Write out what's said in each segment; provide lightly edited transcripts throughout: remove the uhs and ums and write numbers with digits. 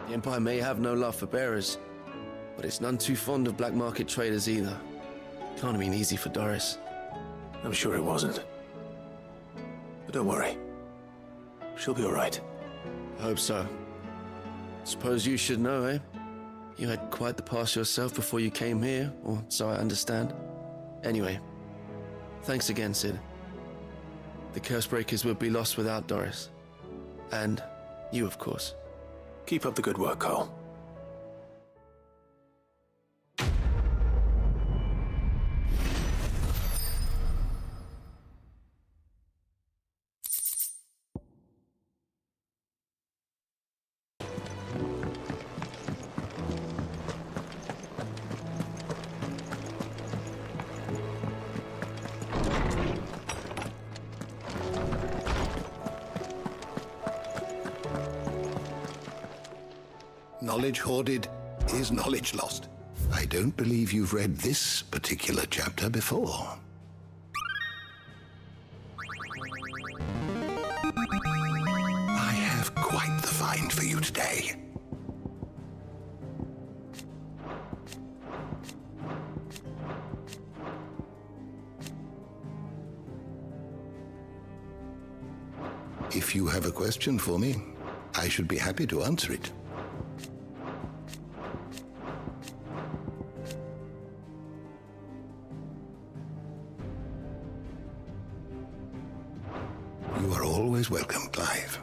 The Empire may have no love for bearers, but it's none too fond of black market traders either. Can't have been easy for Doris. I'm sure it wasn't. But don't worry. She'll be all right. I hope so. Suppose you should know, eh? You had quite the past yourself before you came here, or so I understand. Anyway, thanks again, Sid. The Cursebreakers would be lost without Doris. And you, of course. Keep up the good work, Cole. Knowledge hoarded is knowledge lost. I don't believe you've read this particular chapter before. I have quite the find for you today. If you have a question for me, I should be happy to answer it. You are always welcome, Clive.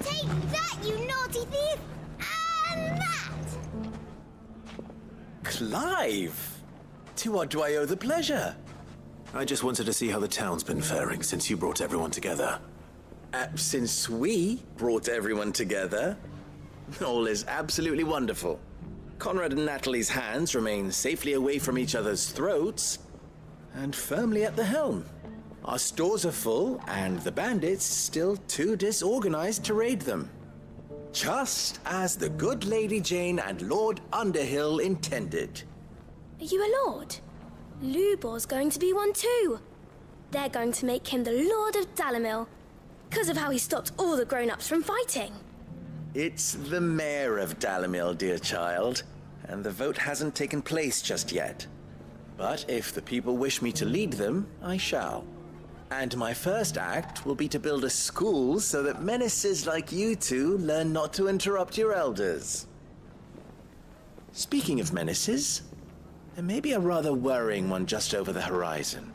Take that, you naughty thief! And that! Clive! To what do I owe the pleasure? I just wanted to see how the town's been faring since you brought everyone together. Since we brought everyone together, all is absolutely wonderful. Conrad and Natalie's hands remain safely away from each other's throats and firmly at the helm. Our stores are full, and the bandits still too disorganized to raid them. Just as the good Lady Jane and Lord Underhill intended. Are you a lord? Lubor's going to be one too. They're going to make him the Lord of Dalimil, because of how he stopped all the grown-ups from fighting. It's the mayor of Dalimil, dear child, and the vote hasn't taken place just yet. But if the people wish me to lead them, I shall. And my first act will be to build a school so that menaces like you two learn not to interrupt your elders. Speaking of menaces, there may be a rather worrying one just over the horizon.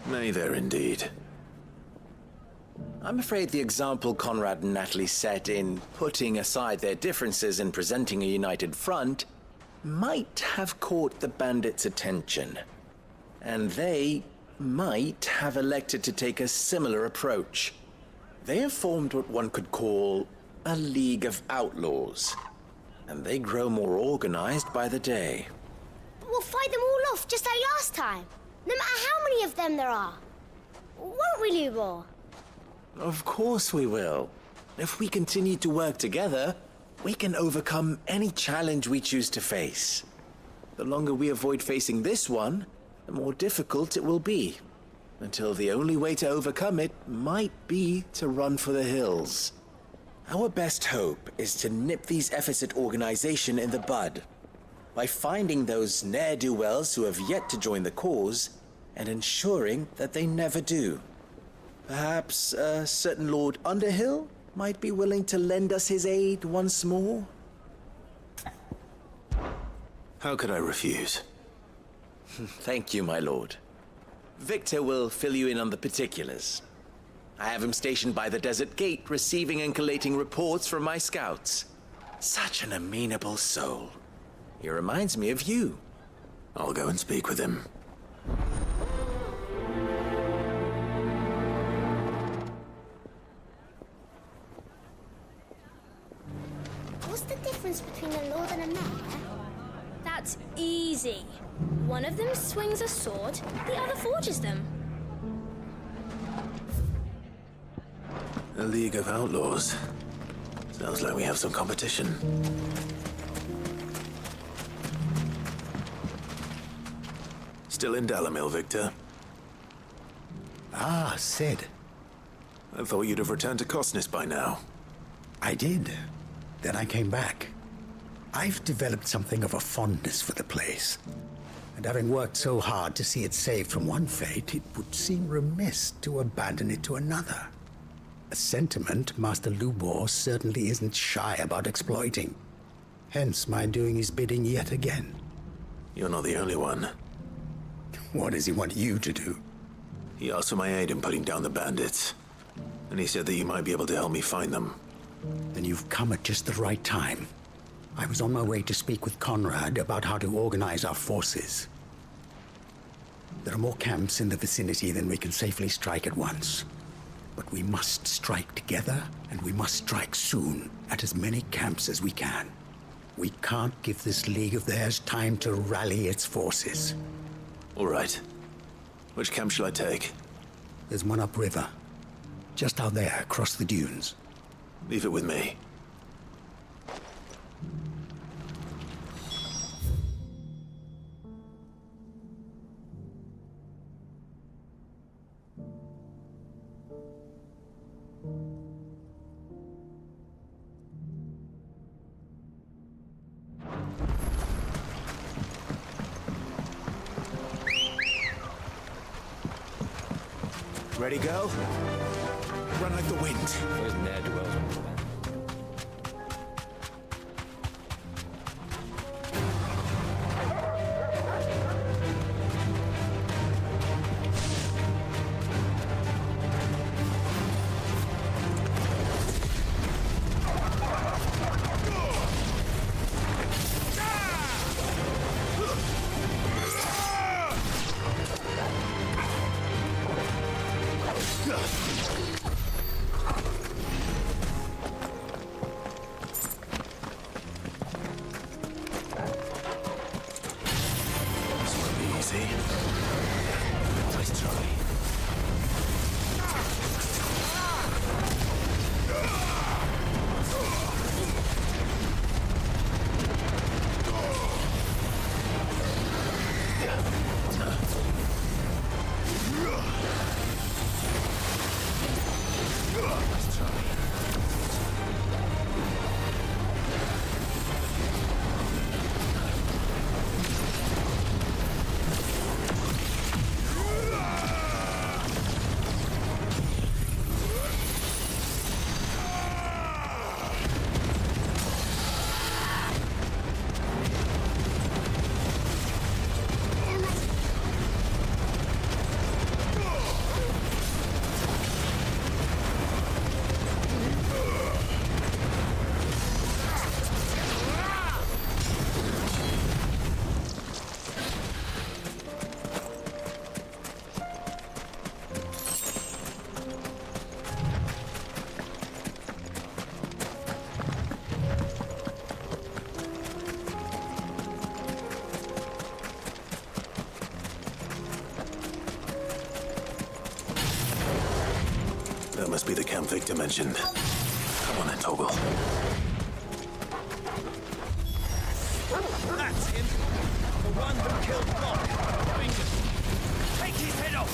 May there indeed. I'm afraid the example Conrad and Natalie set in putting aside their differences and presenting a united front might have caught the bandits' attention. And they might have elected to take a similar approach. They have formed what one could call a League of Outlaws, and they grow more organized by the day. But we'll fight them all off just like last time, no matter how many of them there are. Won't we, Lubor? Of course we will. If we continue to work together, we can overcome any challenge we choose to face. The longer we avoid facing this one, the more difficult it will be, until the only way to overcome it might be to run for the hills. Our best hope is to nip these efforts at organization in the bud, by finding those ne'er-do-wells who have yet to join the cause, and ensuring that they never do. Perhaps a certain Lord Underhill might be willing to lend us his aid once more? How could I refuse? Thank you, my lord. Victor will fill you in on the particulars. I have him stationed by the desert gate, receiving and collating reports from my scouts. Such an amenable soul. He reminds me of you. I'll go and speak with him. What's the difference between a lord and a mayor? That's easy. One of them swings a sword, the other forges them. A League of Outlaws. Sounds like we have some competition. Still in Dalamil, Victor? Ah, Sid. I thought you'd have returned to Cosnis by now. I did. Then I came back. I've developed something of a fondness for the place. And having worked so hard to see it saved from one fate, it would seem remiss to abandon it to another. A sentiment Master Lubor certainly isn't shy about exploiting. Hence my doing his bidding yet again. You're not the only one. What does he want you to do? He asked for my aid in putting down the bandits. And he said that you might be able to help me find them. Then you've come at just the right time. I was on my way to speak with Conrad about how to organize our forces. There are more camps in the vicinity than we can safely strike at once. But we must strike together, and we must strike soon at as many camps as we can. We can't give this league of theirs time to rally its forces. All right. Which camp shall I take? There's one upriver, just out there across the dunes. Leave it with me. Ready, go? Run like the wind. Those ne'er-do-wells on the way. That must be the camp Victor mentioned. Come on then, Toggle. That's him! The one who killed Locke! Fingers! Take his head off!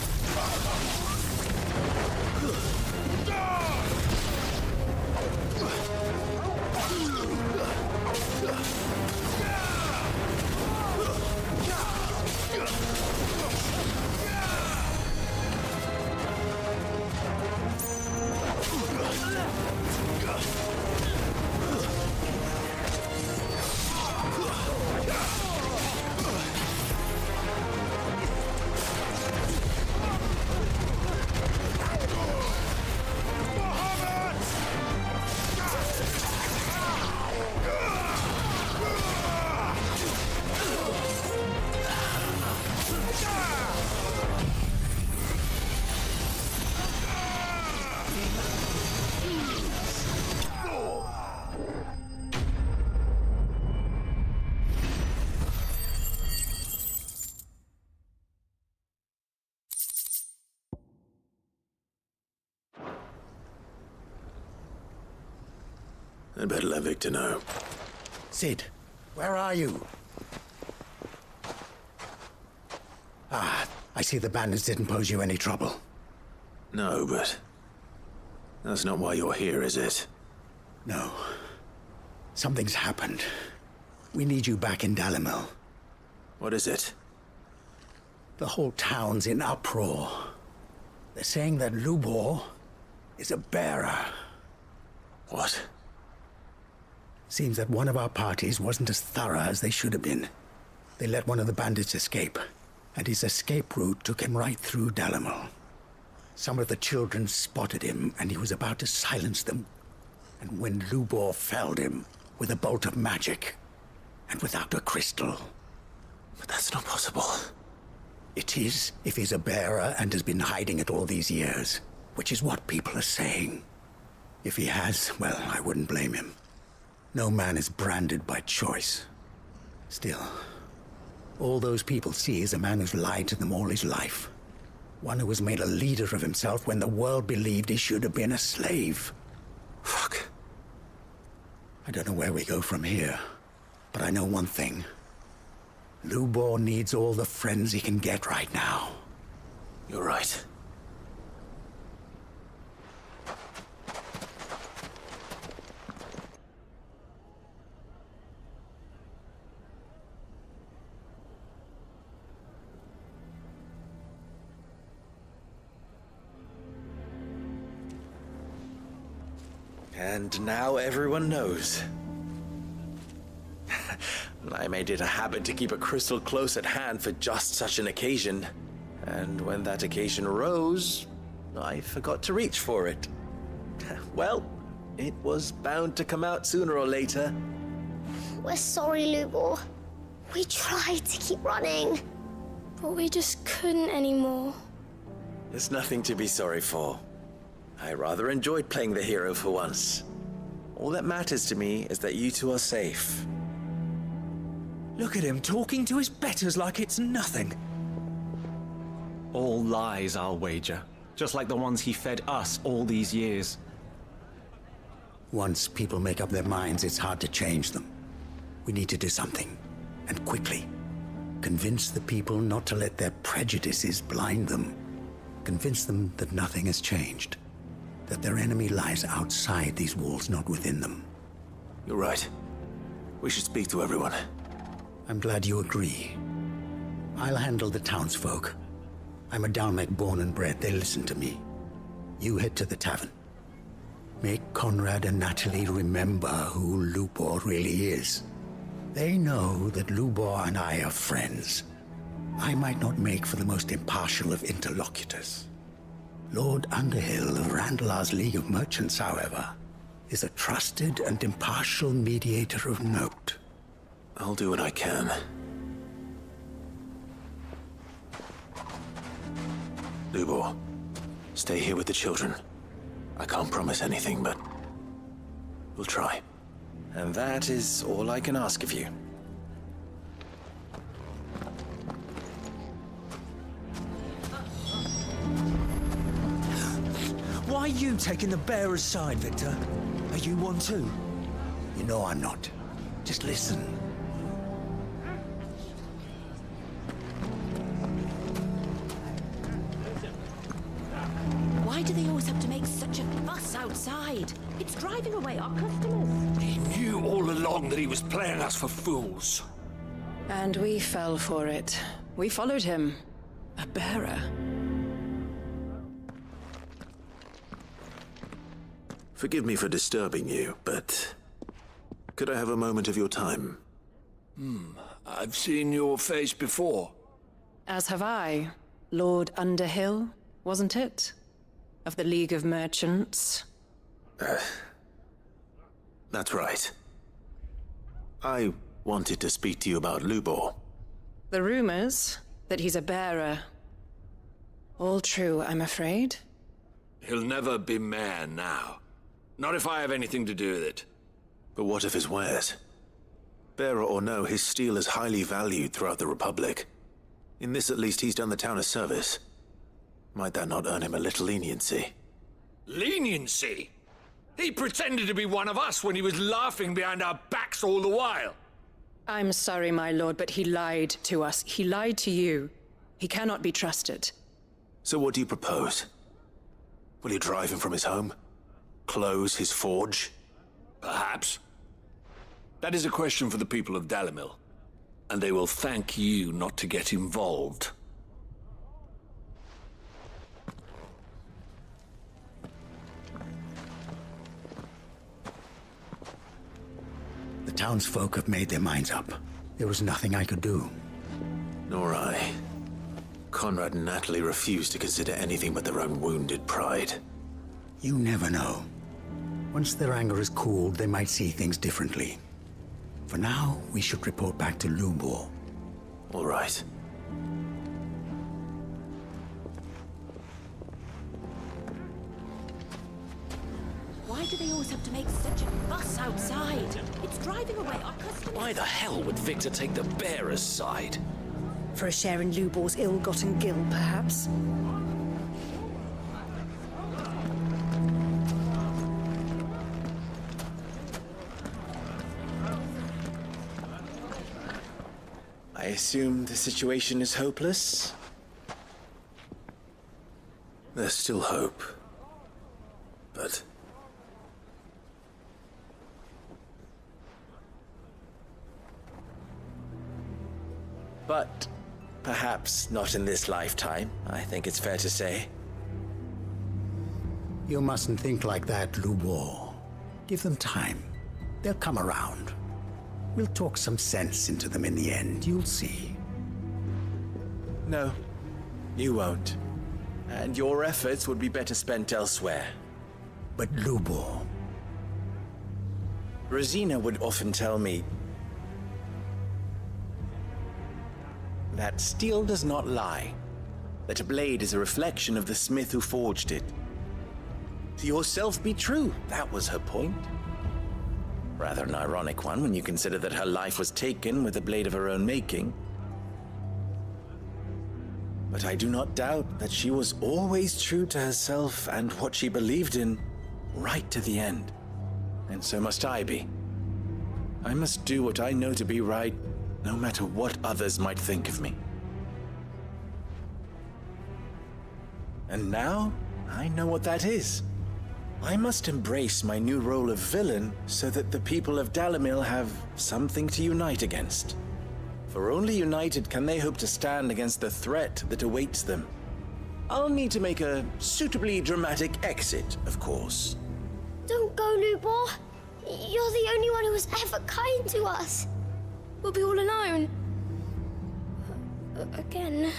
I'd better let Victor know. Sid, where are you? Ah, I see the bandits didn't pose you any trouble. No, but that's not why you're here, is it? No. Something's happened. We need you back in Dalimil. What is it? The whole town's in uproar. They're saying that Lubor is a bearer. What? Seems that one of our parties wasn't as thorough as they should have been. They let one of the bandits escape, and his escape route took him right through Dalimil. Some of the children spotted him, and he was about to silence them. And when Lubor felled him with a bolt of magic, and without a crystal. But that's not possible. It is, if he's a bearer and has been hiding it all these years, which is what people are saying. If he has, well, I wouldn't blame him. No man is branded by choice. Still, all those people see is a man who's lied to them all his life. One who was made a leader of himself when the world believed he should have been a slave. Fuck. I don't know where we go from here, but I know one thing. Lubor needs all the friends he can get right now. You're right. And now everyone knows. I made it a habit to keep a crystal close at hand for just such an occasion. And when that occasion arose, I forgot to reach for it. Well, it was bound to come out sooner or later. We're sorry, Lubor. We tried to keep running. But we just couldn't anymore. There's nothing to be sorry for. I rather enjoyed playing the hero for once. All that matters to me is that you two are safe. Look at him talking to his betters like it's nothing. All lies, I'll wager. Just like the ones he fed us all these years. Once people make up their minds, it's hard to change them. We need to do something, and quickly. Convince the people not to let their prejudices blind them. Convince them that nothing has changed. That their enemy lies outside these walls, not within them. You're right. We should speak to everyone. I'm glad you agree. I'll handle the townsfolk. I'm a Dalmec born and bred. They listen to me. You head to the tavern. Make Conrad and Natalie remember who Lubor really is. They know that Lubor and I are friends. I might not make for the most impartial of interlocutors. Lord Underhill of Randalar's League of Merchants, however, is a trusted and impartial mediator of note. I'll do what I can. Lubor, stay here with the children. I can't promise anything, but we'll try. And that is all I can ask of you. Why are you taking the bearer's side, Victor? Are you one too? You know I'm not. Just listen. Why do they always have to make such a fuss outside? It's driving away our customers. He knew all along that he was playing us for fools. And we fell for it. We followed him. A bearer. Forgive me for disturbing you, but could I have a moment of your time? I've seen your face before. As have I. Lord Underhill, wasn't it? Of the League of Merchants. That's right. I wanted to speak to you about Lubor. The rumors that he's a bearer. All true, I'm afraid. He'll never be mayor now. Not if I have anything to do with it. But what of his wares? Bearer or no, his steel is highly valued throughout the Republic. In this at least, he's done the town a service. Might that not earn him a little leniency? Leniency? He pretended to be one of us when he was laughing behind our backs all the while. I'm sorry, my lord, but he lied to us. He lied to you. He cannot be trusted. So what do you propose? Will you drive him from his home? Close his forge? Perhaps. That is a question for the people of Dalimil, and they will thank you not to get involved. The townsfolk have made their minds up. There was nothing I could do. Nor I. Conrad and Natalie refused to consider anything but their own wounded pride. You never know. Once their anger is cooled, they might see things differently. For now, we should report back to Lubor. All right. Why do they always have to make such a fuss outside? It's driving away our customers. Why the hell would Victor take the bearer's side? For a share in Lubor's ill-gotten gil, perhaps? I assume the situation is hopeless? There's still hope. But... But perhaps not in this lifetime, I think it's fair to say. You mustn't think like that, Lubor. Give them time. They'll come around. We'll talk some sense into them in the end, you'll see. No, you won't. And your efforts would be better spent elsewhere. But Lubor... Rosina would often tell me that steel does not lie, that a blade is a reflection of the smith who forged it. To yourself be true, that was her point. Rather an ironic one when you consider that her life was taken with a blade of her own making. But I do not doubt that she was always true to herself and what she believed in, right to the end. And so must I be. I must do what I know to be right, no matter what others might think of me. And now, I know what that is. I must embrace my new role of villain so that the people of Dalimil have something to unite against. For only united can they hope to stand against the threat that awaits them. I'll need to make a suitably dramatic exit, of course. Don't go, Lubor. You're the only one who was ever kind to us. We'll be all alone. Again.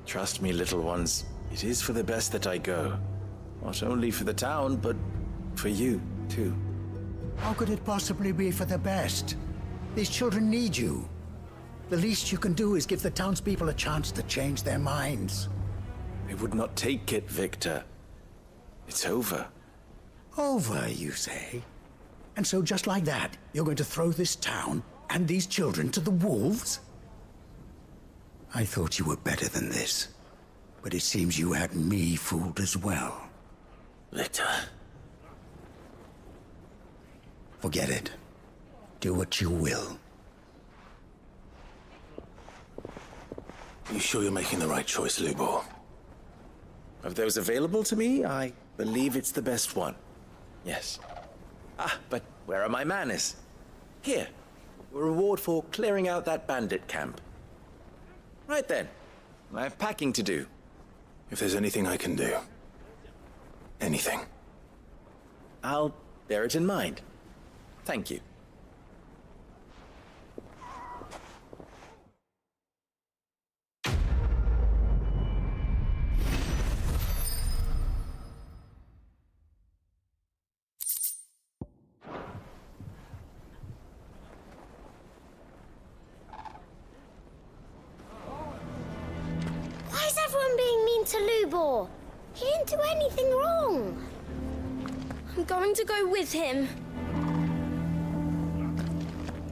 Trust me, little ones. It is for the best that I go. Not only for the town, but for you, too. How could it possibly be for the best? These children need you. The least you can do is give the townspeople a chance to change their minds. I would not take it, Victor. It's over. Over, you say? And so just like that, you're going to throw this town and these children to the wolves? I thought you were better than this. But it seems you had me fooled as well. Victor. Forget it. Do what you will. You sure you're making the right choice, Lubor? Of those available to me, I believe it's the best one. Yes. Ah, but where are my manners? Here. Your reward for clearing out that bandit camp. Right then. I have packing to do. If there's anything I can do. Anything. I'll bear it in mind. Thank you. Why is everyone being mean to Lubor? He didn't do anything wrong. I'm going to go with him.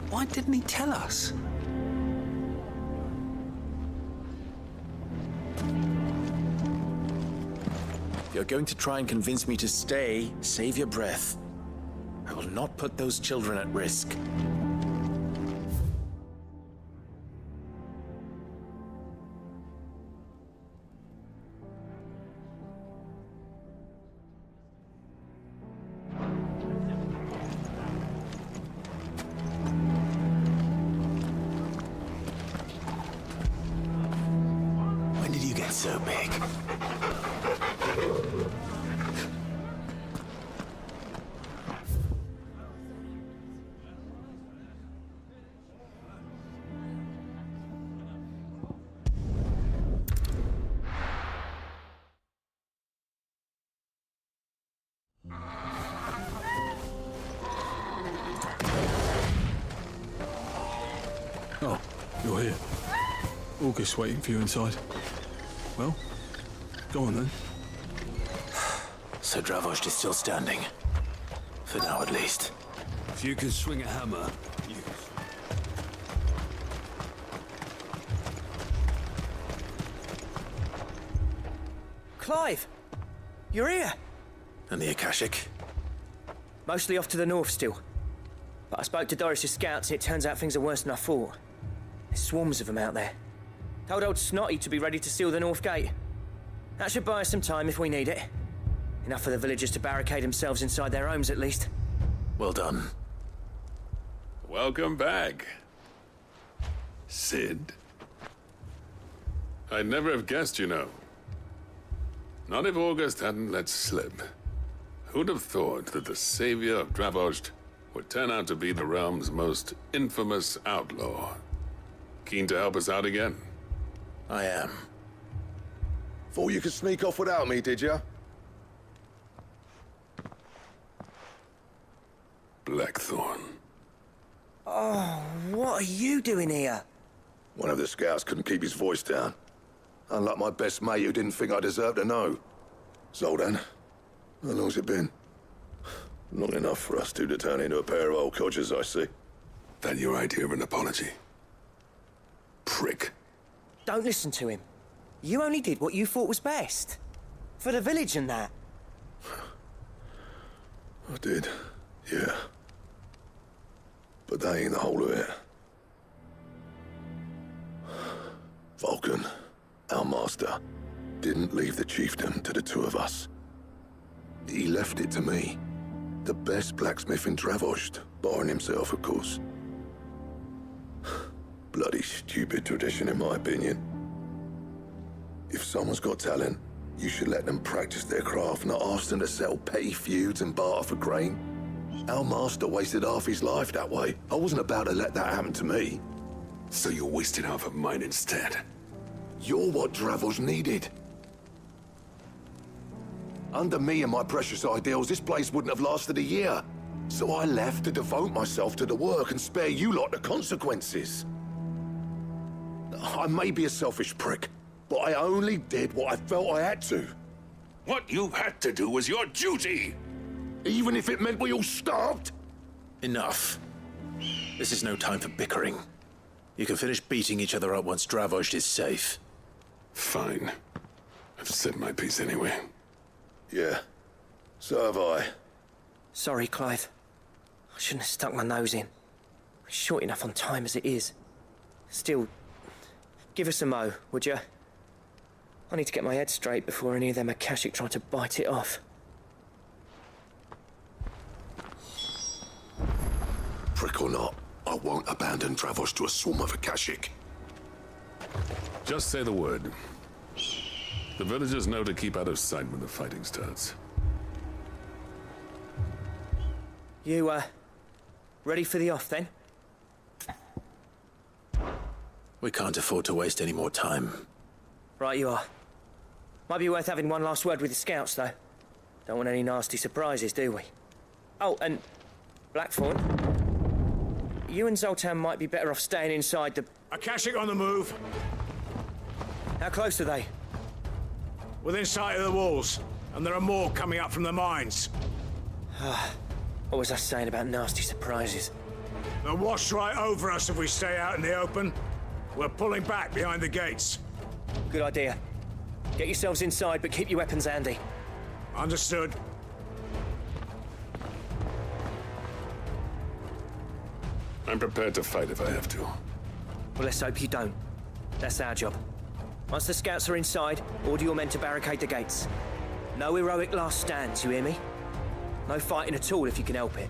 Why didn't he tell us? you're going to try and convince me to stay, save your breath. I will not put those children at risk. When did you get so big? Oh, you're here. August waiting for you inside. Well, go on then. So Dravost is still standing. For now, at least. If you can swing a hammer, you can... Clive! You're here! And the Akashic? Mostly off to the north still. But I spoke to Doris's scouts, it turns out things are worse than I thought. There's swarms of them out there. Told old Snotty to be ready to seal the north gate. That should buy us some time if we need it. Enough for the villagers to barricade themselves inside their homes, at least. Well done. Welcome back, Cid. I'd never have guessed, you know. Not if August hadn't let slip. Who'd have thought that the savior of Dravost would turn out to be the realm's most infamous outlaw? Keen to help us out again? I am. Thought you could sneak off without me, did you? Blackthorn. Oh, what are you doing here? One of the scouts couldn't keep his voice down. Unlike my best mate who didn't think I deserved to know. Zoldan, how long's it been? Long enough for us two to turn into a pair of old codgers, I see. That your idea of an apology? Prick. Don't listen to him. You only did what you thought was best. For the village and that. I did, yeah. But that ain't the whole of it. Vulcan, our master, didn't leave the chiefdom to the two of us. He left it to me. The best blacksmith in Dravost, barring himself, of course. Bloody stupid tradition, in my opinion. If someone's got talent, you should let them practice their craft, not ask them to settle petty feuds and barter for grain. Our master wasted half his life that way. I wasn't about to let that happen to me. So you wasted half of mine instead? You're what Dravost needed. Under me and my precious ideals, this place wouldn't have lasted a year. So I left to devote myself to the work and spare you lot the consequences. I may be a selfish prick, but I only did what I felt I had to. What you had to do was your duty! Even if it meant we all starved? Enough. This is no time for bickering. You can finish beating each other up once Dravost is safe. Fine. I've said my piece anyway. Yeah, so have I. Sorry, Clive. I shouldn't have stuck my nose in. We're short enough on time as it is. Still, give us a mo, would you? I need to get my head straight before any of them Akashic try to bite it off. Prick or not, I won't abandon Dravost to a swarm of Akashic. Just say the word. The villagers know to keep out of sight when the fighting starts. You, ready for the off, then? We can't afford to waste any more time. Right you are. Might be worth having one last word with the scouts, though. Don't want any nasty surprises, do we? Oh, and Blackthorn, you and Zoltan might be better off staying inside the... Akashic on the move. How close are they? Within sight of the walls, and there are more coming up from the mines. What was I saying about nasty surprises? They'll wash right over us if we stay out in the open. We're pulling back behind the gates. Good idea. Get yourselves inside, but keep your weapons handy. Understood. I'm prepared to fight if I have to. Well, let's hope you don't. That's our job. Once the scouts are inside, order your men to barricade the gates. No heroic last stands, you hear me? No fighting at all if you can help it.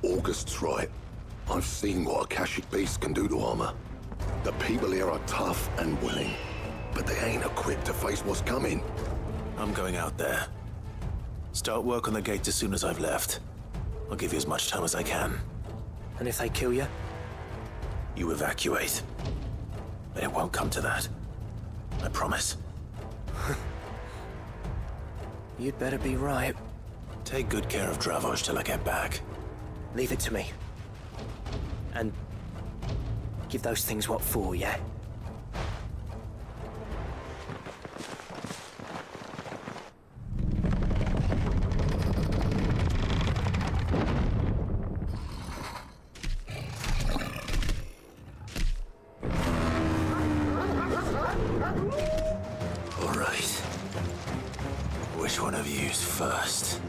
August's right. I've seen what Akashic beasts can do to armor. The people here are tough and willing, but they ain't equipped to face what's coming. I'm going out there. Start work on the gate as soon as I've left. I'll give you as much time as I can. And if they kill you? You evacuate. But it won't come to that. I promise. You'd better be right. Take good care of Dravoj till I get back. Leave it to me. And give those things what for, yeah? All right. Which one of you's first?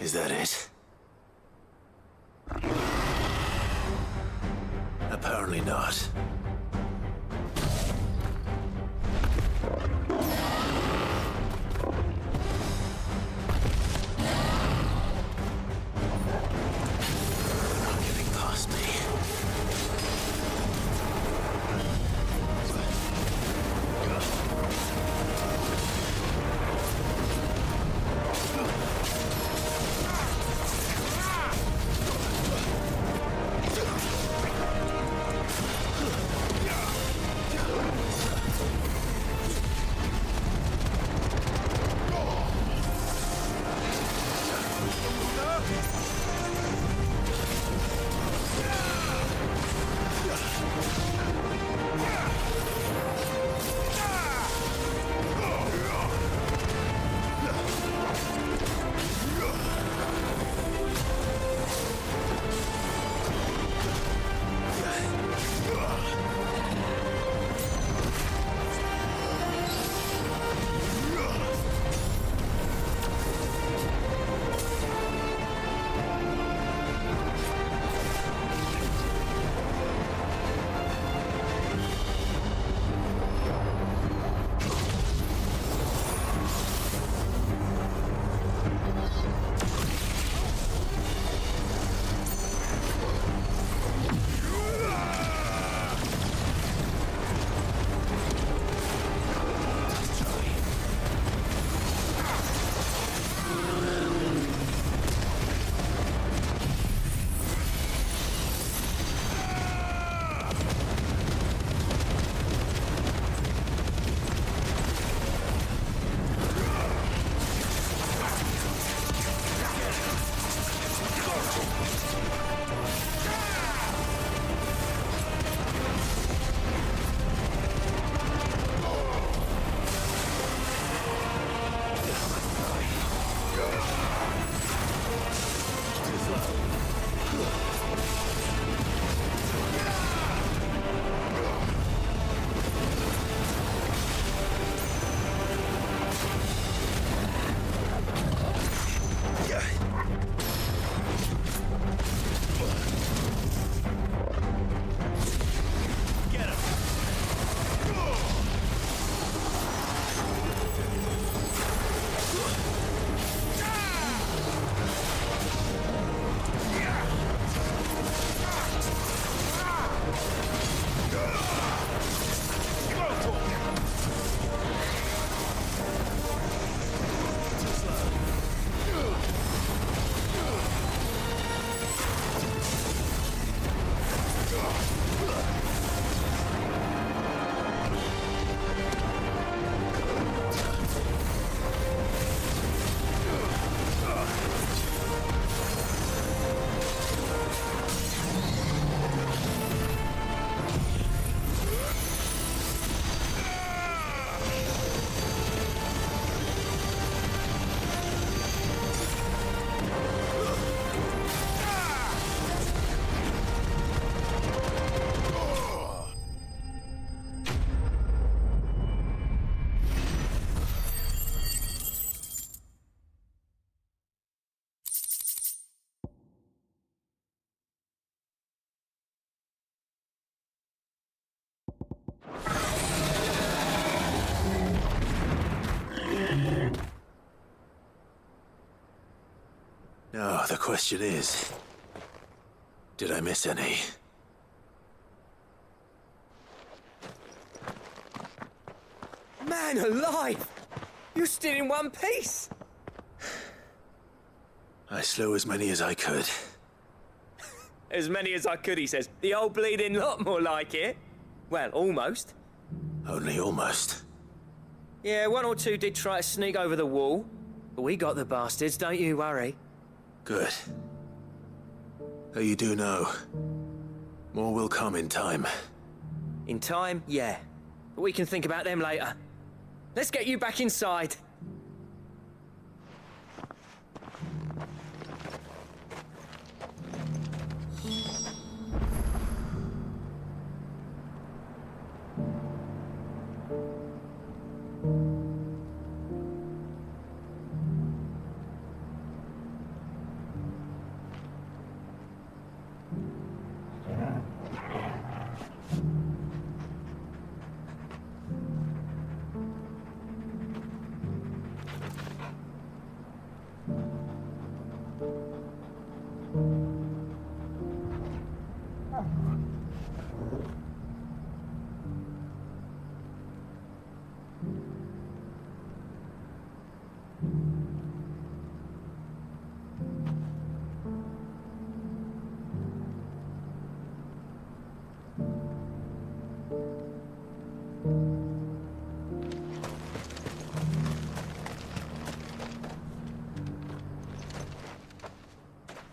Is that it? Apparently not. Not getting past me. question is, did I miss any? Man alive! You're still in one piece! I slew as many as I could. As many as I could, he says. The old bleeding lot, more like it. Well, almost. Only almost. Yeah, one or two did try to sneak over the wall. But we got the bastards, don't you worry. Good. Though you do know, more will come in time. In time, yeah. But we can think about them later. Let's get you back inside.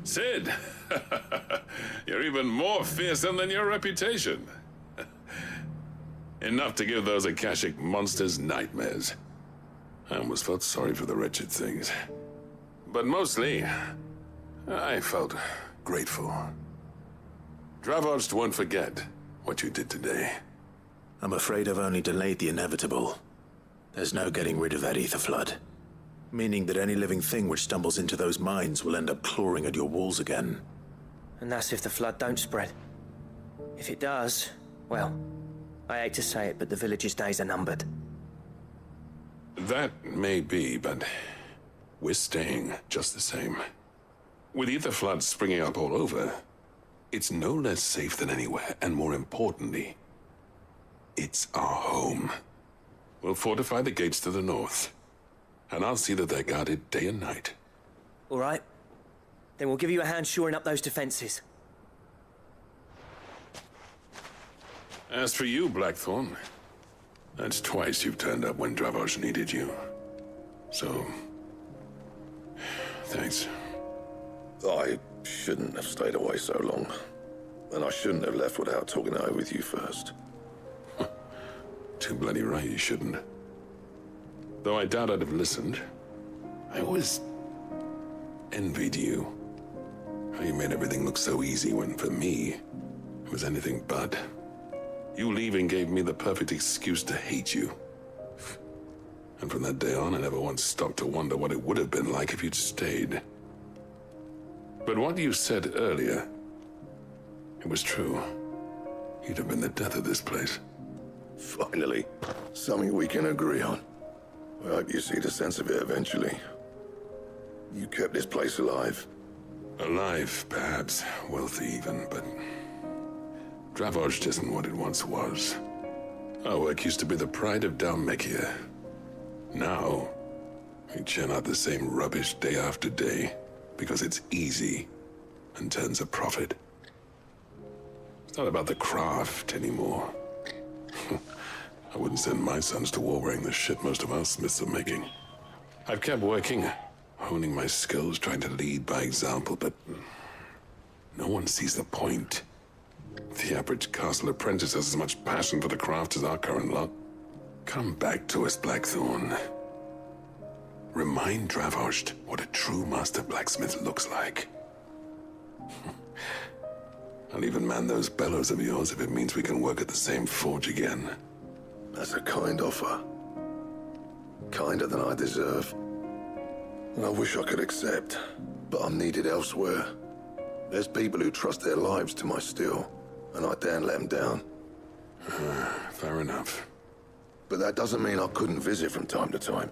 Sid, you're even more fearsome than your reputation. Enough to give those Akashic monsters nightmares. I almost felt sorry for the wretched things. But mostly, I felt grateful. Dravojst won't forget what you did today. I'm afraid I've only delayed the inevitable. There's no getting rid of that ether flood. Meaning that any living thing which stumbles into those mines will end up clawing at your walls again. And that's if the flood don't spread. If it does, well, I hate to say it, but the village's days are numbered. That may be, but we're staying just the same. With ether floods springing up all over, it's no less safe than anywhere, and more importantly, it's our home. We'll fortify the gates to the north, and I'll see that they're guarded day and night. All right. Then we'll give you a hand shoring up those defenses. As for you, Blackthorn, that's twice you've turned up when Dravoj needed you. So, thanks. I shouldn't have stayed away so long. And I shouldn't have left without talking it over with you first. Too bloody right you shouldn't. Though I doubt I'd have listened. I always envied you. How you made everything look so easy when, for me, it was anything but. You leaving gave me the perfect excuse to hate you. And from that day on, I never once stopped to wonder what it would have been like if you'd stayed. But what you said earlier, it was true. You'd have been the death of this place. Finally, something we can agree on. I hope you see the sense of it eventually. You kept this place alive. Alive, perhaps. Wealthy even, but Dravoj isn't what it once was. Our work used to be the pride of Dalmekia. Now, we churn out the same rubbish day after day because it's easy and turns a profit. It's not about the craft anymore. I wouldn't send my sons to war wearing the shit most of our smiths are making. I've kept working, honing my skills, trying to lead by example, but no one sees the point. The average castle apprentice has as much passion for the craft as our current lot. Come back to us, Blackthorn. Remind Dravoj what a true master blacksmith looks like. I'll even man those bellows of yours if it means we can work at the same forge again. That's a kind offer. Kinder than I deserve. And I wish I could accept, but I'm needed elsewhere. There's people who trust their lives to my steel, and I daren't let them down. Fair enough. But that doesn't mean I couldn't visit from time to time.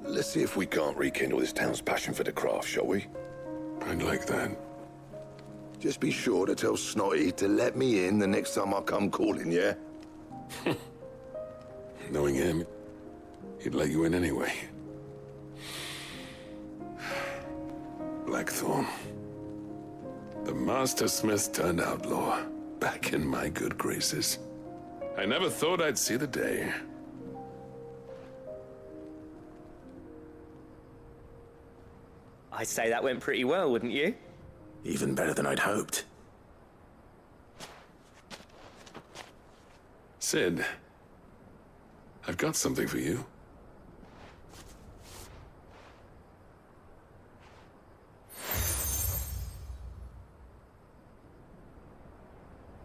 Let's see if we can't rekindle this town's passion for the craft, shall we? I'd like that. Just be sure to tell Snotty to let me in the next time I come calling, yeah? Knowing him, he'd let you in anyway. Blackthorn. The Master Smith turned outlaw, back in my good graces. I never thought I'd see the day. I'd say that went pretty well, wouldn't you? Even better than I'd hoped. Sid, I've got something for you.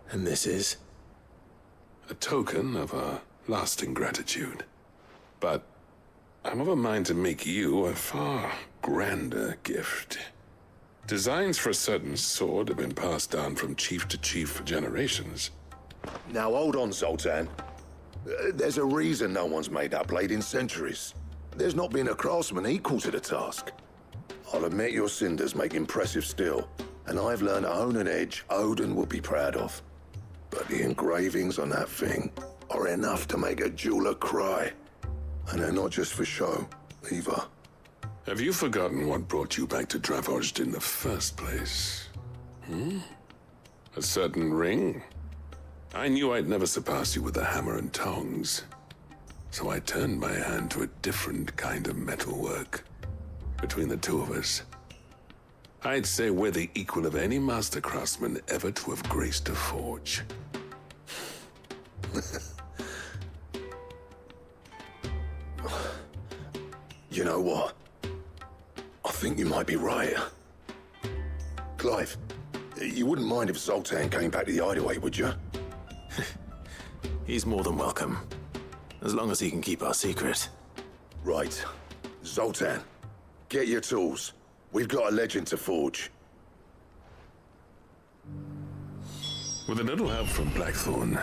And this is? A token of our lasting gratitude. But I'm of a mind to make you a far grander gift. Designs for a certain sword have been passed down from chief to chief for generations. Now hold on, Zoltan. There's a reason no one's made that blade in centuries. There's not been a craftsman equal to the task. I'll admit your cinders make impressive steel, and I've learned to own an edge Odin would be proud of. But the engravings on that thing are enough to make a jeweler cry. And they're not just for show, either. Have you forgotten what brought you back to Dravozd in the first place? A certain ring? I knew I'd never surpass you with the hammer and tongs. So I turned my hand to a different kind of metalwork. Between the two of us, I'd say we're the equal of any master craftsman ever to have graced a forge. You know what? I think you might be right. Clive, you wouldn't mind if Zoltan came back to the Hideaway, would you? He's more than welcome. As long as he can keep our secret. Right. Zoltan, get your tools. We've got a legend to forge. With a little help from Blackthorn,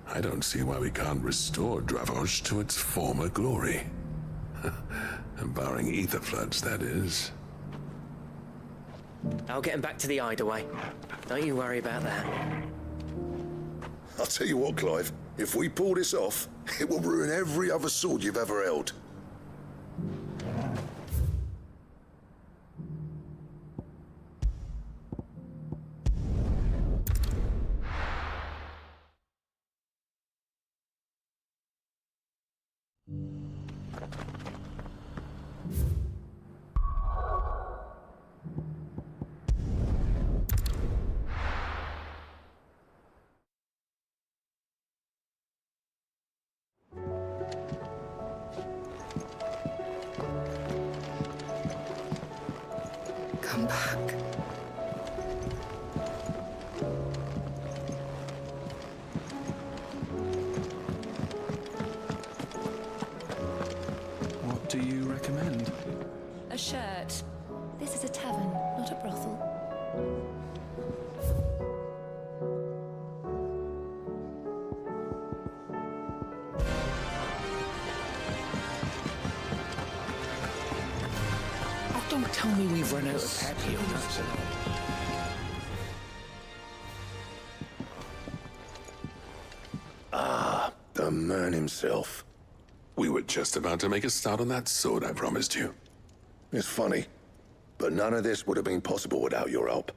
I don't see why we can't restore Dravozd to its former glory. Barring ether floods, that is. I'll get him back to the Hideaway. Don't you worry about that. I'll tell you what, Clive. If we pull this off, it will ruin every other sword you've ever held. Come back. What do you recommend? A shirt. This is a tavern, not a brothel. Don't tell me we've run out of happy owners. Ah, the man himself. We were just about to make a start on that sword I promised you. It's funny, but none of this would have been possible without your help.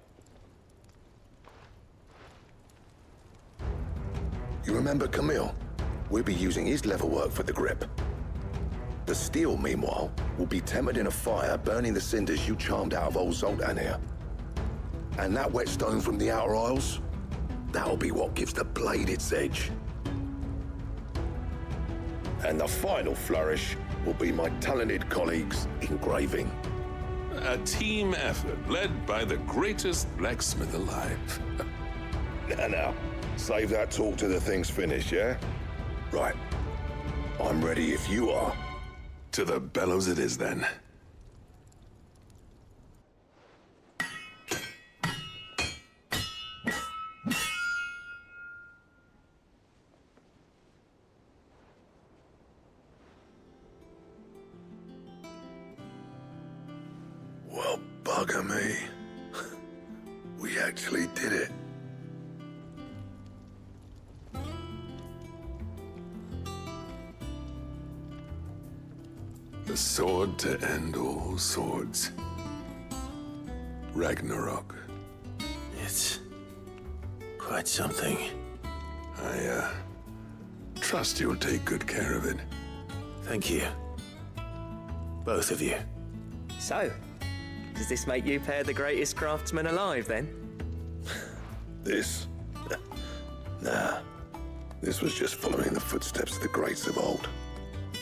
You remember Camille? We'll be using his leatherwork for the grip. The steel, meanwhile, will be tempered in a fire, burning the cinders you charmed out of old Zoltan here. And that whetstone from the Outer Isles, that'll be what gives the blade its edge. And the final flourish will be my talented colleagues' engraving. A team effort led by the greatest blacksmith alive. Now, save that talk till the thing's finished, yeah? Right. I'm ready if you are. To the bellows it is, then. Well, by Bugger me. We actually did it. The sword to end all swords. Ragnarok. It's quite something. I trust you'll take good care of it. Thank you. Both of you. So, does this make you pair the greatest craftsman alive, then? This? Nah. This was just following the footsteps of the greats of old.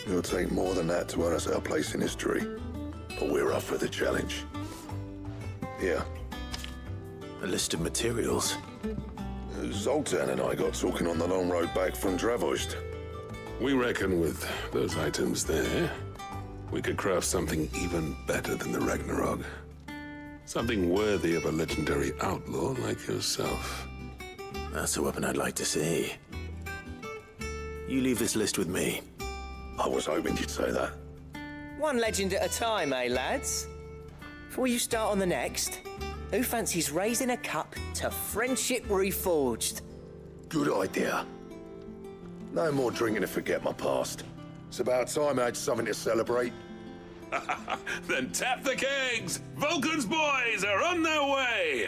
It'll take more than that to earn us our place in history. But we're up for the challenge. Here. A list of materials. Zoltan and I got talking on the long road back from Dravost. We reckon with those items there, we could craft something even better than the Ragnarok. Something worthy of a legendary outlaw like yourself. That's a weapon I'd like to see. You leave this list with me. I was hoping you'd say that. One legend at a time, eh, lads? Before you start on the next, who fancies raising a cup to friendship reforged? Good idea. No more drinking to forget my past. It's about time I had something to celebrate. Then tap the kegs! Vulcan's boys are on their way!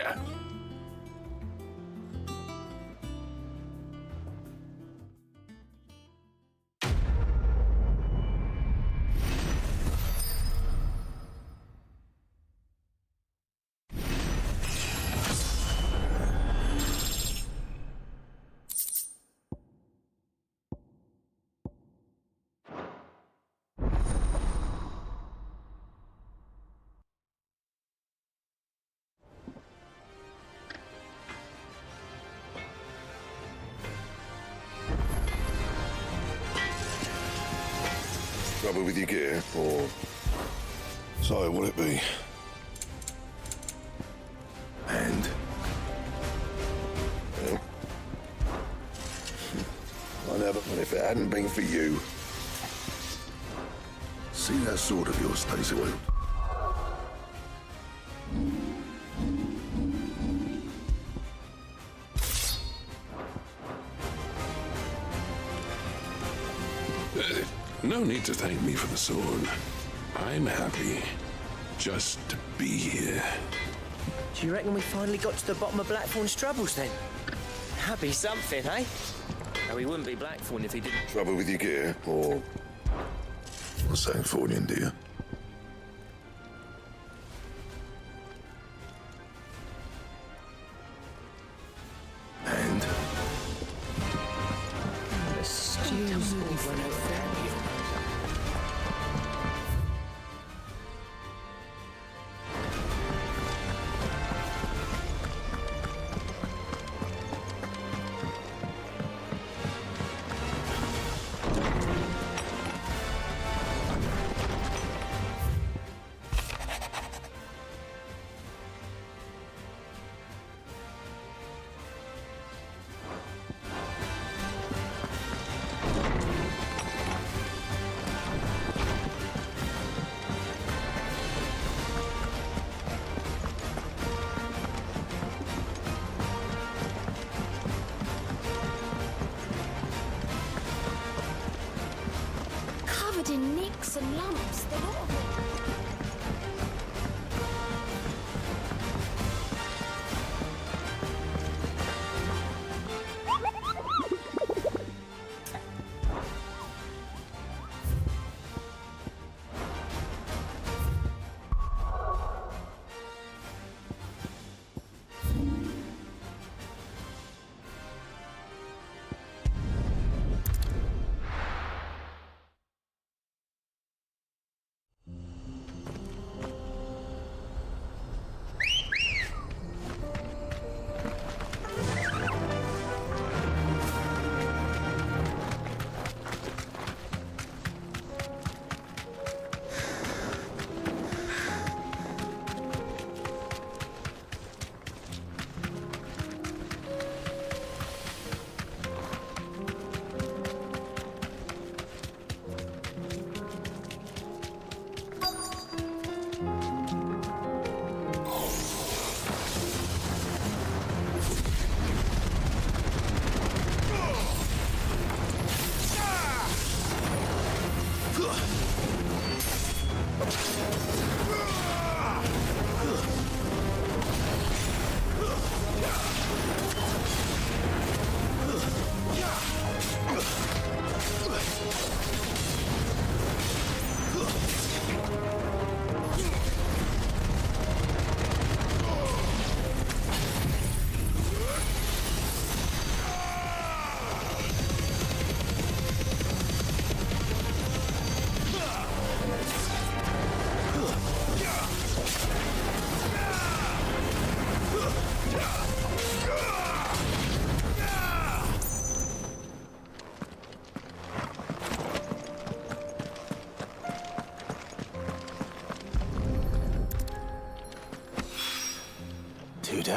Trouble with your gear, or so will it be? And? Well, I never, but if it hadn't been for you. See that sword of yours stays away. No need to thank me for the sword. I'm happy just to be here. Do you reckon we finally got to the bottom of Blackthorn's troubles, then? That'd be something, eh? No, he wouldn't be Blackthorn if he didn't... Trouble with your gear, or... What's that for you, dear? And? The stew's all run over. Covered in nicks and lumps, the lot of them.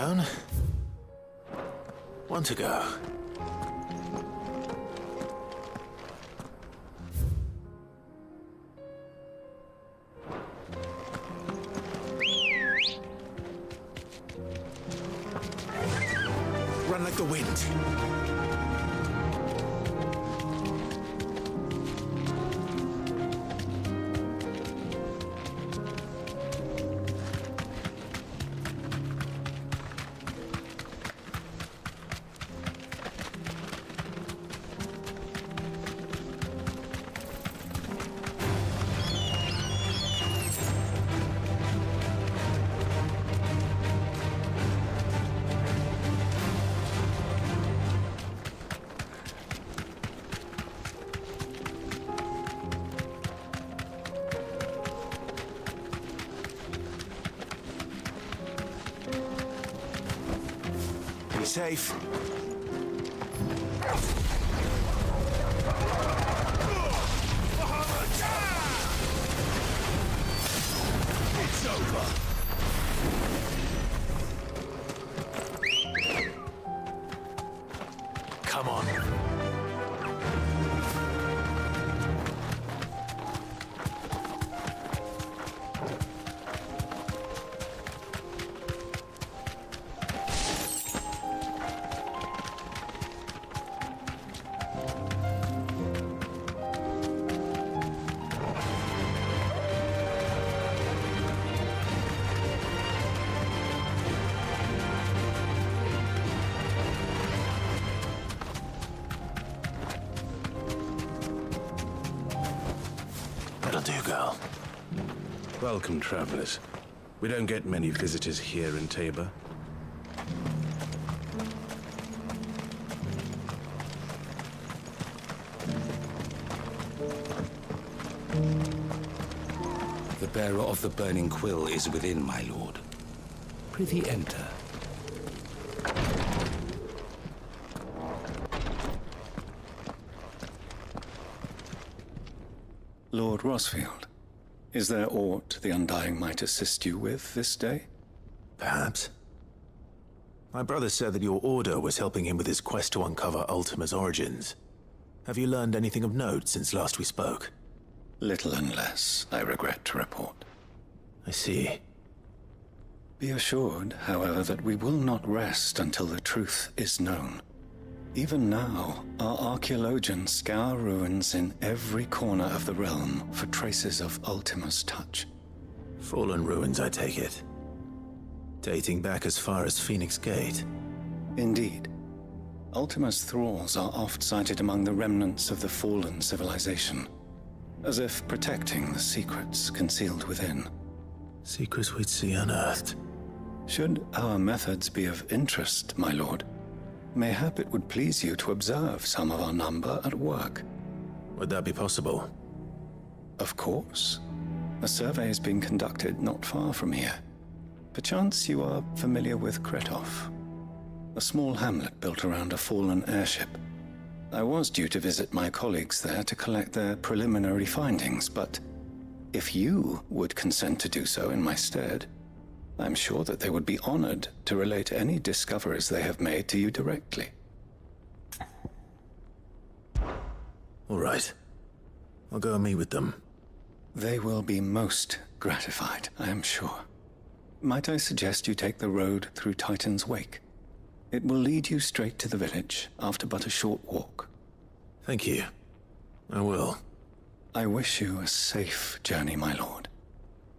down. One to go. Run like the wind. Be safe. It's over. Come on. That'll do, girl. Welcome, travelers. We don't get many visitors here in Tabor. The bearer of the burning quill is within, my lord. Prithee enter. Lord Rosfield, is there aught the Undying might assist you with this day? Perhaps. My brother said that your order was helping him with his quest to uncover Ultima's origins. Have you learned anything of note since last we spoke? Little unless, I regret to report. I see. Be assured, however, that we will not rest until the truth is known. Even now, our archaeologians scour ruins in every corner of the realm for traces of Ultima's touch. Fallen ruins, I take it. Dating back as far as Phoenix Gate. Indeed. Ultima's thralls are oft sighted among the remnants of the fallen civilization, as if protecting the secrets concealed within. Secrets we'd see unearthed. Should our methods be of interest, my lord, mayhap it would please you to observe some of our number at work. Would that be possible? Of course. A survey is being conducted not far from here. Perchance you are familiar with Kretov, a small hamlet built around a fallen airship. I was due to visit my colleagues there to collect their preliminary findings, but if you would consent to do so in my stead, I'm sure that they would be honored to relate any discoveries they have made to you directly. All right. I'll go and meet with them. They will be most gratified, I am sure. Might I suggest you take the road through Titan's Wake? It will lead you straight to the village after but a short walk. Thank you. I will. I wish you a safe journey, my lord.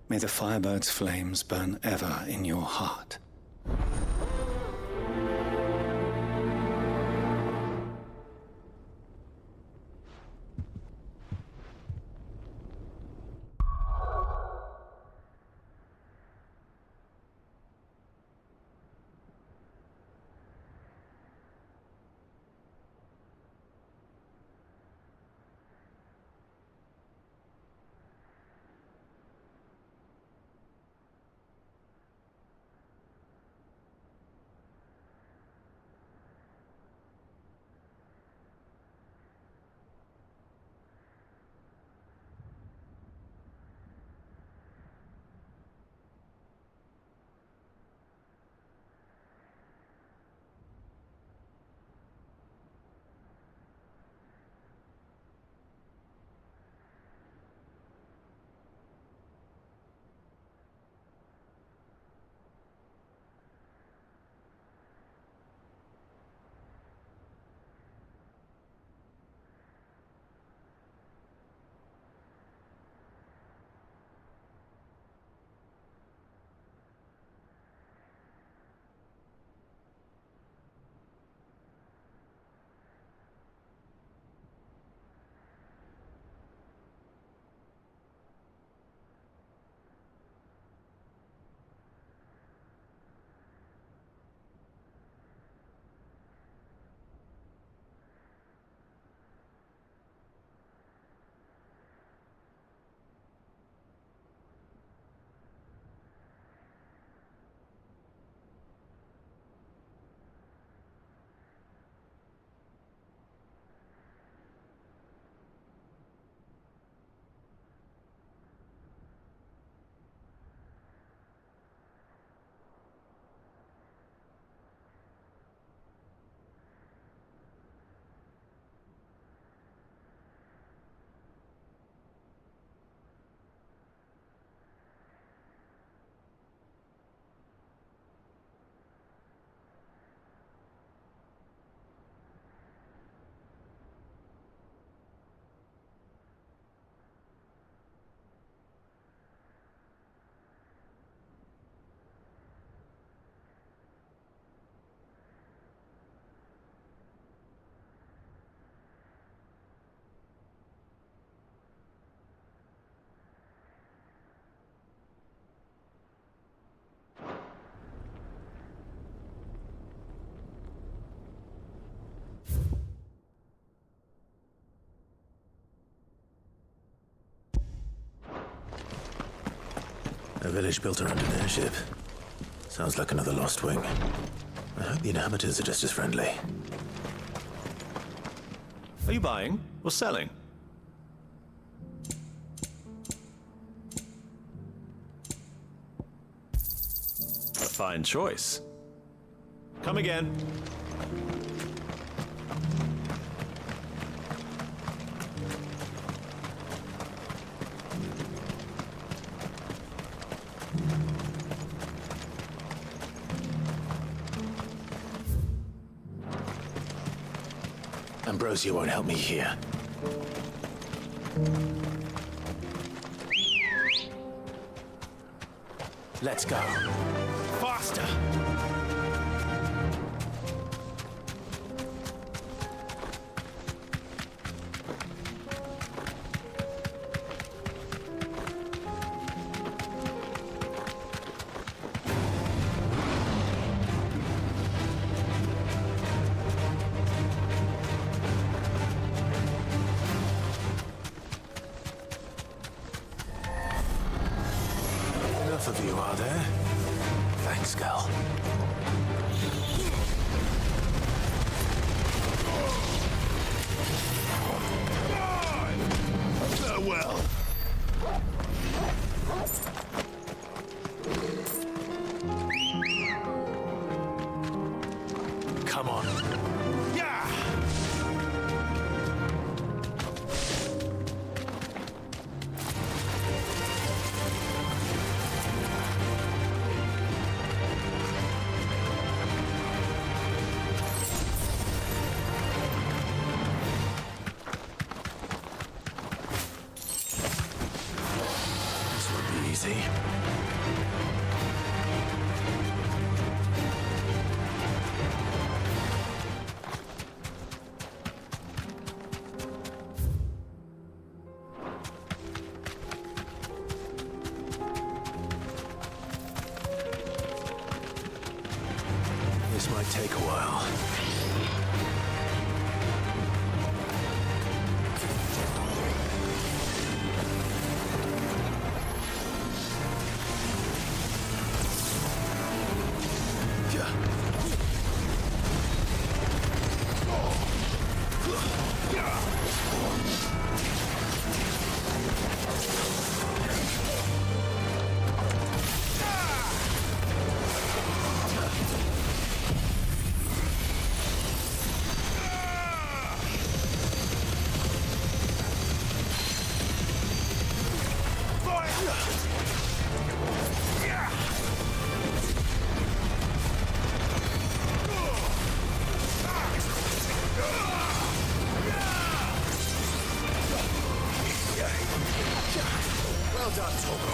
May the Firebird's flames burn ever in your heart. A village built around an airship. Sounds like another lost wing. I hope the inhabitants are just as friendly. Are you buying or selling? A fine choice. Come again. Ambrosia won't help me here. Let's go. Faster! Enough of you, are there? Thanks, girl. Farewell. Come on. Yeah! This won't be easy. This might take a while. Well done, Togo.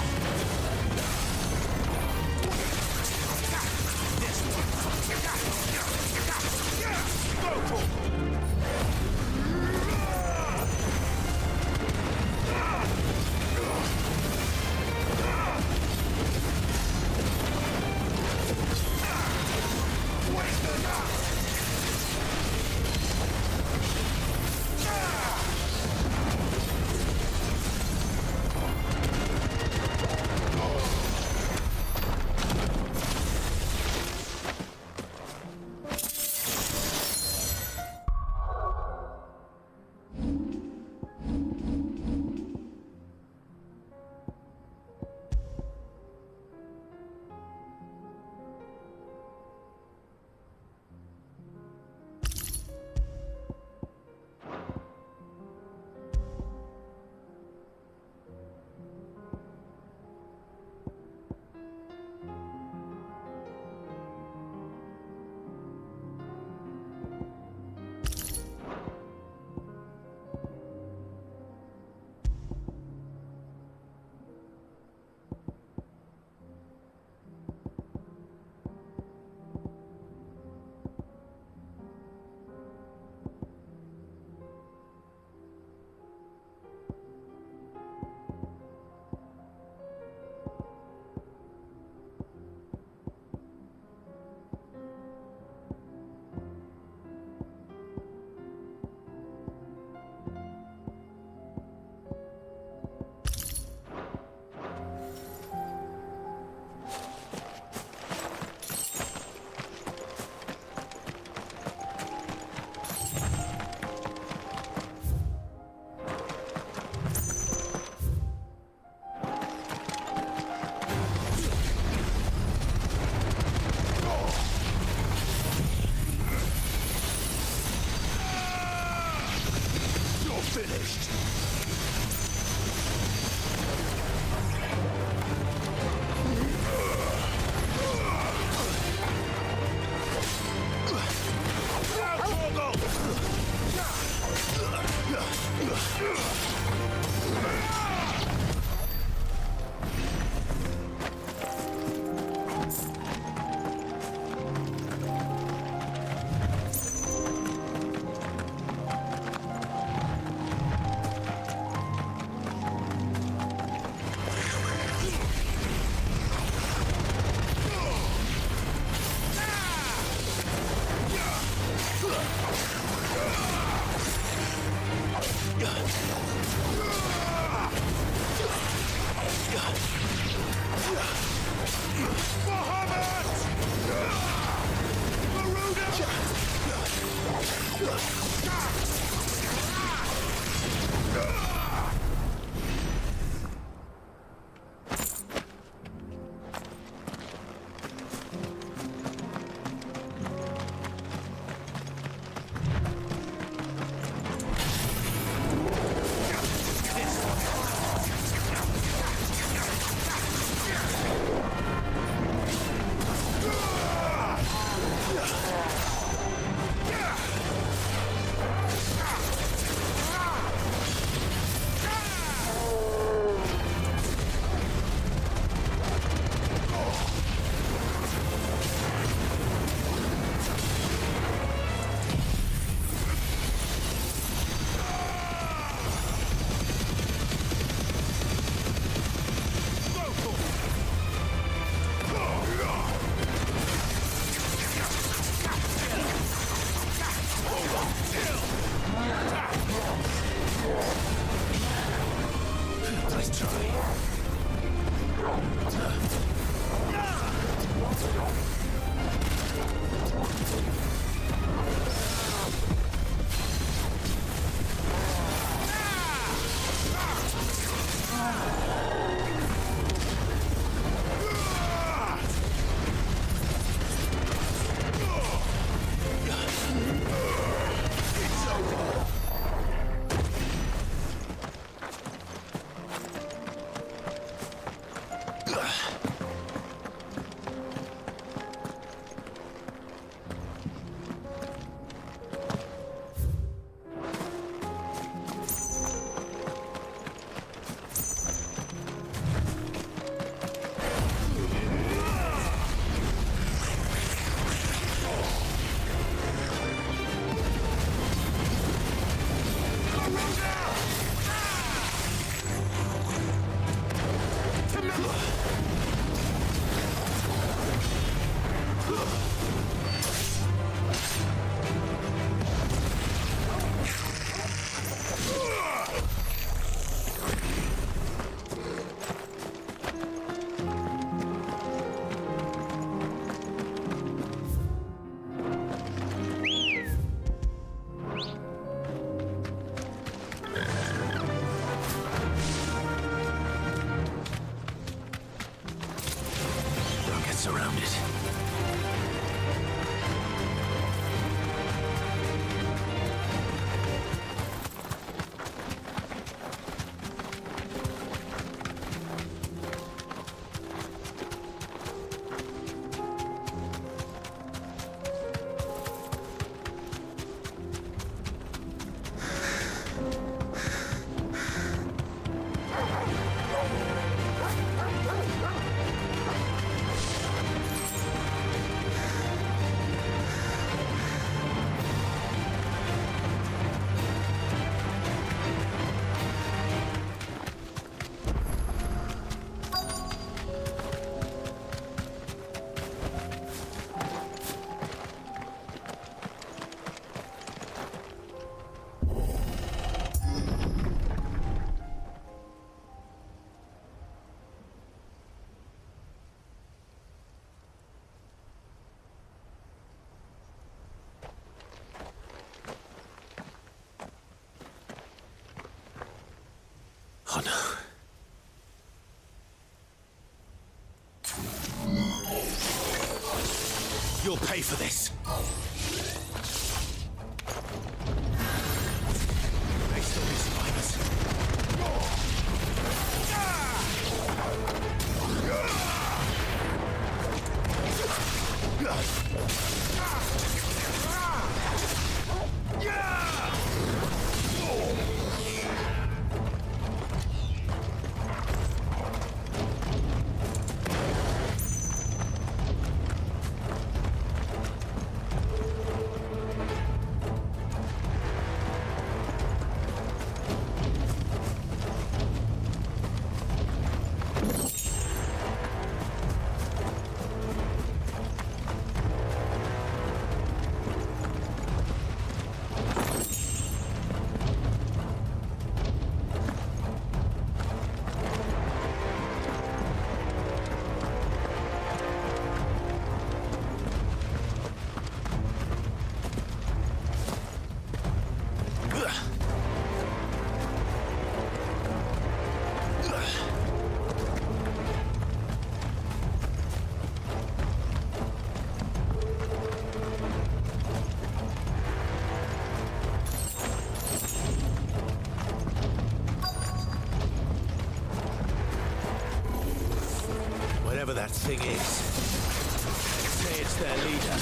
finished! Surrounded. Oh no. You'll pay for this. They still whoever that thing is. Say it's their leader.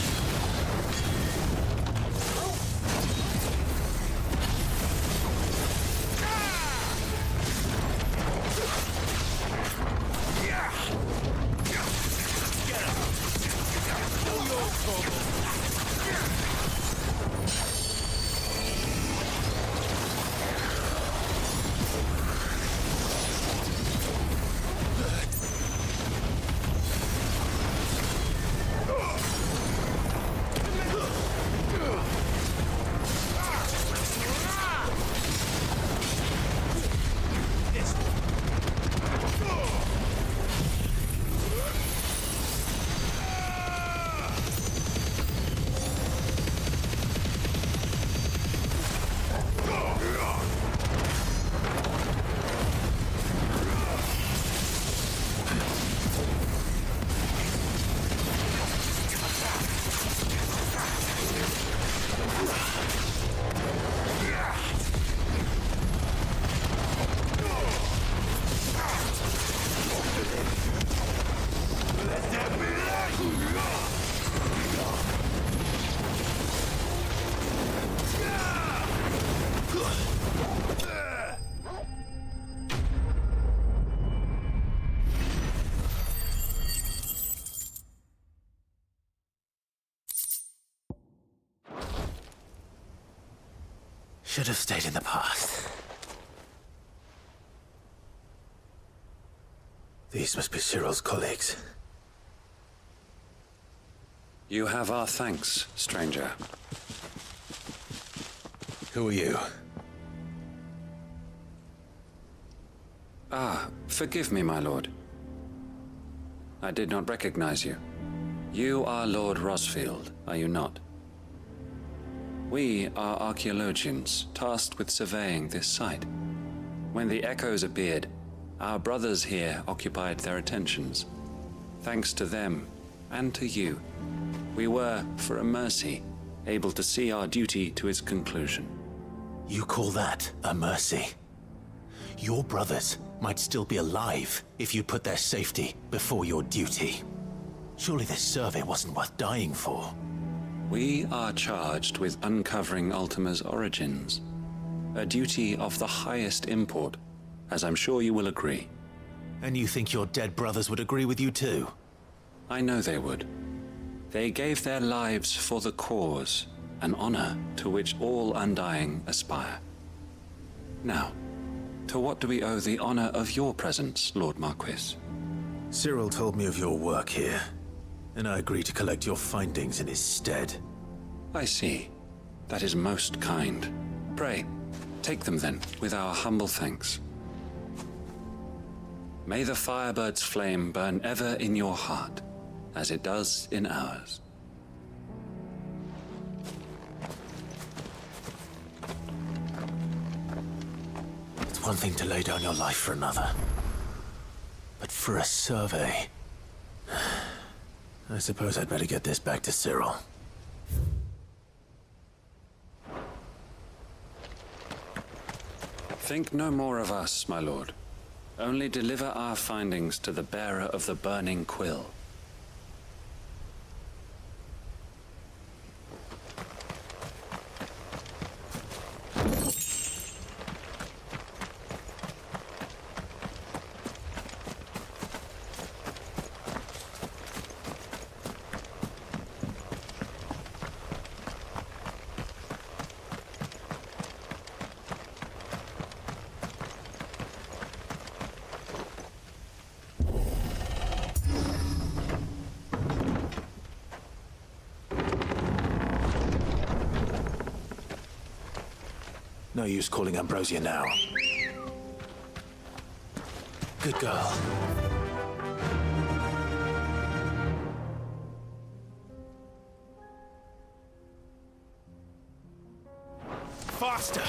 Should have stayed in the past. These must be Cyril's colleagues. You have our thanks, stranger. Who are you? Forgive me, my lord. I did not recognize you. You are Lord Rosfield, are you not? We are archaeologians, tasked with surveying this site. When the echoes appeared, our brothers here occupied their attentions. Thanks to them, and to you, we were, for a mercy, able to see our duty to its conclusion. You call that a mercy? Your brothers might still be alive if you put their safety before your duty. Surely this survey wasn't worth dying for. We are charged with uncovering Ultima's origins, a duty of the highest import, as I'm sure you will agree. And you think your dead brothers would agree with you too? I know they would. They gave their lives for the cause, an honor to which all undying aspire. Now, to what do we owe the honor of your presence, Lord Marquis? Cyril told me of your work here, and I agree to collect your findings in his stead. I see. That is most kind. Pray, take them then, with our humble thanks. May the Firebird's flame burn ever in your heart, as it does in ours. It's one thing to lay down your life for another, but for a survey... I suppose I'd better get this back to Cyril. Think no more of us, my lord. Only deliver our findings to the bearer of the burning quill. No use calling Ambrosia now. Good girl. Faster!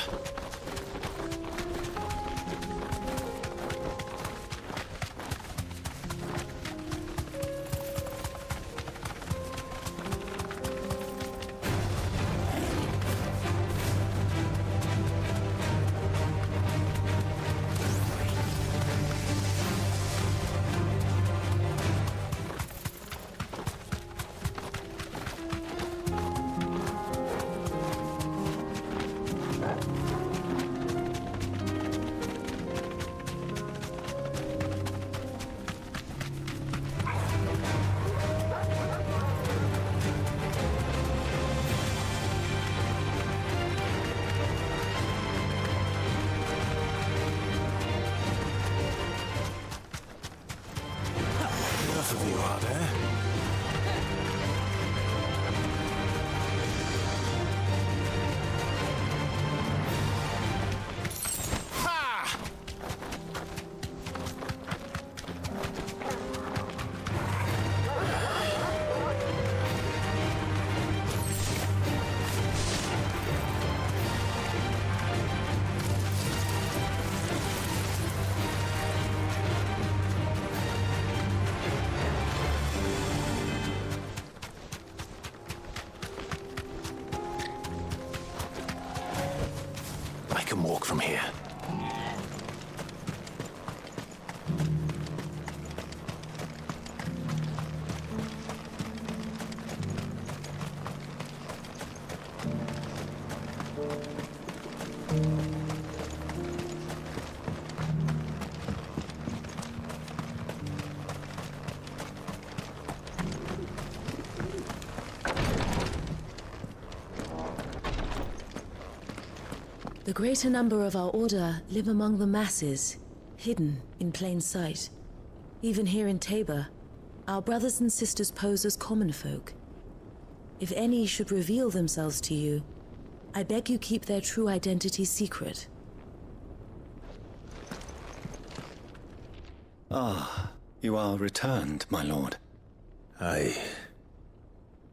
The greater number of our order live among the masses, hidden in plain sight. Even here in Tabor, our brothers and sisters pose as common folk. If any should reveal themselves to you, I beg you keep their true identity secret. Ah, you are returned, my lord. I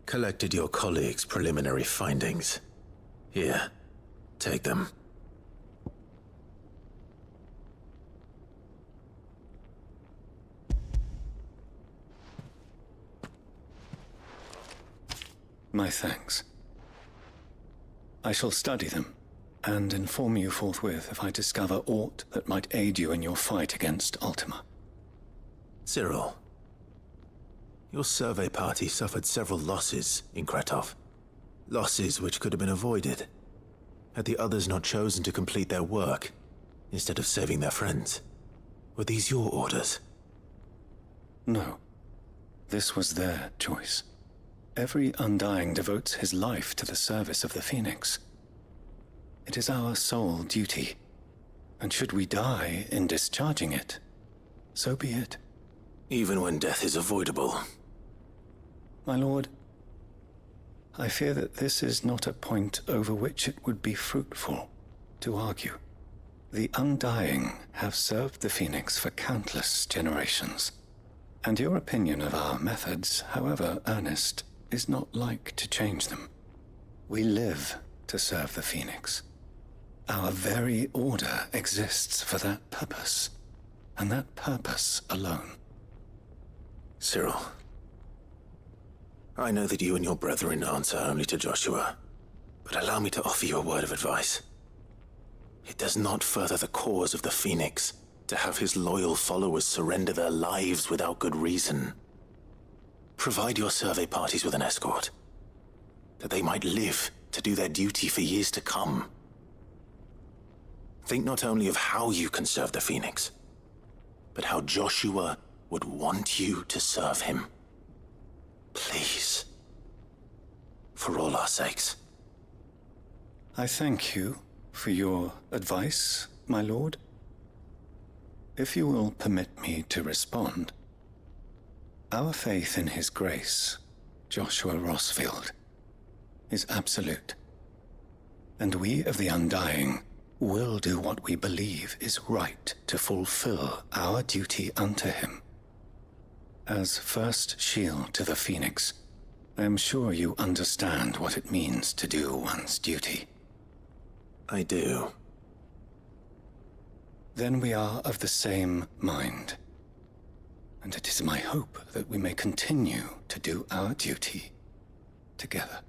collected your colleagues' preliminary findings. Here, take them. My thanks. I shall study them, and inform you forthwith if I discover aught that might aid you in your fight against Ultima. Cyril, your survey party suffered several losses in Kretov. Losses which could have been avoided, had the others not chosen to complete their work, instead of saving their friends. Were these your orders? No. This was their choice. Every Undying devotes his life to the service of the Phoenix. It is our sole duty, and should we die in discharging it, so be it. Even when death is avoidable. My lord, I fear that this is not a point over which it would be fruitful to argue. The Undying have served the Phoenix for countless generations, and your opinion of our methods, however earnest, is not like to change them. We live to serve the Phoenix. Our very order exists for that purpose, and that purpose alone. Cyril, I know that you and your brethren answer only to Joshua, but allow me to offer you a word of advice. It does not further the cause of the Phoenix to have his loyal followers surrender their lives without good reason. Provide your survey parties with an escort, that they might live to do their duty for years to come. Think not only of how you can serve the Phoenix, but how Joshua would want you to serve him. Please. For all our sakes. I thank you for your advice, my lord. If you will permit me to respond, our faith in his grace, Joshua Rosfield, is absolute. And we of the Undying will do what we believe is right to fulfill our duty unto him. As first shield to the Phoenix, I am sure you understand what it means to do one's duty. I do. Then we are of the same mind. And it is my hope that we may continue to do our duty together.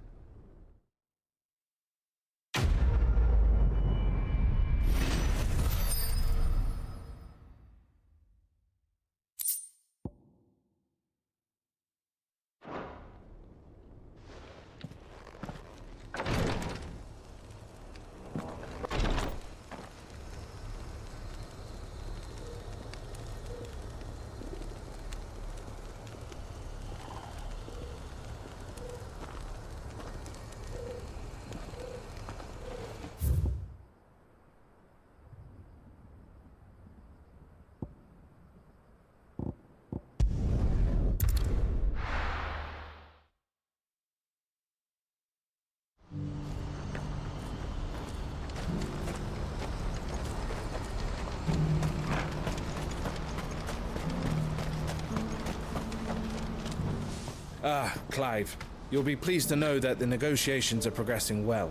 Ah, Clive. You'll be pleased to know that the negotiations are progressing well.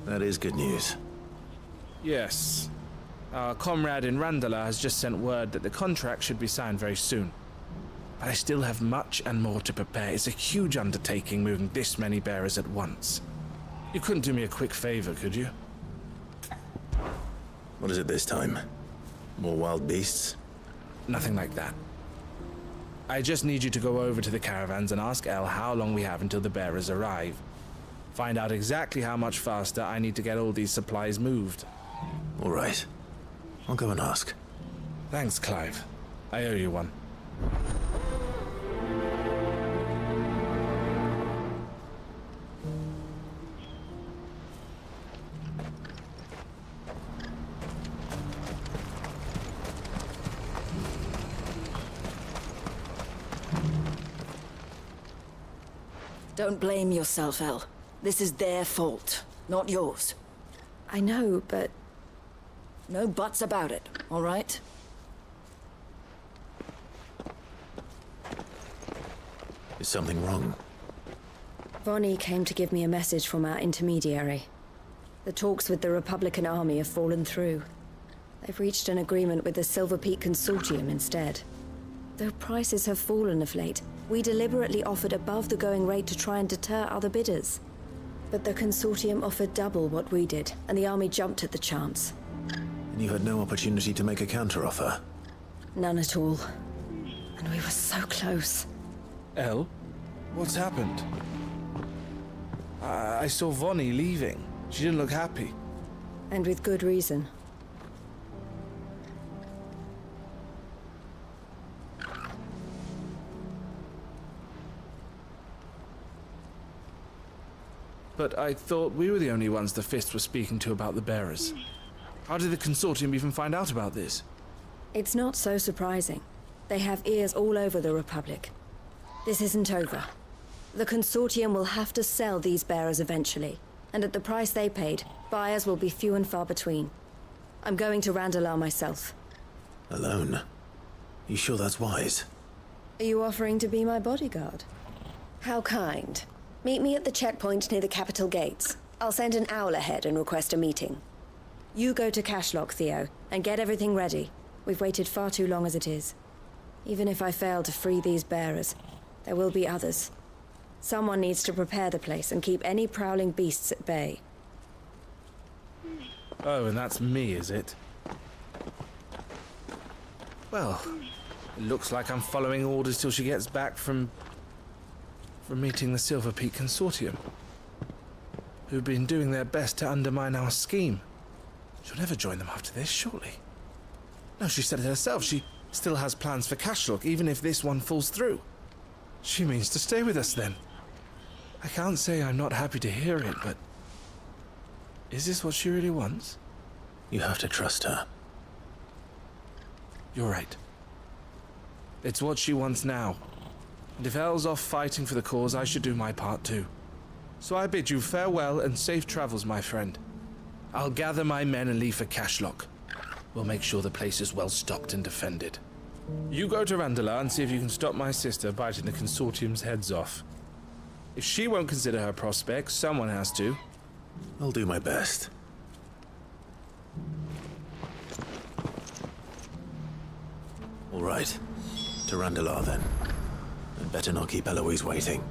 That is good news. Yes. Our comrade in Randala has just sent word that the contract should be signed very soon. But I still have much and more to prepare. It's a huge undertaking moving this many bearers at once. You couldn't do me a quick favor, could you? What is it this time? More wild beasts? Nothing like that. I just need you to go over to the caravans and ask El how long we have until the bearers arrive. Find out exactly how much faster I need to get all these supplies moved. All right. I'll go and ask. Thanks, Clive. I owe you one. Don't blame yourself, El. This is their fault, not yours. I know, but... No buts about it, all right? Is something wrong? Vonnie came to give me a message from our intermediary. The talks with the Republican army have fallen through. They've reached an agreement with the Silver Peak Consortium instead. Though prices have fallen of late, we deliberately offered above the going rate to try and deter other bidders. But the Consortium offered double what we did, and the army jumped at the chance. And you had no opportunity to make a counteroffer? None at all. And we were so close. Elle? What's happened? I saw Vonnie leaving. She didn't look happy. And with good reason. But I thought we were the only ones the Fist were speaking to about the bearers. How did the Consortium even find out about this? It's not so surprising. They have ears all over the Republic. This isn't over. The Consortium will have to sell these bearers eventually, and at the price they paid, buyers will be few and far between. I'm going to Randalar myself. Alone? You sure that's wise? Are you offering to be my bodyguard? How kind. Meet me at the checkpoint near the capital gates. I'll send an owl ahead and request a meeting. You go to Cashlock, Theo, and get everything ready. We've waited far too long as it is. Even if I fail to free these bearers, there will be others. Someone needs to prepare the place and keep any prowling beasts at bay. Oh, and that's me, is it? Well, it looks like I'm following orders till she gets back from meeting the Silver Peak Consortium, who've been doing their best to undermine our scheme. She'll never join them after this, surely. No, she said it herself. She still has plans for Cashlock, even if this one falls through. She means to stay with us, then. I can't say I'm not happy to hear it, but... is this what she really wants? You have to trust her. You're right. It's what she wants now. And if Elle's off fighting for the cause, I should do my part too. So I bid you farewell and safe travels, my friend. I'll gather my men and leave for Cashlock. We'll make sure the place is well stocked and defended. You go to Randalar and see if you can stop my sister biting the Consortium's heads off. If she won't consider her prospects, someone has to. I'll do my best. All right. To Randalar, then. I'd better not keep Eloise waiting.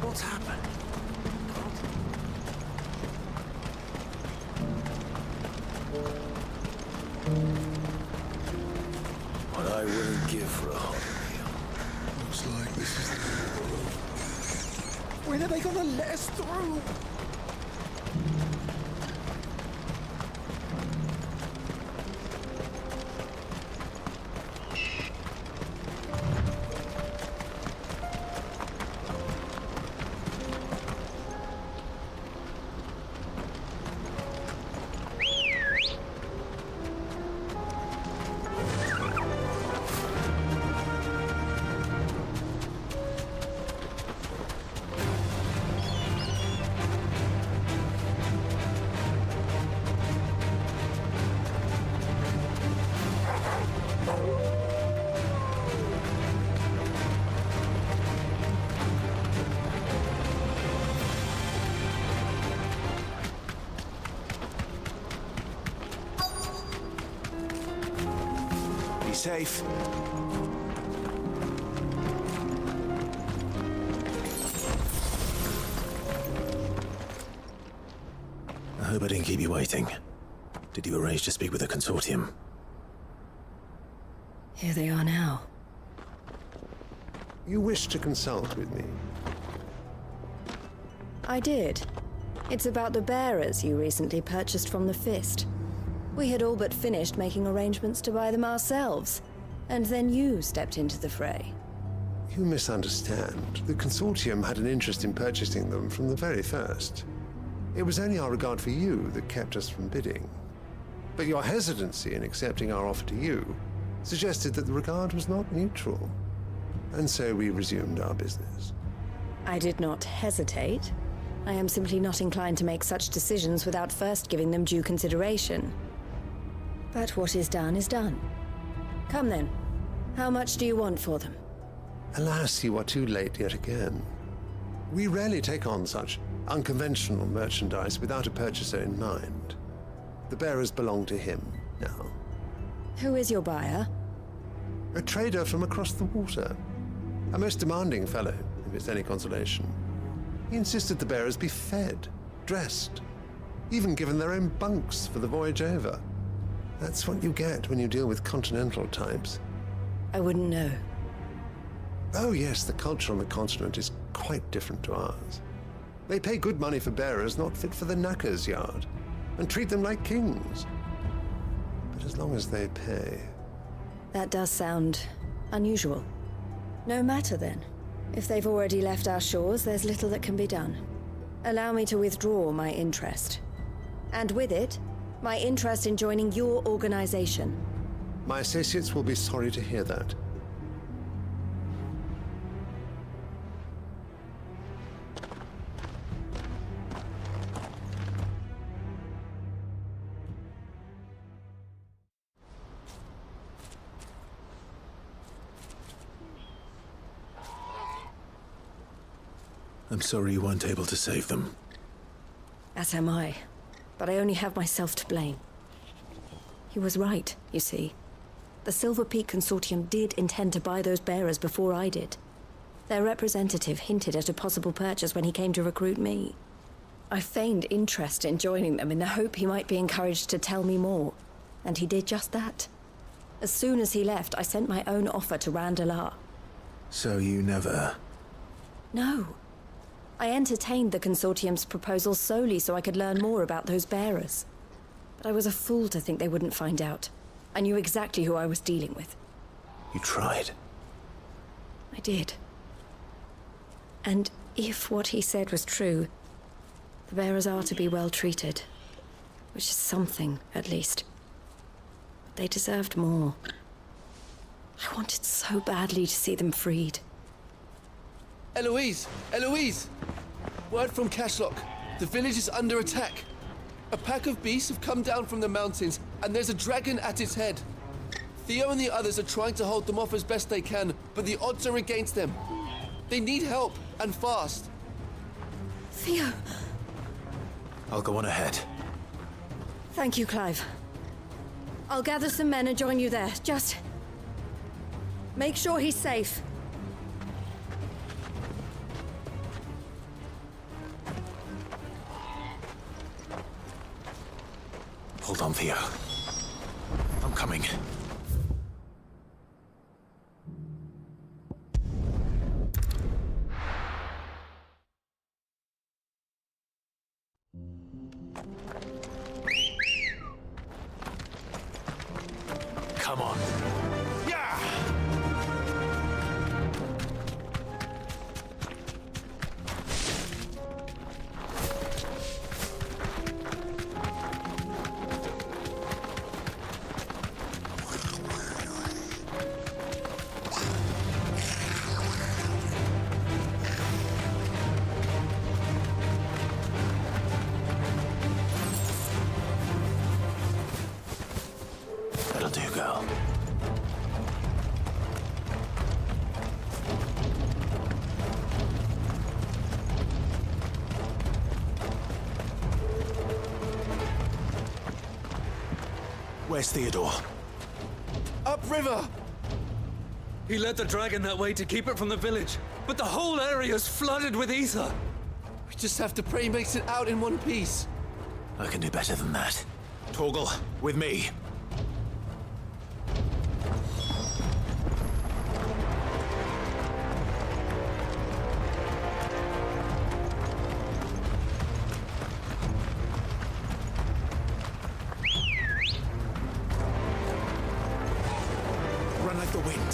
What's happened? What I wouldn't give for a hot meal. Looks like this is the... When are they gonna let us through? safe. I hope I didn't keep you waiting. Did you arrange to speak with the consortium? Here they are now. You wish to consult with me? I did. It's about the bearers you recently purchased from the Fist. We had all but finished making arrangements to buy them ourselves, and then you stepped into the fray. You misunderstand. The consortium had an interest in purchasing them from the very first. It was only our regard for you that kept us from bidding. But your hesitancy in accepting our offer to you suggested that the regard was not mutual. And so we resumed our business. I did not hesitate. I am simply not inclined to make such decisions without first giving them due consideration. But what is done. Come then. How much do you want for them? Alas, you are too late yet again. We rarely take on such unconventional merchandise without a purchaser in mind. The bearers belong to him now. Who is your buyer? A trader from across the water. A most demanding fellow, if it's any consolation. He insisted the bearers be fed, dressed, even given their own bunks for the voyage over. That's what you get when you deal with continental types. I wouldn't know. Oh yes, the culture on the continent is quite different to ours. They pay good money for bearers not fit for the knacker's yard, and treat them like kings. But as long as they pay... That does sound unusual. No matter then. If they've already left our shores, there's little that can be done. Allow me to withdraw my interest. And with it, my interest in joining your organization. My associates will be sorry to hear that. I'm sorry you weren't able to save them. As am I. But I only have myself to blame. He was right, you see. The Silver Peak Consortium did intend to buy those bearers before I did. Their representative hinted at a possible purchase when he came to recruit me. I feigned interest in joining them in the hope he might be encouraged to tell me more, and he did just that. As soon as he left, I sent my own offer to Randalar. So you never... No. I entertained the Consortium's proposal solely so I could learn more about those bearers. But I was a fool to think they wouldn't find out. I knew exactly who I was dealing with. You tried. I did. And if what he said was true, the bearers are to be well treated. Which is something, at least. But they deserved more. I wanted so badly to see them freed. Eloise! Eloise! Word from Cashlock. The village is under attack. A pack of beasts have come down from the mountains, and there's a dragon at its head. Theo and the others are trying to hold them off as best they can, but the odds are against them. They need help, and fast. Theo! I'll go on ahead. Thank you, Clive. I'll gather some men and join you there. Just... make sure he's safe. Hold on, Theo. I'm coming. Come on. Yeah! That'll do, girl. Where's Theodore? Up river! He led the dragon that way to keep it from the village, but the whole area is flooded with ether. We just have to pray he makes it out in one piece. I can do better than that. Torgal, with me. Run like the wind.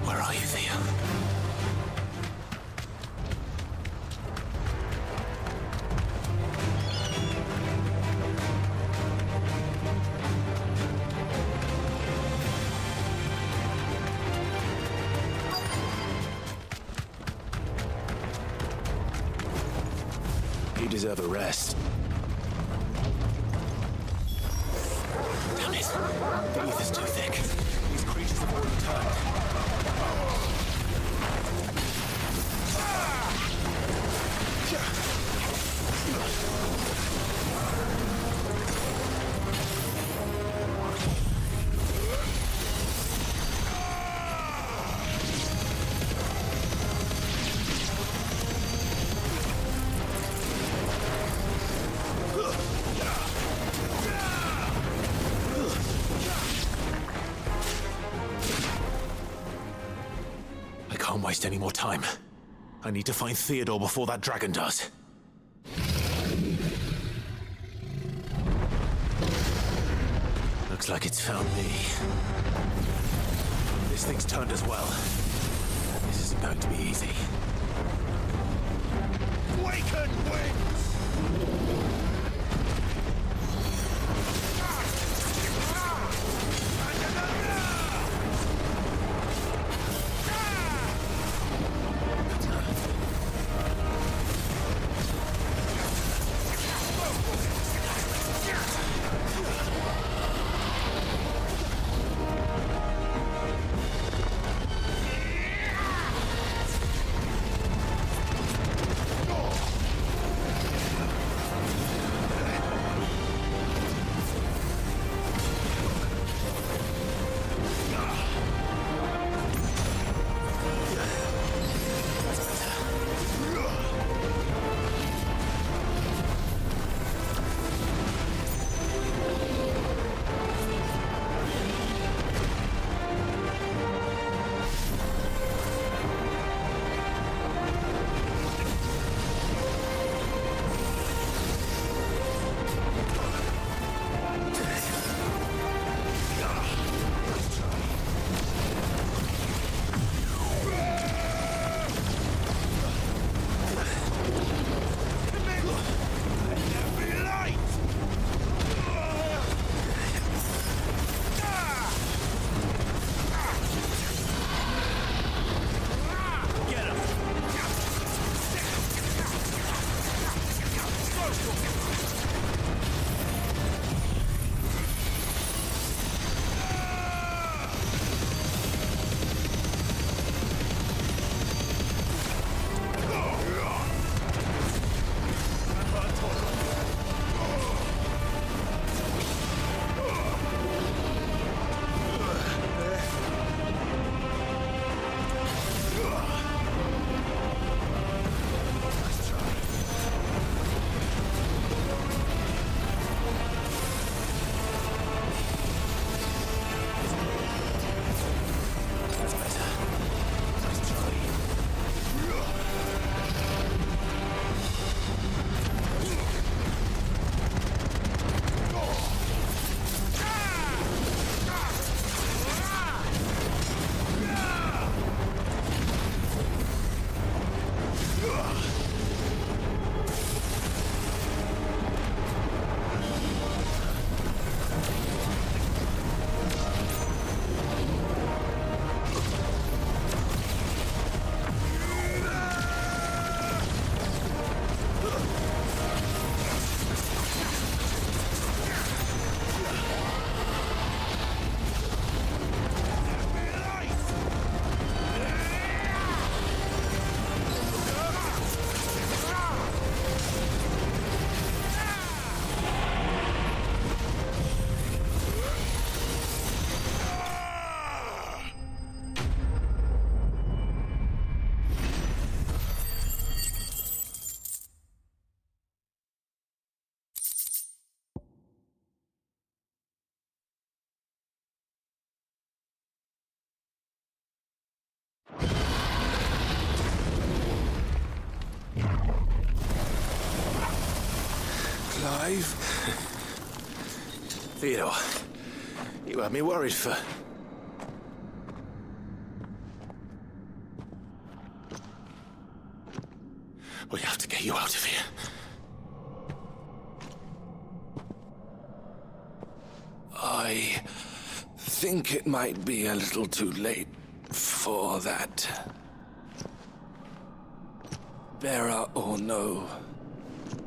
Where are you, Theo? You deserve a rest. Damn it. The ether's too thick. These creatures have already turned. I can't waste any more time. I need to find Theodore before that dragon does. Looks like it's found me. This thing's turned as well. This isn't going to be easy. Waken winds! Clive? Theodore, you had me worried for... We have to get you out of here. I think it might be a little too late for that. Bearer or no,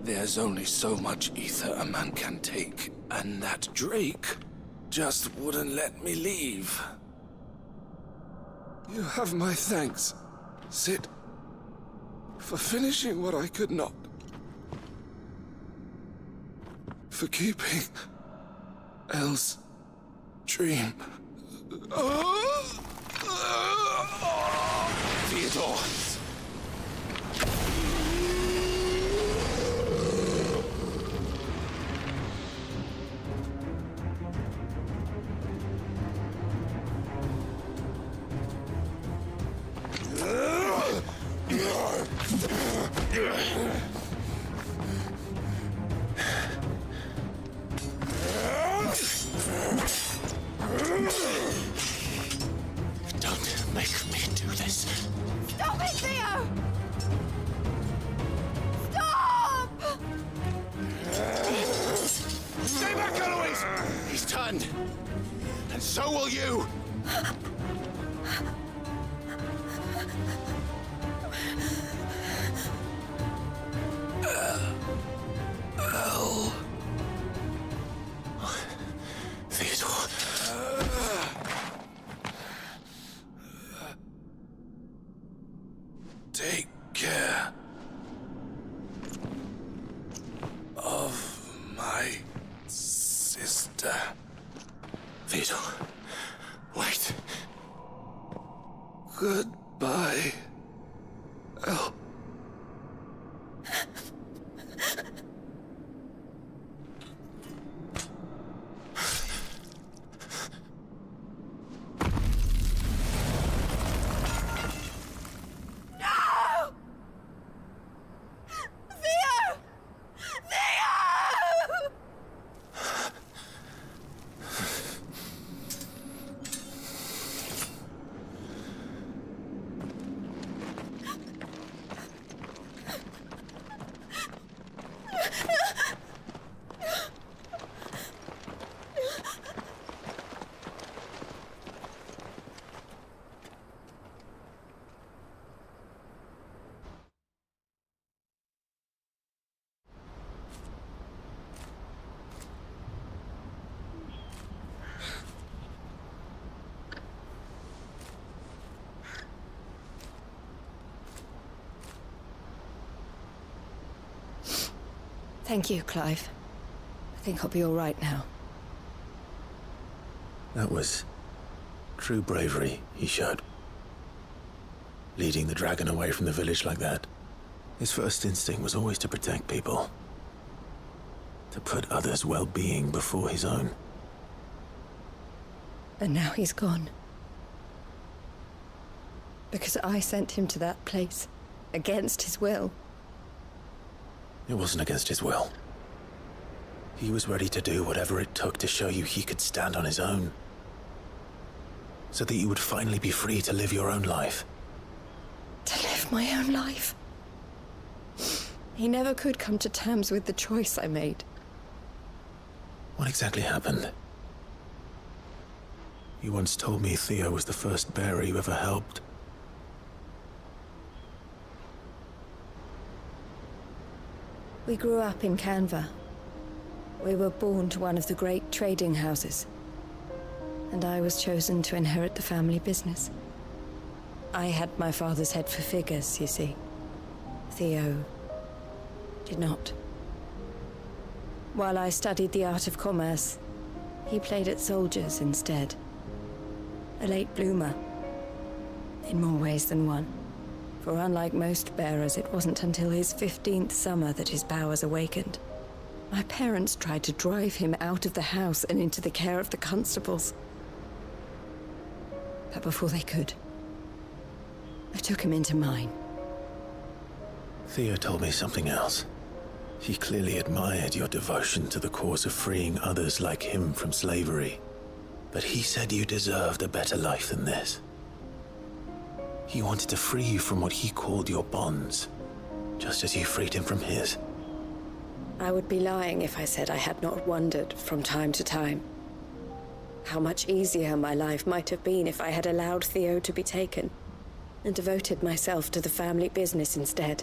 there's only so much ether a man can take, and that Drake just wouldn't let me leave. You have my thanks, Sid, for finishing what I could not. For keeping Elle's dream. Theodore! Don't make me do this. Stop it, Theo! Stop! Stay back, Eloise! He's turned. And so will you! Elle. Theodore. Take care of my sister. Theodore, wait. Goodbye, Elle. Thank you, Clive. I think I'll be all right now. That was true bravery he showed. Leading the dragon away from the village like that. His first instinct was always to protect people. To put others' well-being before his own. And now he's gone. Because I sent him to that place, against his will. It wasn't against his will. He was ready to do whatever it took to show you he could stand on his own. So that you would finally be free to live your own life. To live my own life. He never could come to terms with the choice I made. What exactly happened? You once told me Theo was the first bearer you ever helped. We grew up in Canva. We were born to one of the great trading houses. And I was chosen to inherit the family business. I had my father's head for figures, you see. Theo did not. While I studied the art of commerce, he played at soldiers instead. A late bloomer. In more ways than one. For unlike most bearers, it wasn't until his 15th summer that his powers awakened. My parents tried to drive him out of the house and into the care of the constables. But before they could, I took him into mine. Theo told me something else. He clearly admired your devotion to the cause of freeing others like him from slavery. But he said you deserved a better life than this. He wanted to free you from what he called your bonds, just as you freed him from his. I would be lying if I said I had not wondered from time to time how much easier my life might have been if I had allowed Theo to be taken and devoted myself to the family business instead.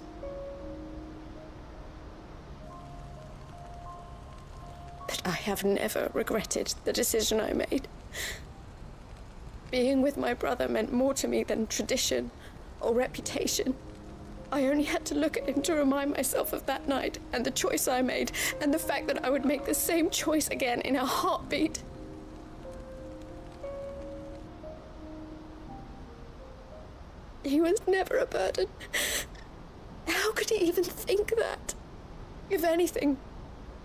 But I have never regretted the decision I made. Being with my brother meant more to me than tradition or reputation. I only had to look at him to remind myself of that night and the choice I made, and the fact that I would make the same choice again in a heartbeat. He was never a burden. How could he even think that? If anything,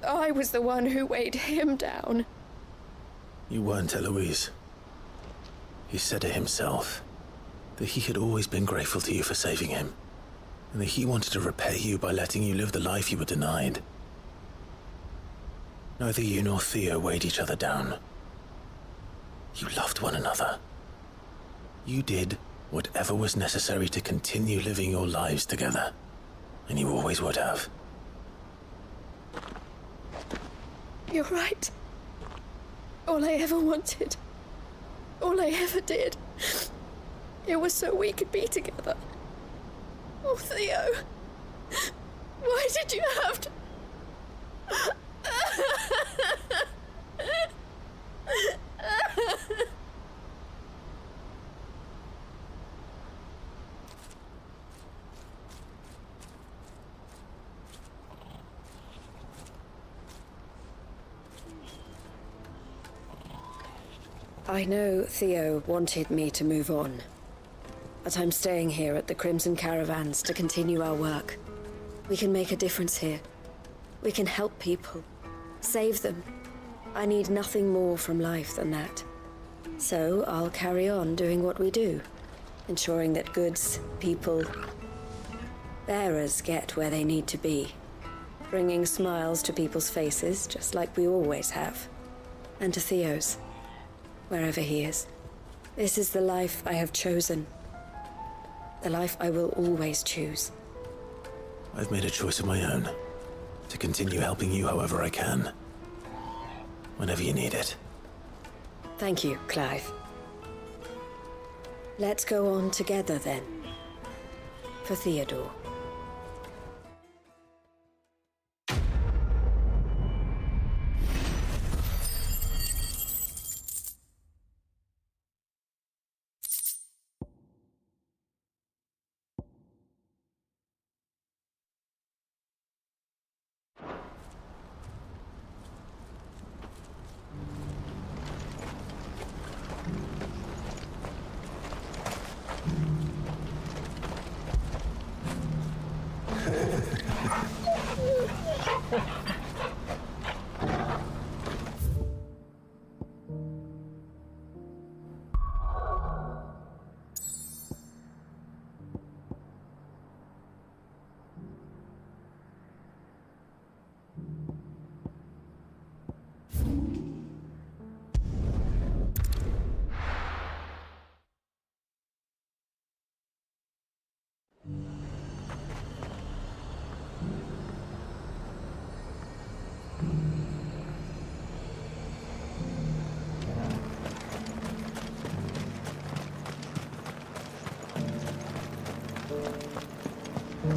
I was the one who weighed him down. You weren't, Eloise. He said it himself, that he had always been grateful to you for saving him, and that he wanted to repay you by letting you live the life you were denied. Neither you nor Theo weighed each other down. You loved one another. You did whatever was necessary to continue living your lives together, and you always would have. You're right. All I ever wanted, all I ever did, it was so we could be together. Oh, Theo, why did you have to... I know Theo wanted me to move on, but I'm staying here at the Crimson Caravans to continue our work. We can make a difference here. We can help people, save them. I need nothing more from life than that. So I'll carry on doing what we do, ensuring that goods, people, bearers get where they need to be, bringing smiles to people's faces just like we always have, and to Theo's, wherever he is. This is the life I have chosen. The life I will always choose. I've made a choice of my own, to continue helping you however I can, whenever you need it. Thank you, Clive. Let's go on together then. For Theodore.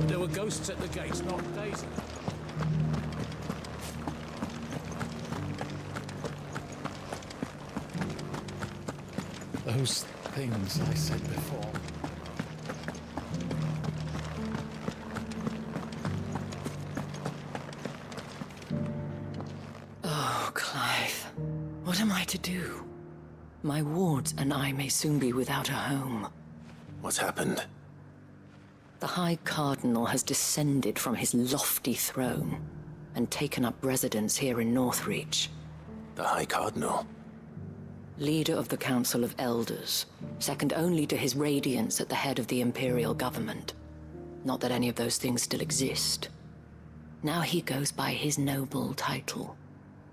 There were ghosts at the gates not days ago. Those things I said before. Oh, Clive. What am I to do? My wards and I may soon be without a home. What's happened? The High Cardinal has descended from his lofty throne and taken up residence here in Northreach. The High Cardinal? Leader of the Council of Elders, second only to his Radiance at the head of the Imperial government. Not that any of those things still exist. Now he goes by his noble title,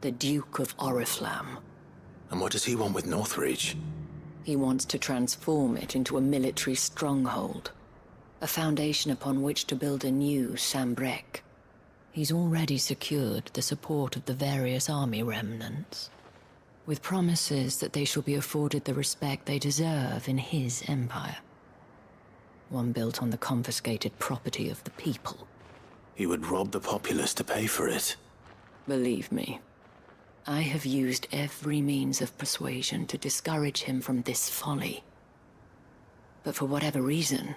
the Duke of Oriflamme. And what does he want with Northreach? He wants to transform it into a military stronghold, a foundation upon which to build a new Sambrec. He's already secured the support of the various army remnants, with promises that they shall be afforded the respect they deserve in his empire. One built on the confiscated property of the people. He would rob the populace to pay for it. Believe me, I have used every means of persuasion to discourage him from this folly. But for whatever reason,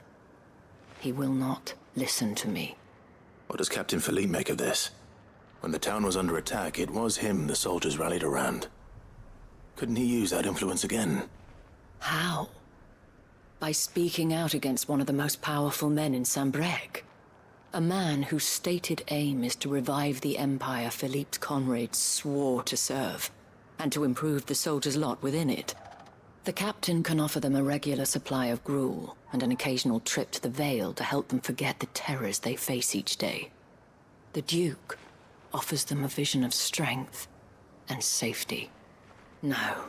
he will not listen to me. What does Captain Philippe make of this? When the town was under attack, it was him the soldiers rallied around. Couldn't he use that influence again? How? By speaking out against one of the most powerful men in Sambrec. A man whose stated aim is to revive the empire Philippe's comrades swore to serve, and to improve the soldiers' lot within it. The captain can offer them a regular supply of gruel, and an occasional trip to the Vale to help them forget the terrors they face each day. The Duke offers them a vision of strength and safety. No.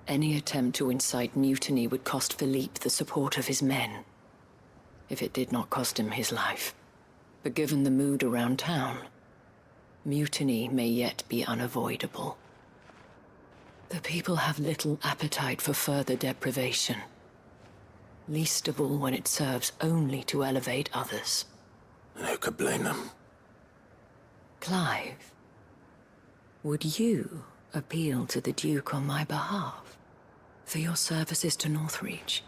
Any attempt to incite mutiny would cost Philippe the support of his men, if it did not cost him his life. But given the mood around town, mutiny may yet be unavoidable. The people have little appetite for further deprivation, least of all when it serves only to elevate others. And who could blame them? Clive, would you appeal to the Duke on my behalf? For your services to Northreach,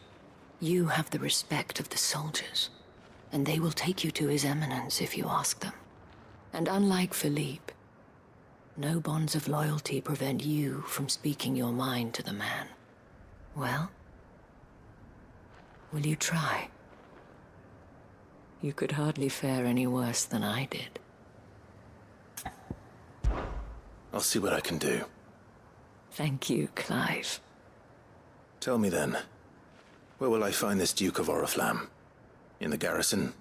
you have the respect of the soldiers, and they will take you to His Eminence if you ask them. And unlike Philippe, no bonds of loyalty prevent you from speaking your mind to the man. Well, will you try? You could hardly fare any worse than I did. I'll see what I can do. Thank you, Clive. Tell me then, where will I find this Duke of Oriflamme? In the garrison?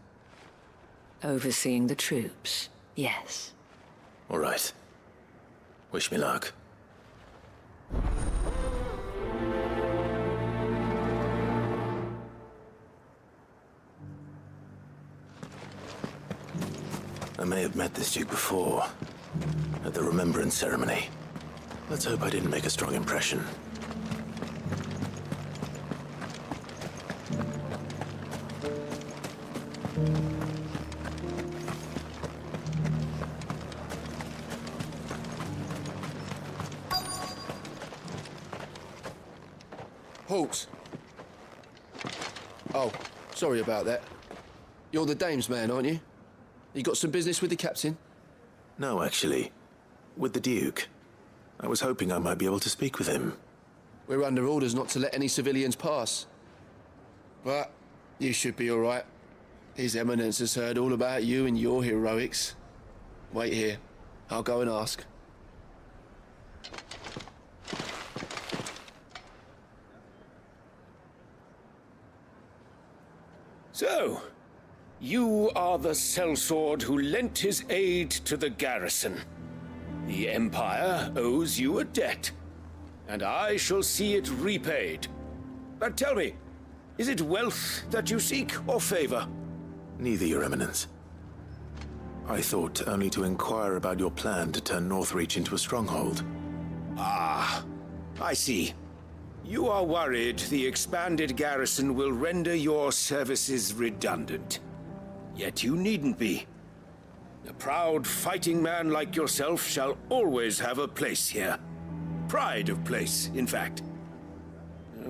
Overseeing the troops, yes. All right. Wish me luck. I may have met this Duke before, at the Remembrance Ceremony. Let's hope I didn't make a strong impression. Halt! Oh, sorry about that. You're the dame's man, aren't you? You got some business with the captain? No, actually. With the Duke. I was hoping I might be able to speak with him. We're under orders not to let any civilians pass. But you should be all right. His Eminence has heard all about you and your heroics. Wait here. I'll go and ask. So, you are the sellsword who lent his aid to the garrison. The Empire owes you a debt, and I shall see it repaid. But tell me, is it wealth that you seek, or favor? Neither, Your Eminence. I thought only to inquire about your plan to turn Northreach into a stronghold. Ah, I see. You are worried the expanded garrison will render your services redundant. Yet you needn't be. A proud fighting man like yourself shall always have a place here. Pride of place, in fact.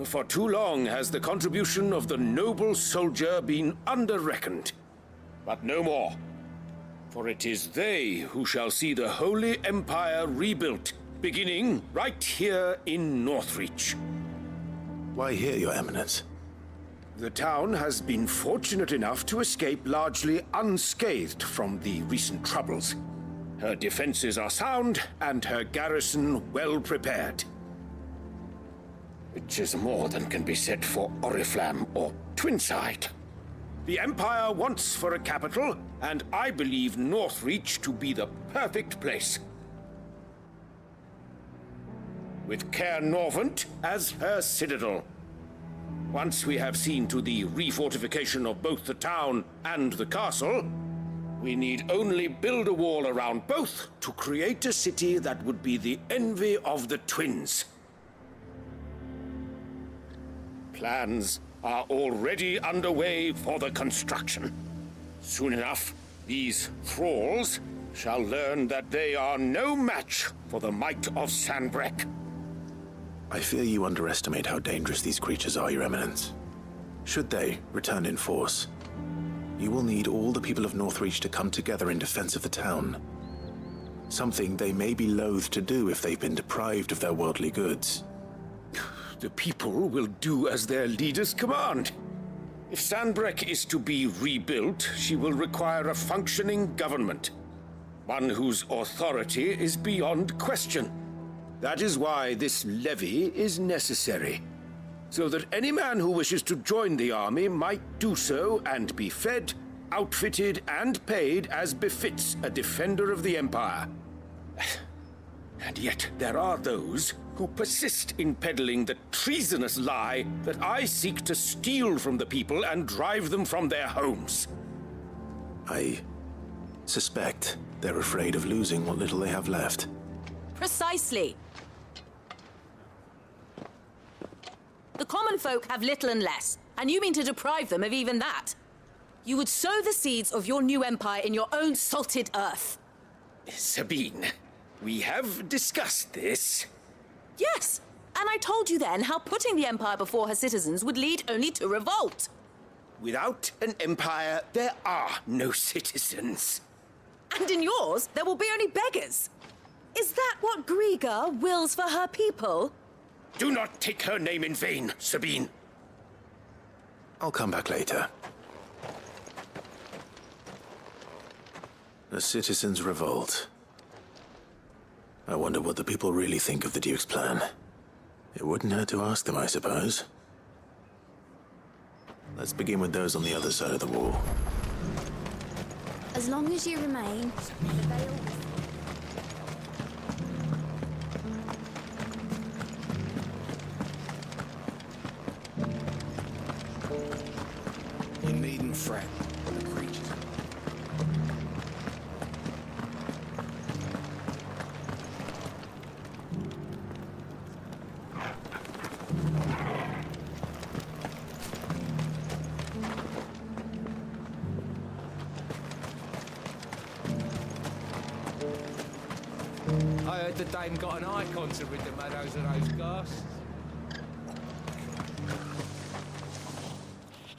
For too long has the contribution of the noble soldier been under-reckoned. But no more. For it is they who shall see the Holy Empire rebuilt, beginning right here in Northreach. Why here, Your Eminence? The town has been fortunate enough to escape largely unscathed from the recent troubles. Her defenses are sound, and her garrison well prepared. Which is more than can be said for Oriflamme or Twinside. The Empire wants for a capital, and I believe Northreach to be the perfect place. With Caer Norvent as her citadel. Once we have seen to the refortification of both the town and the castle, we need only build a wall around both to create a city that would be the envy of the twins. Plans are already underway for the construction. Soon enough, these thralls shall learn that they are no match for the might of Sanbreque. I fear you underestimate how dangerous these creatures are, Your Eminence. Should they return in force, you will need all the people of Northreach to come together in defense of the town. Something they may be loath to do if they've been deprived of their worldly goods. The people will do as their leaders command. If Sanbreque is to be rebuilt, she will require a functioning government. One whose authority is beyond question. That is why this levy is necessary. So that any man who wishes to join the army might do so and be fed, outfitted, and paid as befits a defender of the Empire. And yet there are those who persist in peddling the treasonous lie that I seek to steal from the people and drive them from their homes. I suspect they're afraid of losing what little they have left. Precisely. The common folk have little and less, and you mean to deprive them of even that. You would sow the seeds of your new empire in your own salted earth. Sabine, we have discussed this. Yes, and I told you then how putting the empire before her citizens would lead only to revolt. Without an empire, there are no citizens. And in yours, there will be only beggars. Is that what Griga wills for her people? Do not take her name in vain, Sabine. I'll come back later. A citizens' revolt. I wonder what the people really think of the Duke's plan. It wouldn't hurt to ask them, I suppose. Let's begin with those on the other side of the wall. As long as you remain, the veil... You needn't fret. The creatures. I heard the dame got an eye concert with the meadows of those ghasts.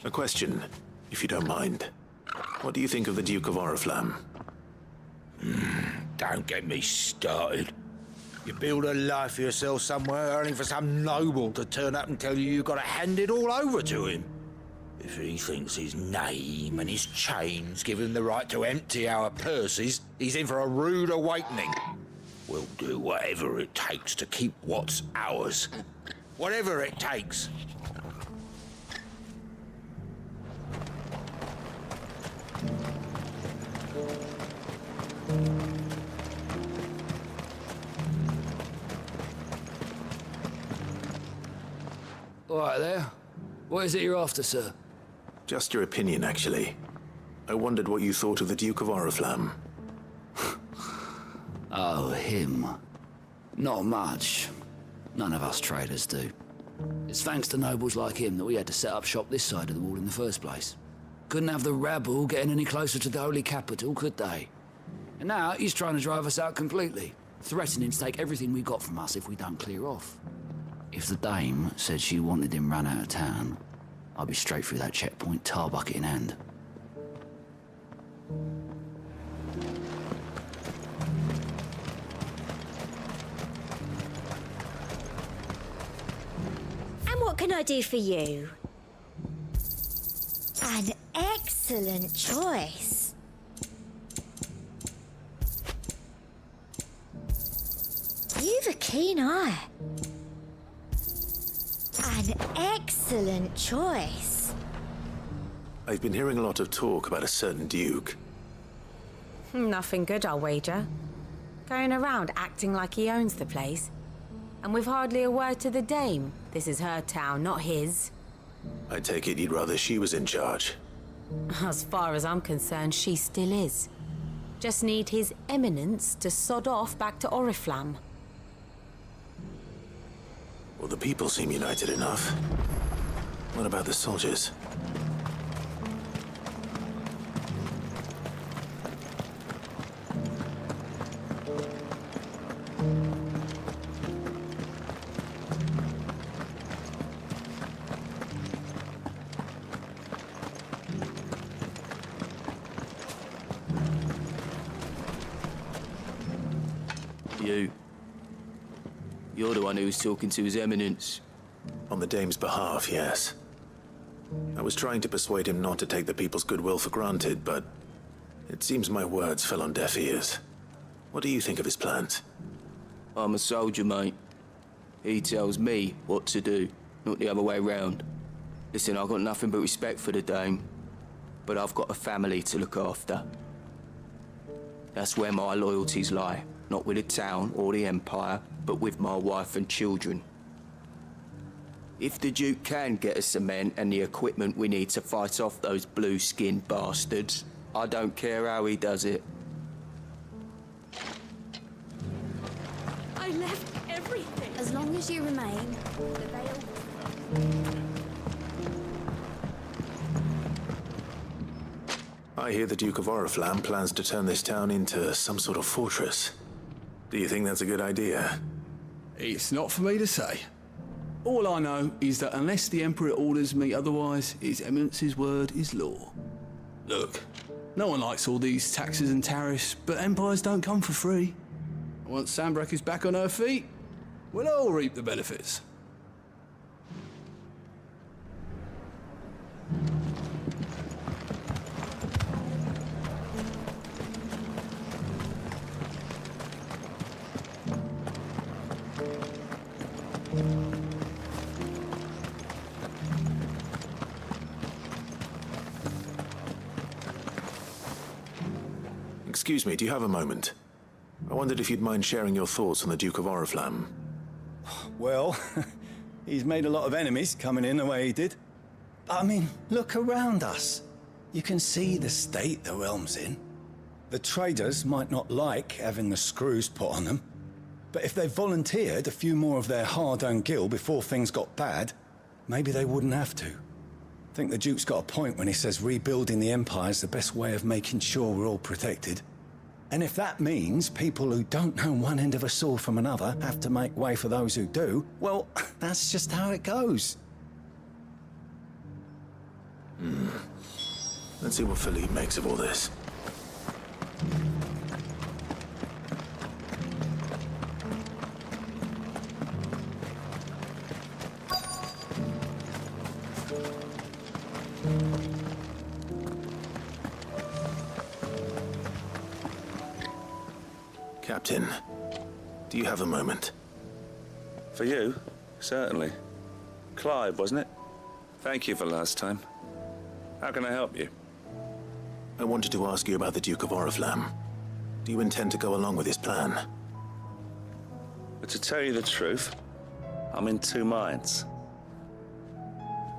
A question, if you don't mind. What do you think of the Duke of Oriflamme? Don't get me started. You build a life for yourself somewhere, only for some noble to turn up and tell you got to hand it all over to him. If he thinks his name and his chains give him the right to empty our purses, he's in for a rude awakening. We'll do whatever it takes to keep what's ours. Whatever it takes. All right there. What is it you're after, sir? Just your opinion, actually. I wondered what you thought of the Duke of Oriflamme. Oh, him. Not much. None of us traders do. It's thanks to nobles like him that we had to set up shop this side of the wall in the first place. Couldn't have the rabble getting any closer to the holy capital, could they? And now he's trying to drive us out completely, threatening to take everything we got from us if we don't clear off. If the dame said she wanted him run out of town, I'd be straight through that checkpoint, tar bucket in hand. And what can I do for you? An excellent choice. You've a keen eye. An excellent choice. I've been hearing a lot of talk about a certain duke. Nothing good, I'll wager. Going around acting like he owns the place. And with hardly a word to the dame. This is her town, not his. I take it you'd rather she was in charge. As far as I'm concerned, she still is. Just need his eminence to sod off back to Oriflamme. Well, the people seem united enough. What about the soldiers? You're the one who was talking to His Eminence. On the dame's behalf, yes. I was trying to persuade him not to take the people's goodwill for granted, but it seems my words fell on deaf ears. What do you think of his plans? I'm a soldier, mate. He tells me what to do, not the other way round. Listen, I've got nothing but respect for the dame, but I've got a family to look after. That's where my loyalties lie. Not with the town or the Empire, but with my wife and children. If the Duke can get us the men and the equipment we need to fight off those blue-skinned bastards, I don't care how he does it. I left everything. As long as you remain, the veil... I hear the Duke of Oriflamme plans to turn this town into some sort of fortress. Do you think that's a good idea? It's not for me to say. All I know is that unless the Emperor orders me otherwise, His Eminence's word is law. Look, no one likes all these taxes and tariffs, but empires don't come for free. Once Sanbreque is back on her feet, we'll all reap the benefits. Excuse me, do you have a moment? I wondered if you'd mind sharing your thoughts on the Duke of Oriflamme. Well, he's made a lot of enemies coming in the way he did. I mean, look around us. You can see the state the realm's in. The traders might not like having the screws put on them, but if they volunteered a few more of their hard-earned gil before things got bad, maybe they wouldn't have to. I think the Duke's got a point when he says rebuilding the Empire's the best way of making sure we're all protected. And if that means people who don't know one end of a sword from another have to make way for those who do, well, that's just how it goes. Let's see what Philippe makes of all this. Captain, do you have a moment? For you? Certainly. Clive, wasn't it? Thank you for last time. How can I help you? I wanted to ask you about the Duke of Oriflamme. Do you intend to go along with his plan? But to tell you the truth, I'm in two minds.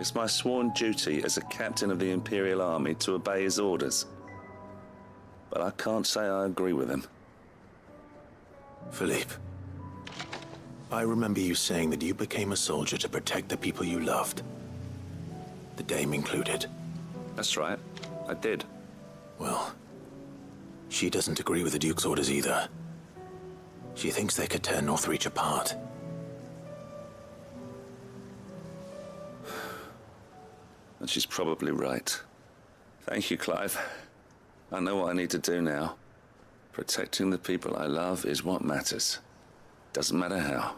It's my sworn duty as a captain of the Imperial Army to obey his orders. But I can't say I agree with him. Philippe, I remember you saying that you became a soldier to protect the people you loved. The Dame included. That's right, I did. Well, she doesn't agree with the Duke's orders either. She thinks they could tear Northreach apart. And she's probably right. Thank you, Clive. I know what I need to do now. Protecting the people I love is what matters. Doesn't matter how.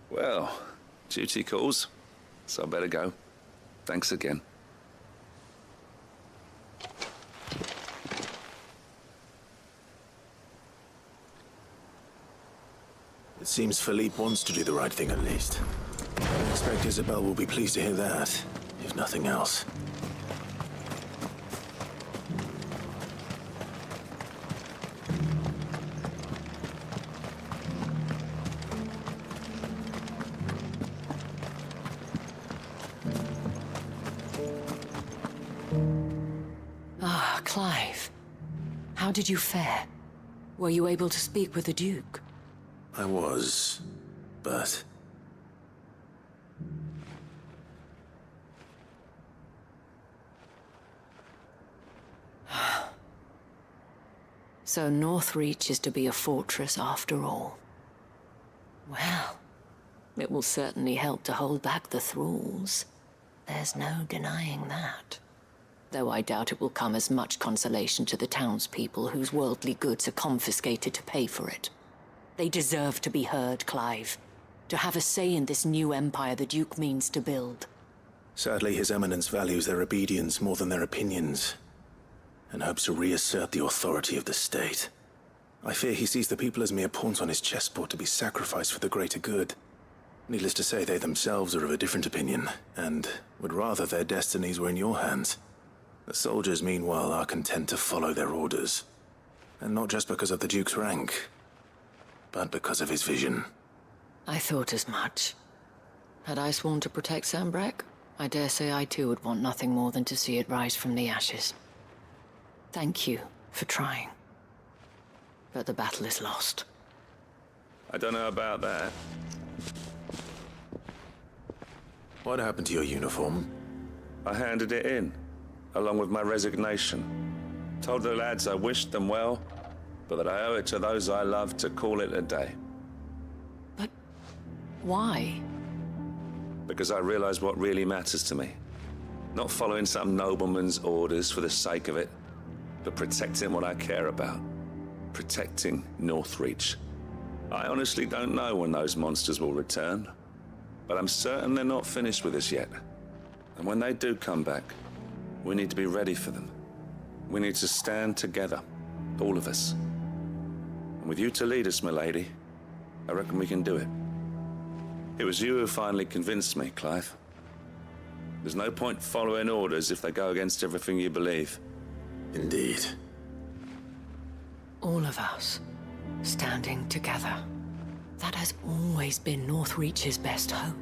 Well, duty calls, so I better go. Thanks again. It seems Philippe wants to do the right thing at least. I expect Isabel will be pleased to hear that, if nothing else. Clive, how did you fare? Were you able to speak with the Duke? I was, but... So Northreach is to be a fortress after all. Well, it will certainly help to hold back the thralls. There's no denying that. Though I doubt it will come as much consolation to the townspeople whose worldly goods are confiscated to pay for it. They deserve to be heard, Clive. To have a say in this new empire the Duke means to build. Sadly, His Eminence values their obedience more than their opinions, and hopes to reassert the authority of the state. I fear he sees the people as mere pawns on his chessboard to be sacrificed for the greater good. Needless to say, they themselves are of a different opinion, and would rather their destinies were in your hands. The soldiers, meanwhile, are content to follow their orders. And not just because of the Duke's rank, but because of his vision. I thought as much. Had I sworn to protect Sanbreque, I dare say I too would want nothing more than to see it rise from the ashes. Thank you for trying. But the battle is lost. I don't know about that. What happened to your uniform? I handed it in, along with my resignation. Told the lads I wished them well, but that I owe it to those I love to call it a day. But why? Because I realize what really matters to me. Not following some nobleman's orders for the sake of it, but protecting what I care about. Protecting Northreach. I honestly don't know when those monsters will return, but I'm certain they're not finished with us yet. And when they do come back, we need to be ready for them. We need to stand together, all of us. And with you to lead us, milady, I reckon we can do it. It was you who finally convinced me, Clive. There's no point following orders if they go against everything you believe. Indeed. All of us, standing together. That has always been Northreach's best hope,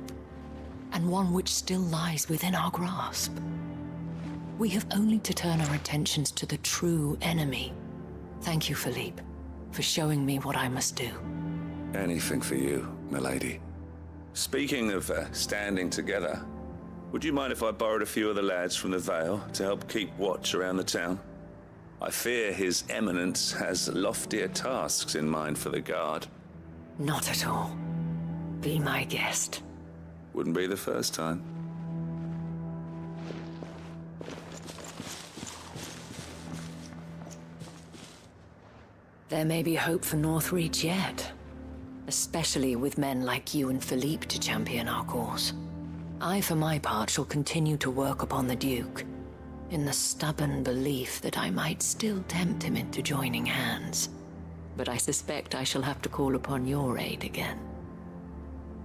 and one which still lies within our grasp. We have only to turn our attentions to the true enemy. Thank you, Philippe, for showing me what I must do. Anything for you, milady. Speaking of standing together, would you mind if I borrowed a few of the lads from the Vale to help keep watch around the town? I fear His Eminence has loftier tasks in mind for the guard. Not at all. Be my guest. Wouldn't be the first time. There may be hope for Northreach yet. Especially with men like you and Philippe to champion our cause. I, for my part, shall continue to work upon the Duke, in the stubborn belief that I might still tempt him into joining hands. But I suspect I shall have to call upon your aid again.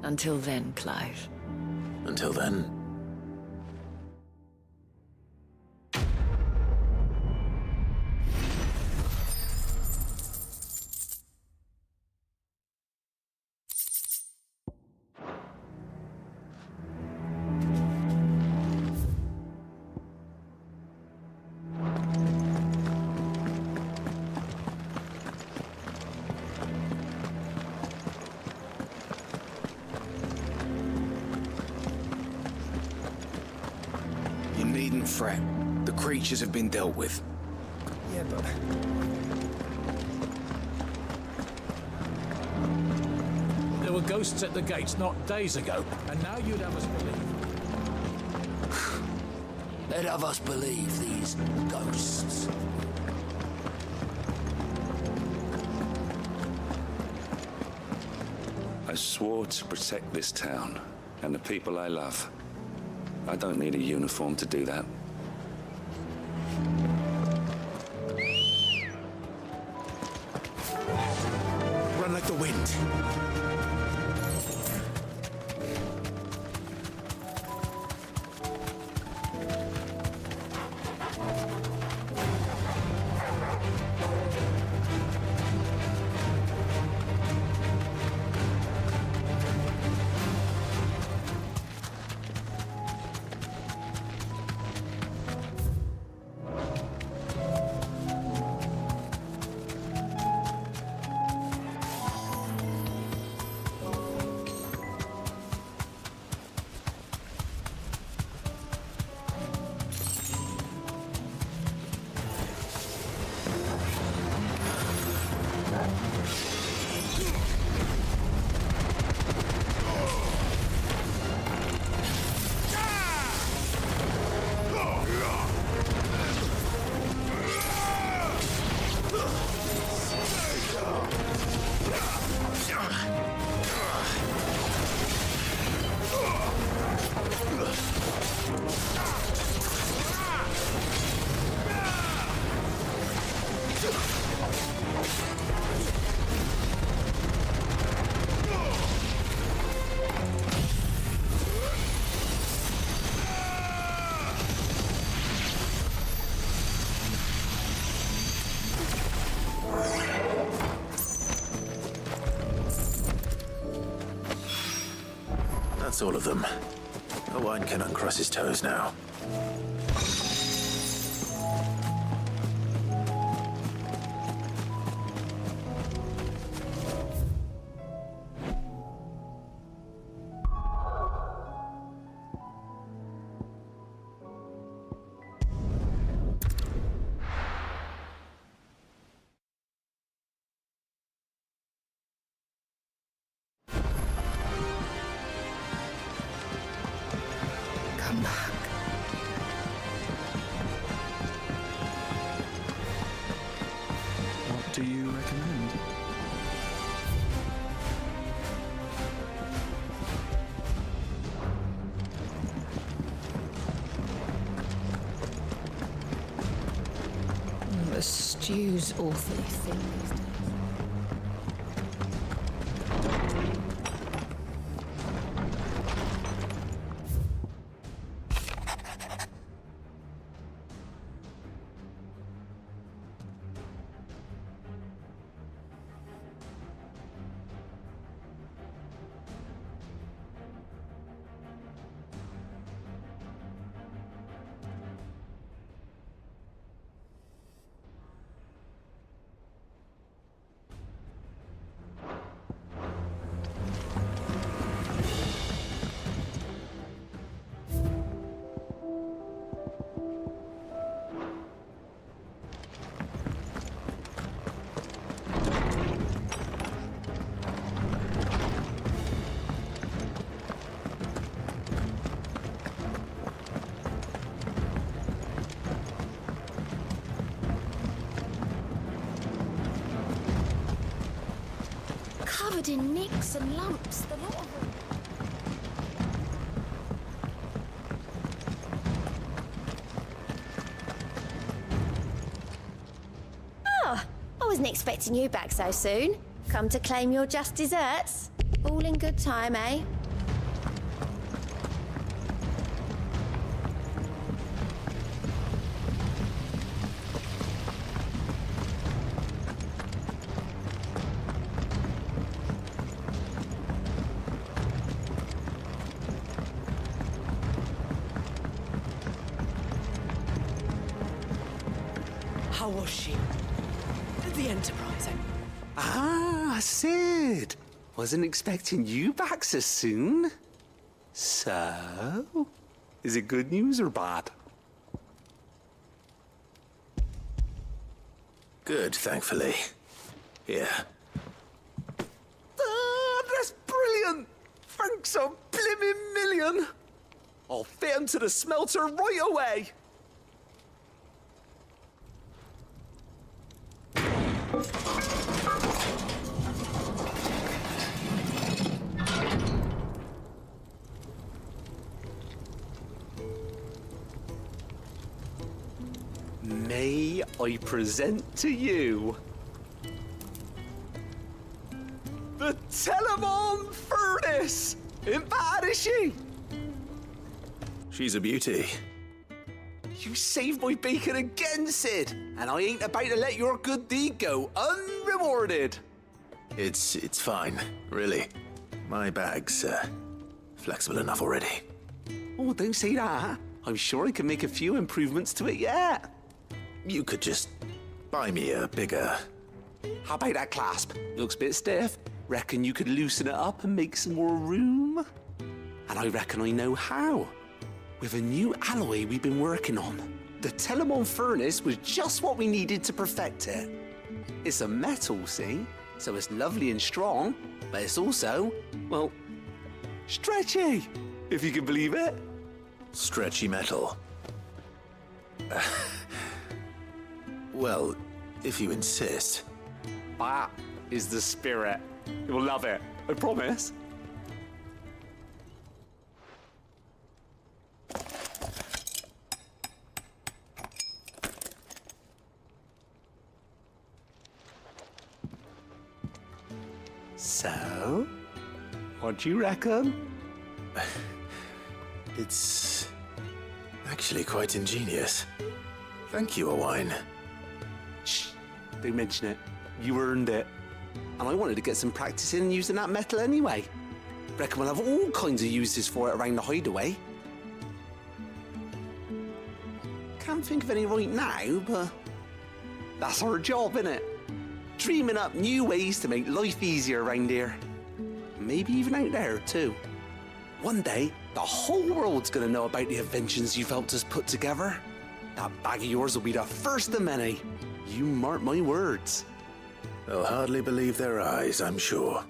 Until then, Clive. Until then. Fret. The creatures have been dealt with. Yeah, but... There were ghosts at the gates not days ago, and now you'd have us believe. Let have us believe these ghosts. I swore to protect this town and the people I love. I don't need a uniform to do that. Run like the wind. That's all of them. Owain can uncross his toes now. Come back. What do you recommend? The stew's awfully thin these days. Covered in nicks and lumps, the lot of them. Ah, I wasn't expecting you back so soon. Come to claim your just desserts? All in good time, eh? How was she? The Enterprise. Ah, Sid. Wasn't expecting you back so soon. So, is it good news or bad? Good, thankfully. Here. Ah, that's brilliant. Thanks a blimmin' million. I'll fit 'em to the smelter right away. May I present to you the Telemon Furnace? Ain't bad, is she? She's a beauty. You saved my bacon again, Sid, and I ain't about to let your good deed go unrewarded. It's fine, really. My bag's flexible enough already. Oh, don't say that. I'm sure I can make a few improvements to it yet. You could just buy me a bigger... How about that clasp? Looks a bit stiff. Reckon you could loosen it up and make some more room? And I reckon I know how. With a new alloy we've been working on. The Telemon Furnace was just what we needed to perfect it. It's a metal, see? So it's lovely and strong, but it's also, well, stretchy, if you can believe it. Stretchy metal. Well, if you insist. That is the spirit. You'll love it, I promise. So, what do you reckon? It's actually quite ingenious. Thank you, Owain. Shh, don't mention it. You earned it. And I wanted to get some practice in using that metal anyway. Reckon we'll have all kinds of uses for it around the hideaway. Can't think of any right now, but that's our job, innit? Dreaming up new ways to make life easier around here. Maybe even out there, too. One day, the whole world's gonna know about the inventions you've helped us put together. That bag of yours will be the first of many. You mark my words. They'll hardly believe their eyes, I'm sure.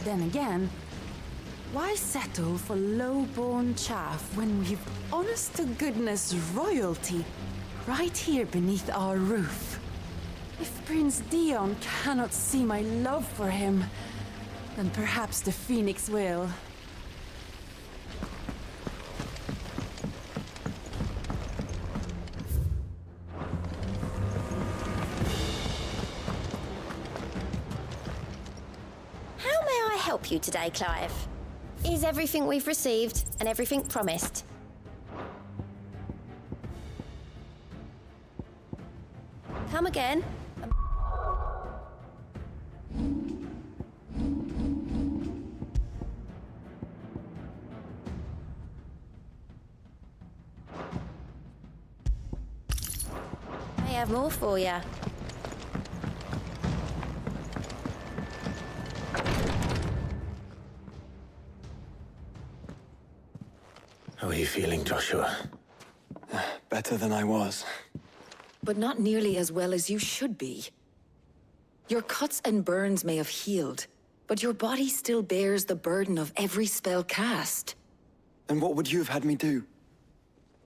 Then again, why settle for low-born chaff when we've honest-to-goodness royalty right here beneath our roof? If Prince Dion cannot see my love for him, then perhaps the Phoenix will. Help you today, Clive? Is everything we've received and everything promised? Come again. I have more for you. How are you feeling, Joshua? Better than I was. But not nearly as well as you should be. Your cuts and burns may have healed, but your body still bears the burden of every spell cast. And what would you have had me do?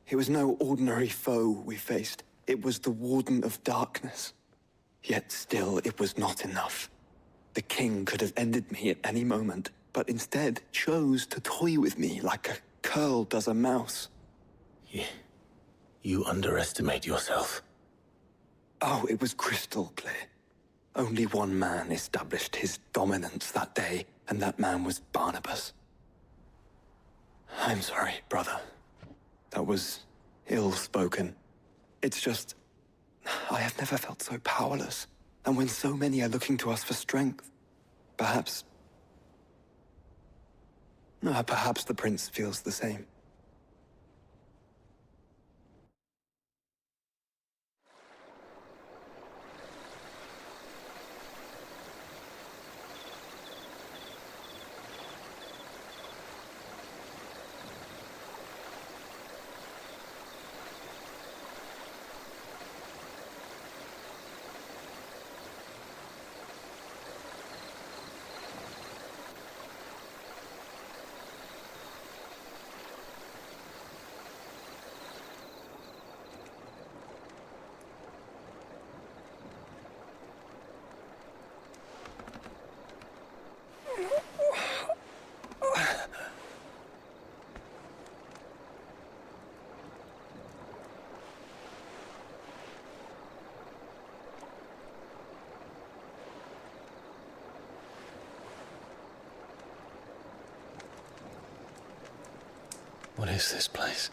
It was no ordinary foe we faced. It was the Warden of Darkness. Yet still, it was not enough. The king could have ended me at any moment, but instead chose to toy with me like a curl does a mouse. You underestimate yourself. Oh, it was crystal clear. Only one man established his dominance that day, and that man was Barnabas. I'm sorry, brother. That was ill-spoken. It's just, I have never felt so powerless. And when so many are looking to us for strength, perhaps the prince feels the same. What is this place?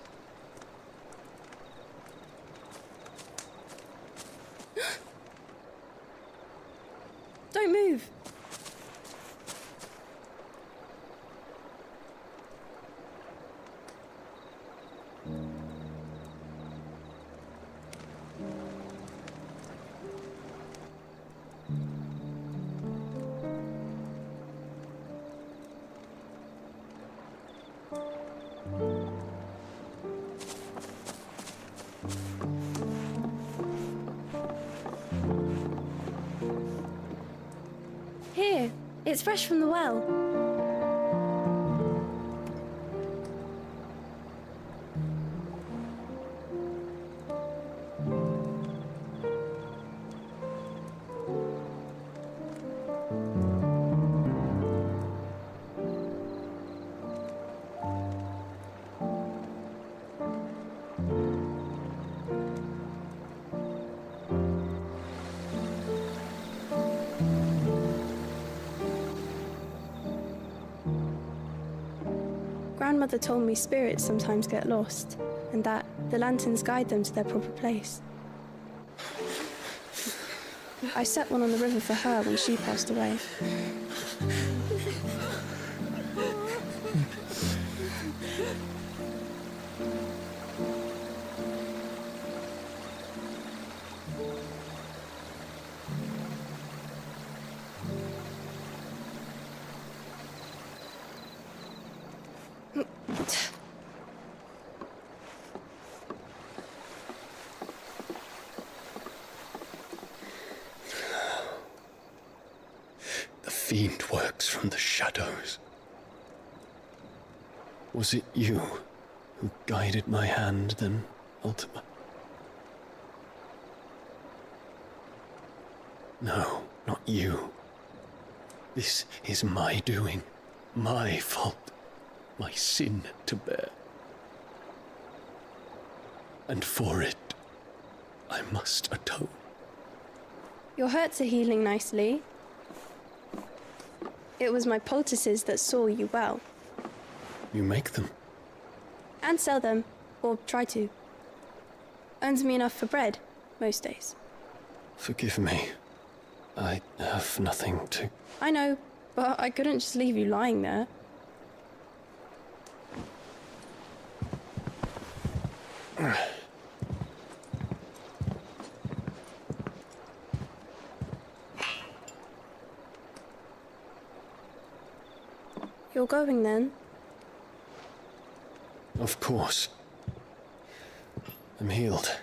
Don't move. Here, it's fresh from the well. grandmother told me spirits sometimes get lost, and that the lanterns guide them to their proper place. I set one on the river for her when she passed away. The fiend works from the shadows. Was it you who guided my hand then, Ultima? No, not you. This is my doing, my fault, my sin to bear. And for it, I must atone. Your hurts are healing nicely. It was my poultices that saw you well. You make them? And sell them, or try to. Earns me enough for bread, most days. Forgive me. I have nothing to... I know, but I couldn't just leave you lying there. You're going then? Of course. I'm healed.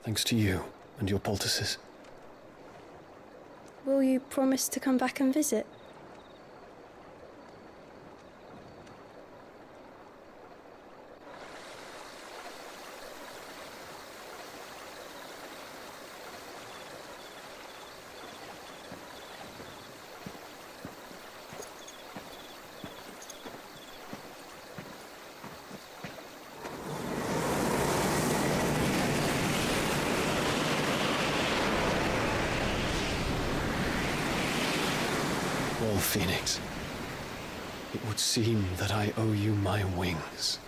Thanks to you and your poultices. Will you promise to come back and visit? Well, Phoenix, it would seem that I owe you my wings.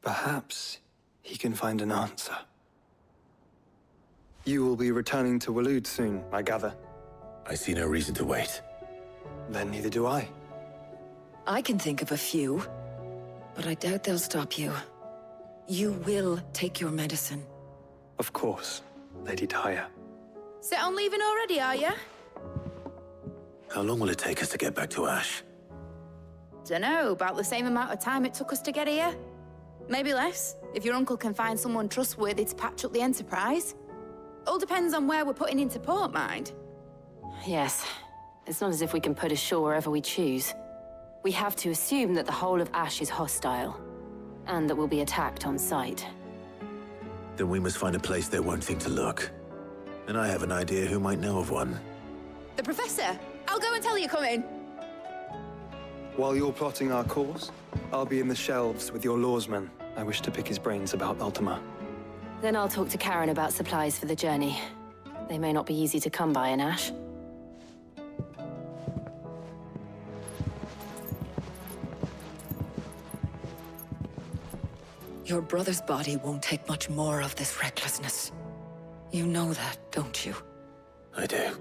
Perhaps he can find an answer. You will be returning to Waloed soon, I gather. I see no reason to wait. Then neither do I. I can think of a few, but I doubt they'll stop you. You will take your medicine. Of course, Lady Daya. Set on leaving already, are you? How long will it take us to get back to Ash? Dunno, about the same amount of time it took us to get here. Maybe less, if your uncle can find someone trustworthy to patch up the Enterprise. All depends on where we're putting into port, mind. Yes. It's not as if we can put ashore wherever we choose. We have to assume that the whole of Ash is hostile, and that we'll be attacked on sight. Then we must find a place they won't think to look. And I have an idea who might know of one. The Professor! I'll go and tell you come in. While you're plotting our course, I'll be in the shelves with your lawsman. I wish to pick his brains about Ultima. Then I'll talk to Karen about supplies for the journey. They may not be easy to come by in Ash. Your brother's body won't take much more of this recklessness. You know that, don't you? I do.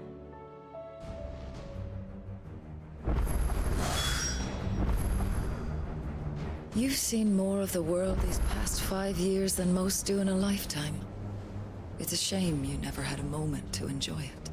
You've seen more of the world these past 5 years than most do in a lifetime. It's a shame you never had a moment to enjoy it.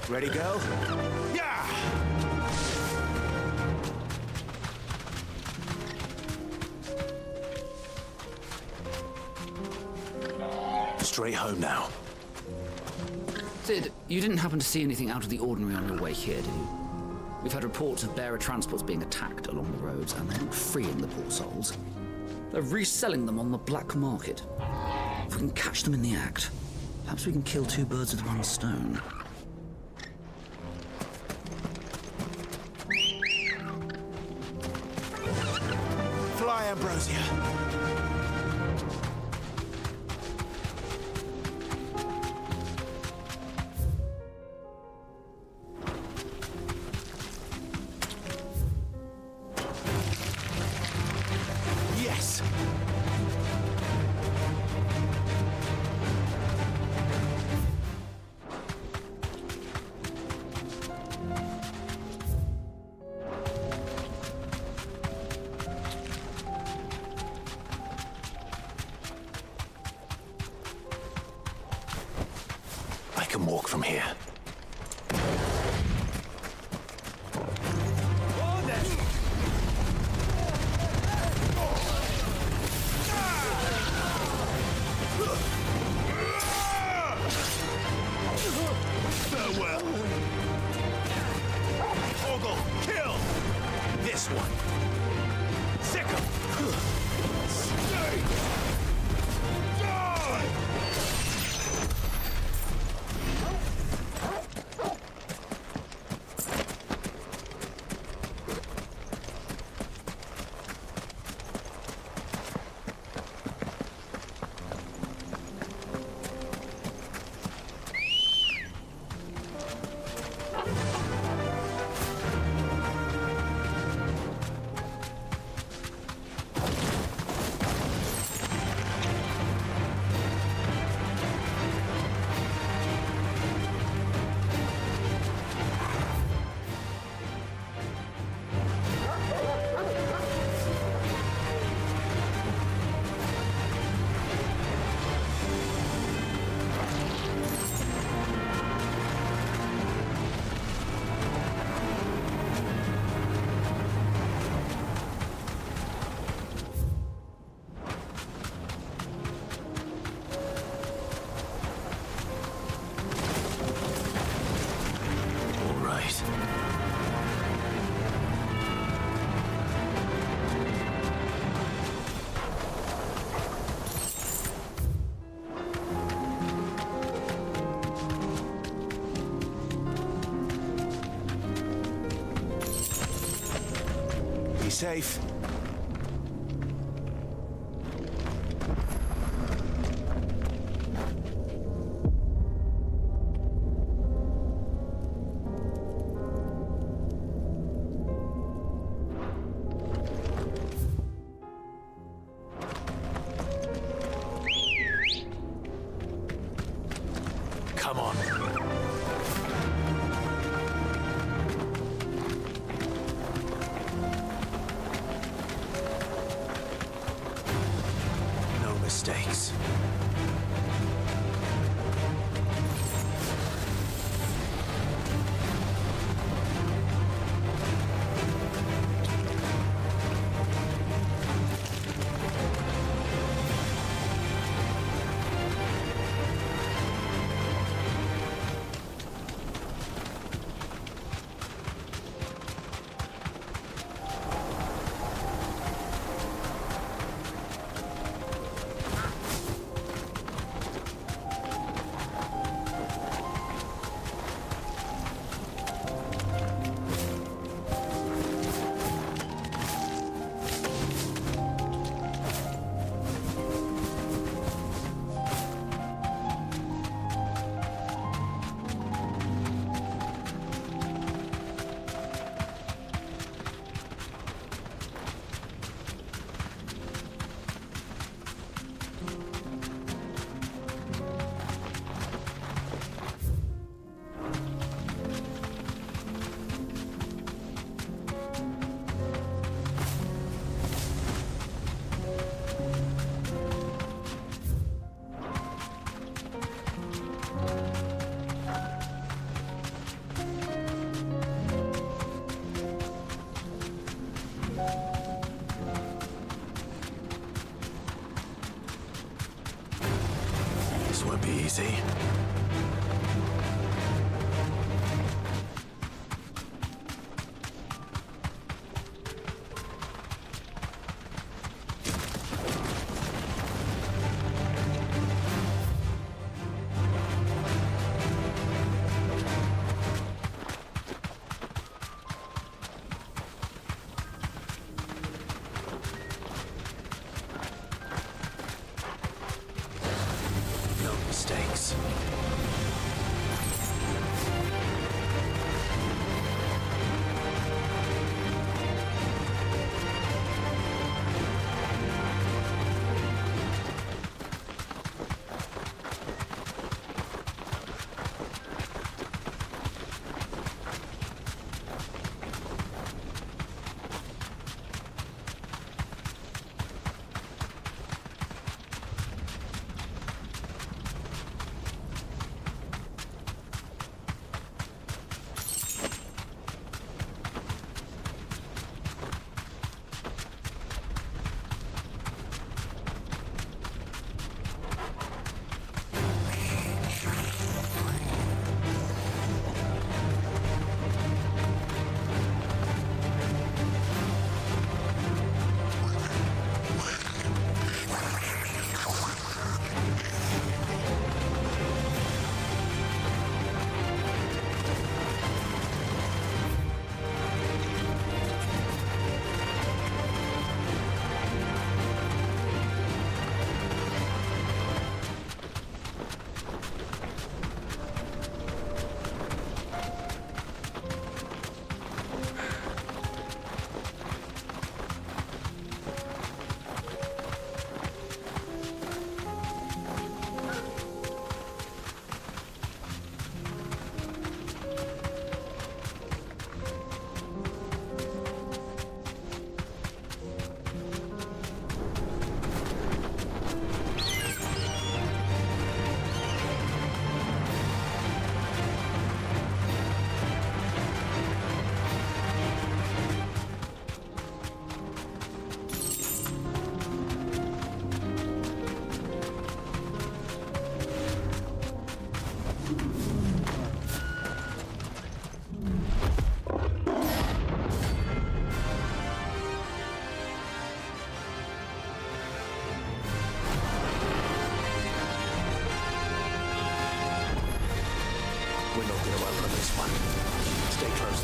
Ready, girl? Yeah! Straight home now. Sid, you didn't happen to see anything out of the ordinary on your way here, did you? We've had reports of bearer transports being attacked along the roads, and they're not freeing the poor souls. They're reselling them on the black market. If we can catch them in the act, perhaps we can kill two birds with one stone. Fly, Ambrosia. Yes! I can walk from here. Farewell. Ogle, kill! This one. Sick him! Stay! Die! Be safe. Come on. No mistakes. This won't be easy. No mistakes. We're not going to outrun this one. Stay close.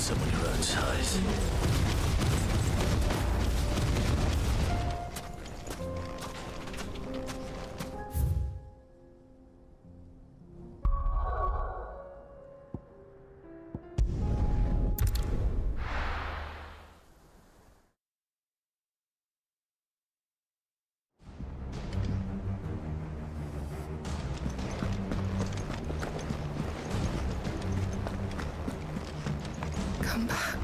someone your own size. Come back.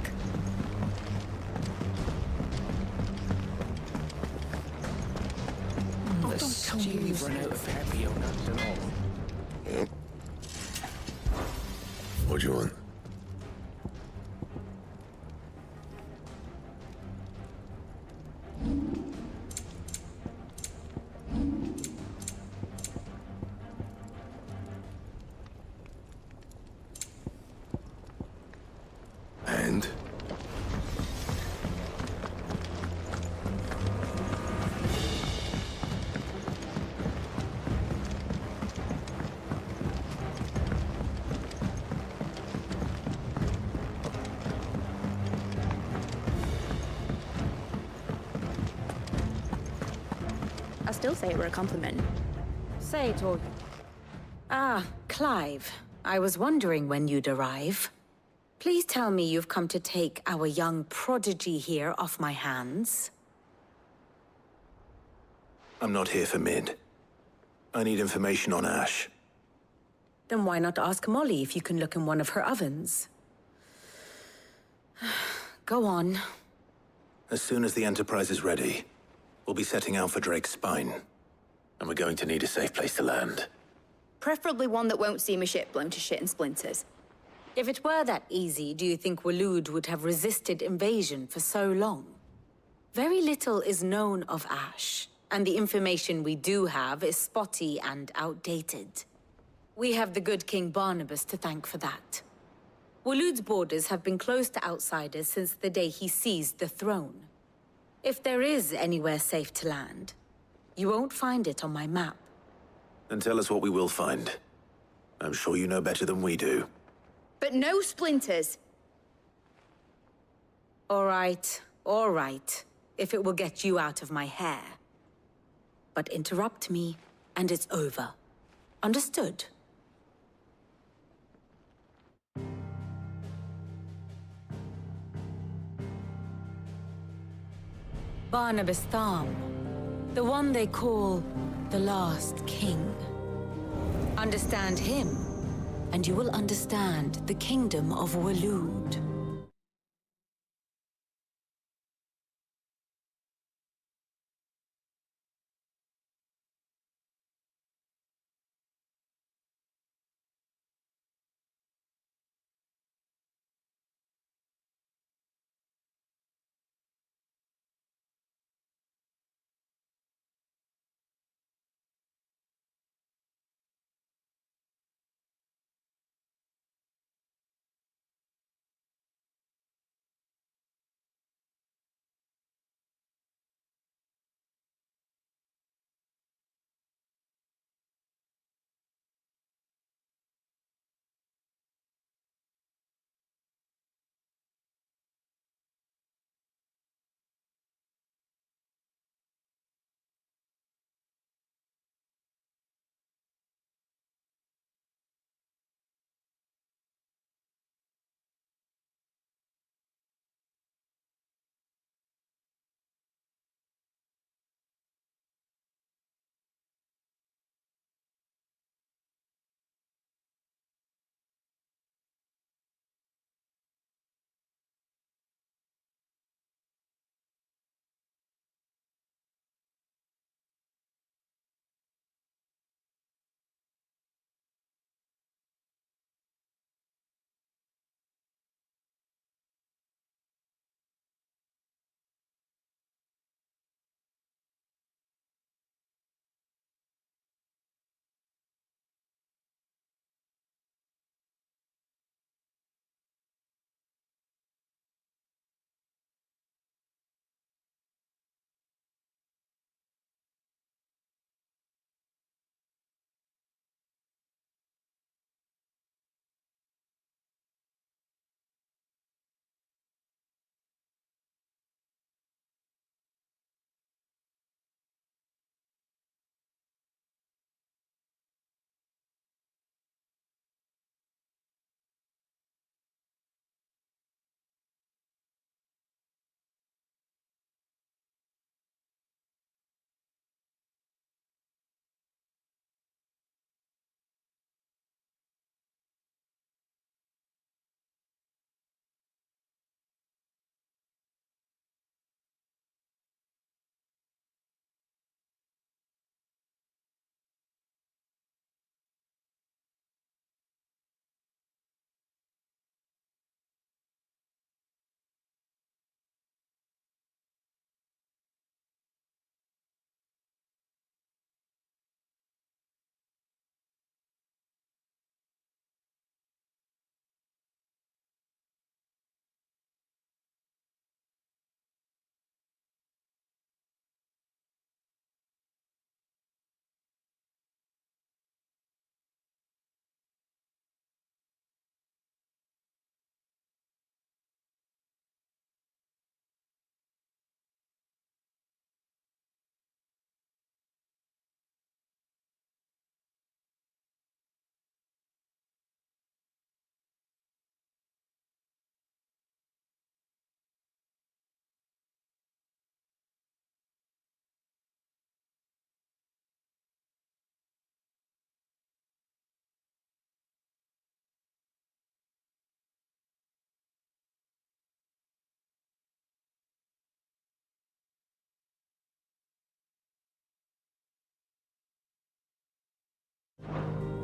The stew's run out of heavy on nuts and all. What do you want? And? I still say it were a compliment. Say it all. Ah, Clive. I was wondering when you'd arrive. Please tell me you've come to take our young prodigy here off my hands. I'm not here for Mid. I need information on Ash. Then why not ask Molly if you can look in one of her ovens? Go on. As soon as the Enterprise is ready, we'll be setting out for Drake's Spine. And we're going to need a safe place to land. Preferably one that won't see my ship blown to shit and splinters. If it were that easy, do you think Waloed would have resisted invasion for so long? Very little is known of Ash, and the information we do have is spotty and outdated. We have the good King Barnabas to thank for that. Waloed's borders have been closed to outsiders since the day he seized the throne. If there is anywhere safe to land, you won't find it on my map. And tell us what we will find. I'm sure you know better than we do. But no splinters. All right, if it will get you out of my hair. But interrupt me, and it's over. Understood? Barnabas Tham, the one they call the Last King. Understand him, and you will understand the kingdom of Waloed.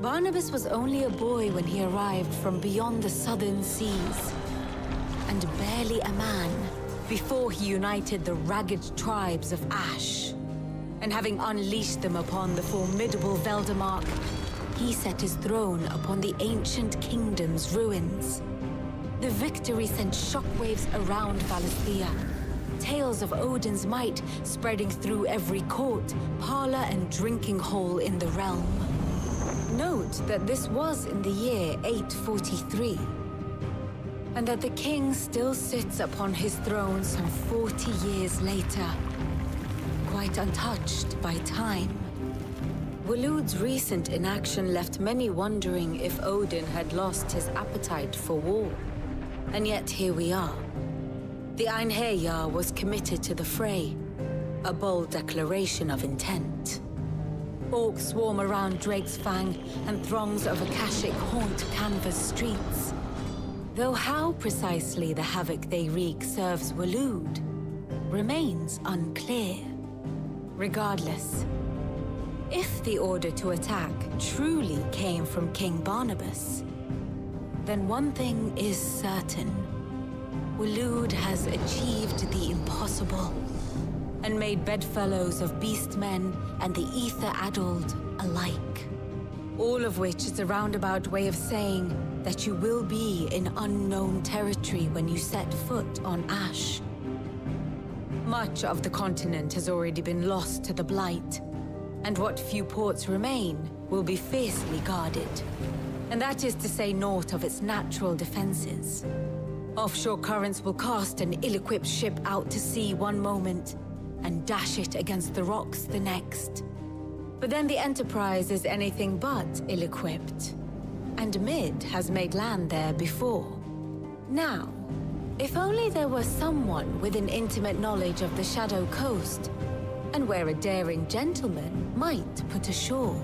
Barnabas was only a boy when he arrived from beyond the southern seas, and barely a man before he united the ragged tribes of Ash. And having unleashed them upon the formidable Veldemark, he set his throne upon the ancient kingdom's ruins. The victory sent shockwaves around Valisthea, tales of Odin's might spreading through every court, parlor, and drinking hole in the realm. Note that this was in the year 843, and that the king still sits upon his throne some 40 years later, quite untouched by time. Waloed's recent inaction left many wondering if Odin had lost his appetite for war. And yet here we are. The Einherjar was committed to the fray, a bold declaration of intent. Orcs swarm around Drake's Fang, and throngs of Akashic haunt Canva's streets. Though how precisely the havoc they wreak serves Waloed remains unclear. Regardless, if the order to attack truly came from King Barnabas, then one thing is certain. Waloed has achieved the impossible, and made bedfellows of beastmen and the ether-addled alike. All of which is a roundabout way of saying that you will be in unknown territory when you set foot on Ash. Much of the continent has already been lost to the Blight, and what few ports remain will be fiercely guarded. And that is to say naught of its natural defenses. Offshore currents will cast an ill-equipped ship out to sea one moment, and dash it against the rocks the next. But then the Enterprise is anything but ill-equipped, and Mid has made land there before. Now, if only there were someone with an intimate knowledge of the Shadow Coast, and where a daring gentleman might put ashore.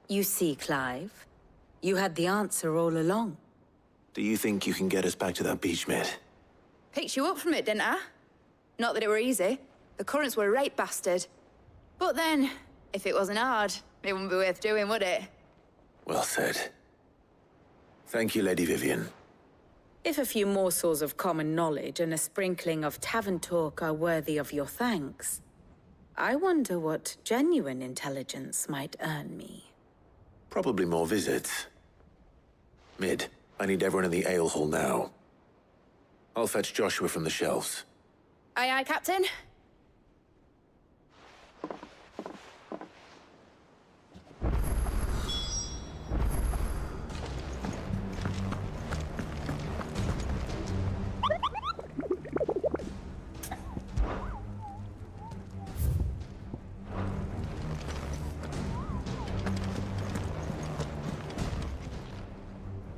You see, Clive, you had the answer all along. Do you think you can get us back to that beach, Mid? Picked you up from it, didn't I? Not that it were easy. The currents were a right bastard. But then, if it wasn't hard, it wouldn't be worth doing, would it? Well said. Thank you, Lady Vivian. If a few morsels of common knowledge and a sprinkling of tavern talk are worthy of your thanks, I wonder what genuine intelligence might earn me. Probably more visits. Mid, I need everyone in the ale hall now. I'll fetch Joshua from the shelves. Aye, aye, Captain.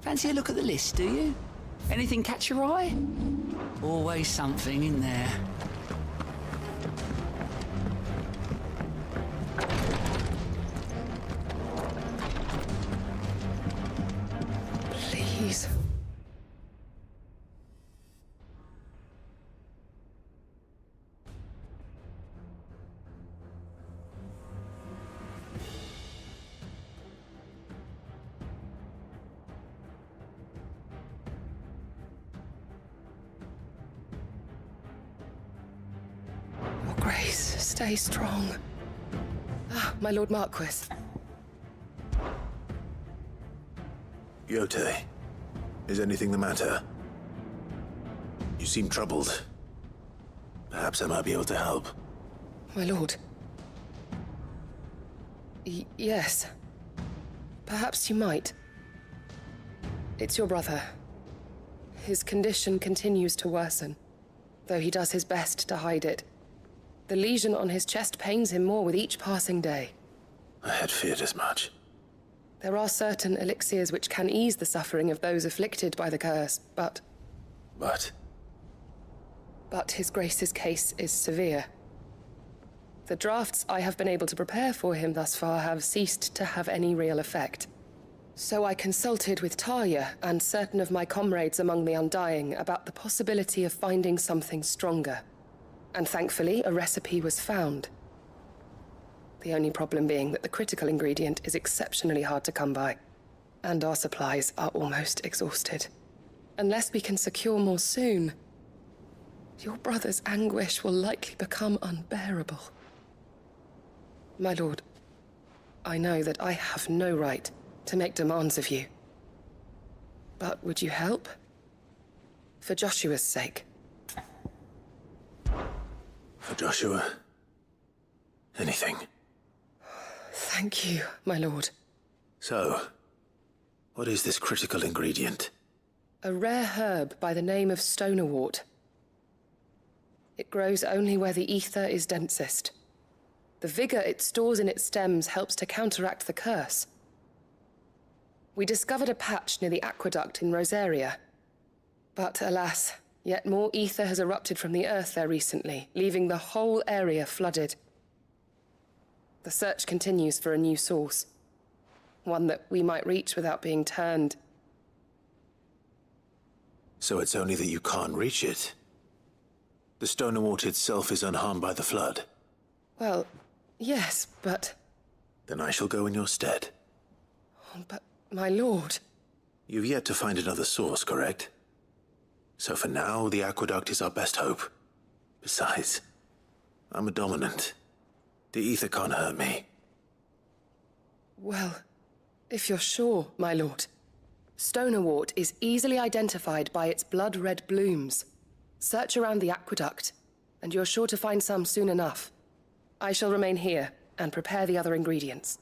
Fancy a look at the list, do you? Anything catch your eye? Always something in there. Please. Stay strong. Ah, my Lord Marquis. Yote, is anything the matter? You seem troubled. Perhaps I might be able to help. My lord. Yes. Perhaps you might. It's your brother. His condition continues to worsen, though he does his best to hide it. The lesion on his chest pains him more with each passing day. I had feared as much. There are certain elixirs which can ease the suffering of those afflicted by the curse, but... But His Grace's case is severe. The drafts I have been able to prepare for him thus far have ceased to have any real effect. So I consulted with Talia and certain of my comrades among the Undying about the possibility of finding something stronger. And thankfully, a recipe was found. The only problem being that the critical ingredient is exceptionally hard to come by, and our supplies are almost exhausted. Unless we can secure more soon, your brother's anguish will likely become unbearable. My lord, I know that I have no right to make demands of you. But would you help? For Joshua's sake. For Joshua? Anything. Thank you, my lord. So, what is this critical ingredient? A rare herb by the name of stonerwort. It grows only where the ether is densest. The vigor it stores in its stems helps to counteract the curse. We discovered a patch near the aqueduct in Rosaria. But alas, yet more ether has erupted from the earth there recently, leaving the whole area flooded. The search continues for a new source. One that we might reach without being turned. So it's only that you can't reach it. The stonerwort itself is unharmed by the flood. Well, yes, but... Then I shall go in your stead. But, my lord... You've yet to find another source, correct? So for now, the aqueduct is our best hope. Besides, I'm a dominant. The ether can't hurt me. Well, if you're sure, my lord. Stonerwort is easily identified by its blood-red blooms. Search around the aqueduct, and you're sure to find some soon enough. I shall remain here and prepare the other ingredients.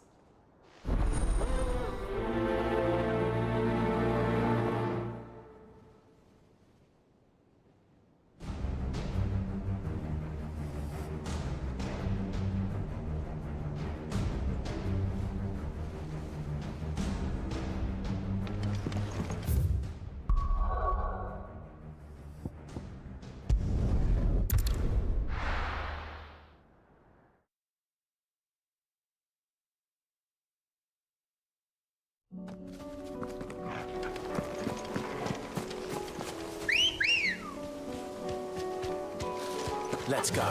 Let's go.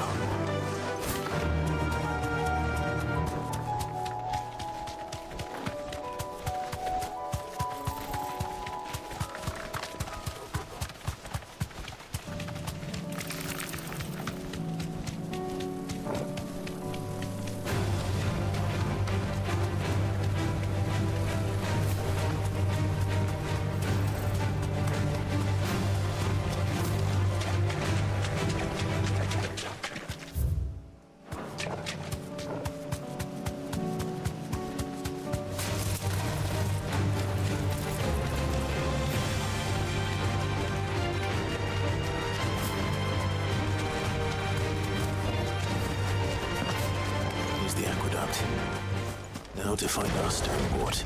Now to find our stonerwort.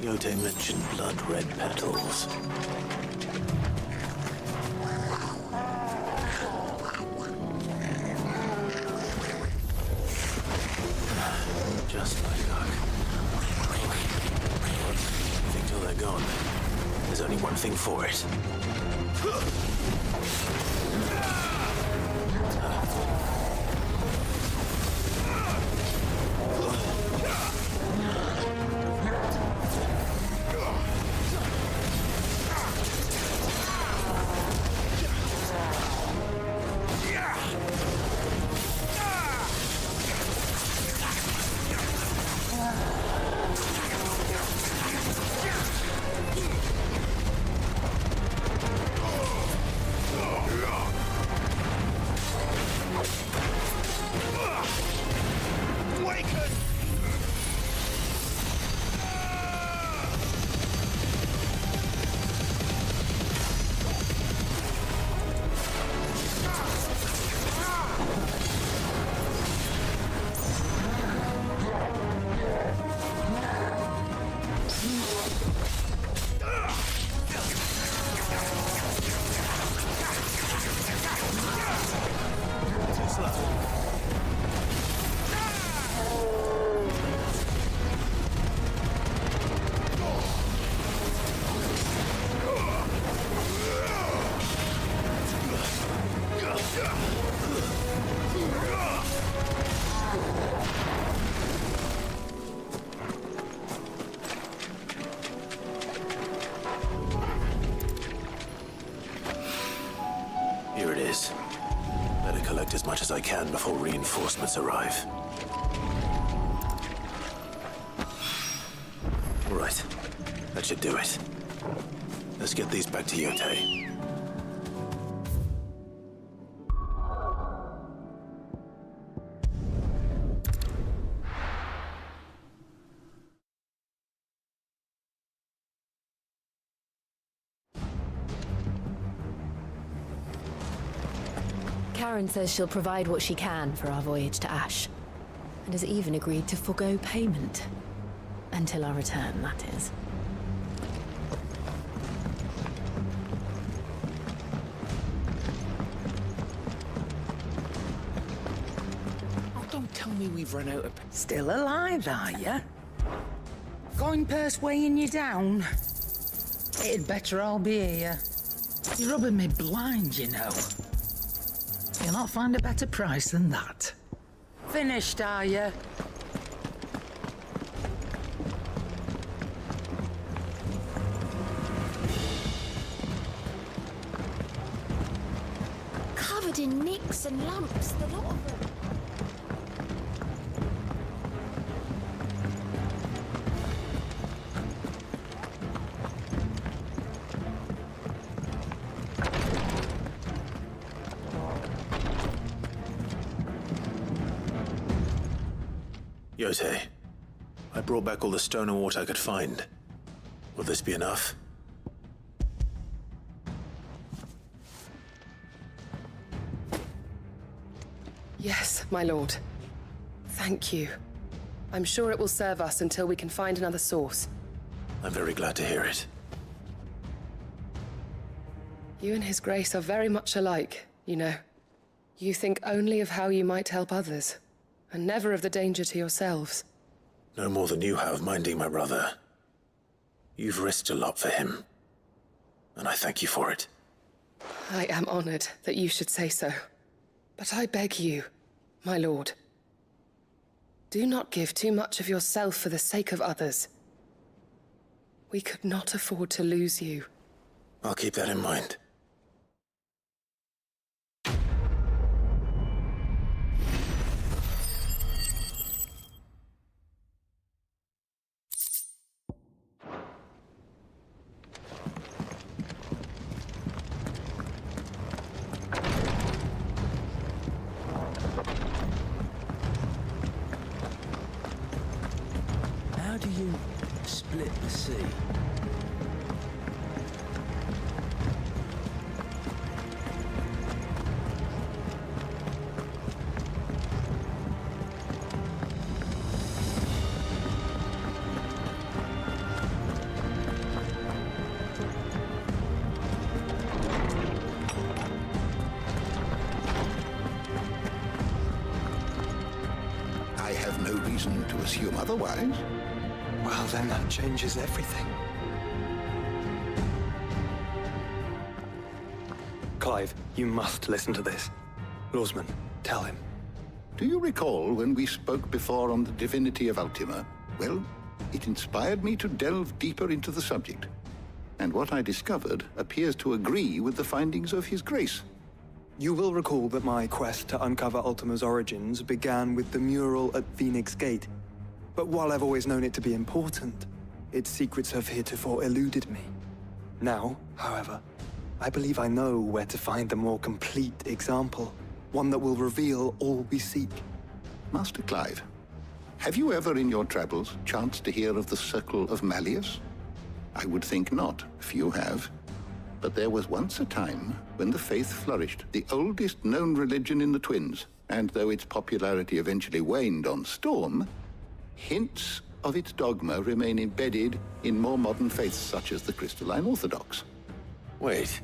Yote mentioned blood-red petals. Just like luck. I think till they're gone, there's only one thing for it. collect as much as I can before reinforcements arrive. All right, that should do it. Let's get these back to Yote. Karen says she'll provide what she can for our voyage to Ash, and has even agreed to forgo payment. Until our return, that is. Oh, don't tell me we've run out of... Still alive, are you? Coin purse weighing you down? It'd better all be here. You're rubbing me blind, you know. You'll not find a better price than that. Finished, are you? Covered in nicks and lumps, the lot of them. Yote, I brought back all the stone and water I could find. Will this be enough? Yes, my lord. Thank you. I'm sure it will serve us until we can find another source. I'm very glad to hear it. You and His Grace are very much alike, you know. You think only of how you might help others, and never of the danger to yourselves. No more than you have minding my brother. You've risked a lot for him, and I thank you for it. I am honored that you should say so. But I beg you, my lord, do not give too much of yourself for the sake of others. We could not afford to lose you. I'll keep that in mind. How do you split the sea? I have no reason to assume otherwise. Well, then that changes everything. Clive, you must listen to this. Lawsman, tell him. Do you recall when we spoke before on the divinity of Ultima? Well, it inspired me to delve deeper into the subject. And what I discovered appears to agree with the findings of His Grace. You will recall that my quest to uncover Ultima's origins began with the mural at Phoenix Gate. But while I've always known it to be important, its secrets have heretofore eluded me. Now, however, I believe I know where to find the more complete example, one that will reveal all we seek. Master Clive, have you ever in your travels chanced to hear of the Circle of Malleus? I would think not, few have. But there was once a time when the faith flourished, the oldest known religion in the Twins, and though its popularity eventually waned on Storm, hints of its dogma remain embedded in more modern faiths such as the Crystalline Orthodox. Wait,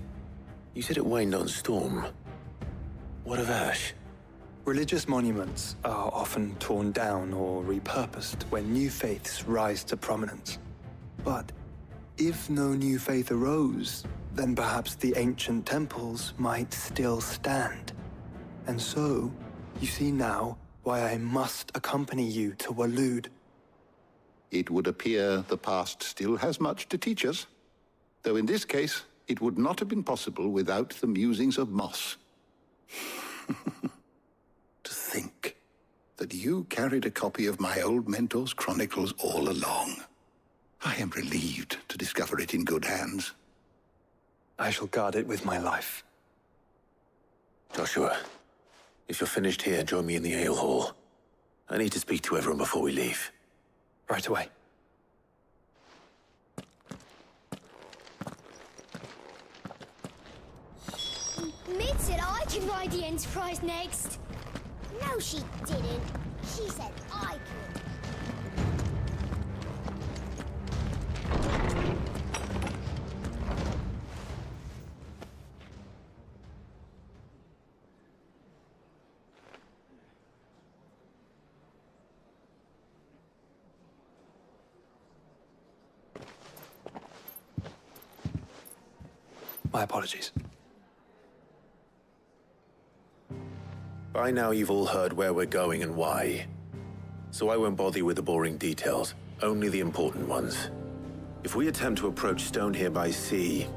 you said it waned on Storm. What of Ash? Religious monuments are often torn down or repurposed when new faiths rise to prominence. But if no new faith arose, then perhaps the ancient temples might still stand. And so, you see now why I must accompany you to Waloed. It would appear the past still has much to teach us, though in this case, it would not have been possible without the musings of Moss. you carried a copy of my old mentor's chronicles all along. I am relieved to discover it in good hands. I shall guard it with my life. Joshua, if you're finished here, join me in the ale hall. I need to speak to everyone before we leave. Right away. Mid said I could ride the Enterprise next. No, she didn't. She said I could. My apologies. By now you've all heard where we're going and why. So I won't bother you with the boring details, only the important ones. If we attempt to approach Stone here by sea,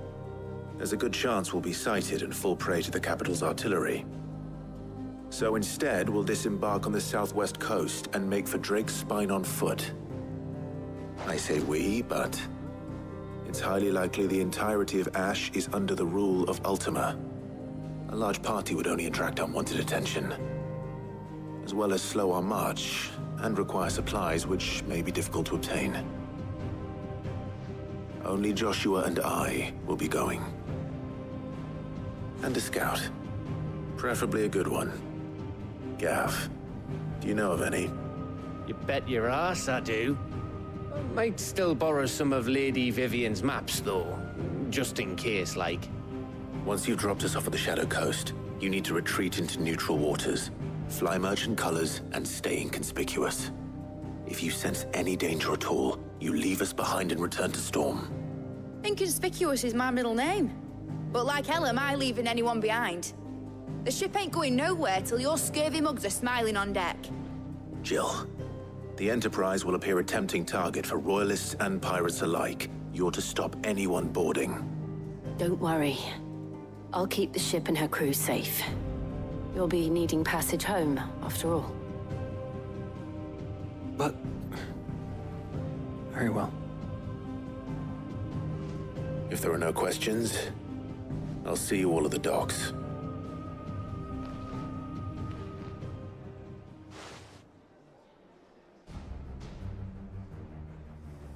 there's a good chance we'll be sighted and fall prey to the capital's artillery. So instead, we'll disembark on the southwest coast and make for Drake's Spine on foot. I say we, but it's highly likely the entirety of Ash is under the rule of Ultima. A large party would only attract unwanted attention, as well as slow our march and require supplies which may be difficult to obtain. Only Joshua and I will be going. And a scout. Preferably a good one. Gav, do you know of any? You bet your ass I do. I might still borrow some of Lady Vivian's maps, though. Just in case, like. Once you've dropped us off at the Shadow Coast, you need to retreat into neutral waters, fly merchant colors, and stay inconspicuous. If you sense any danger at all, you leave us behind and return to Storm. Inconspicuous is my middle name. But like hell am I leaving anyone behind. The ship ain't going nowhere till your scurvy mugs are smiling on deck. Jill, the Enterprise will appear a tempting target for royalists and pirates alike. You're to stop anyone boarding. Don't worry. I'll keep the ship and her crew safe. You'll be needing passage home, after all. But... very well. If there are no questions, I'll see you all at the docks.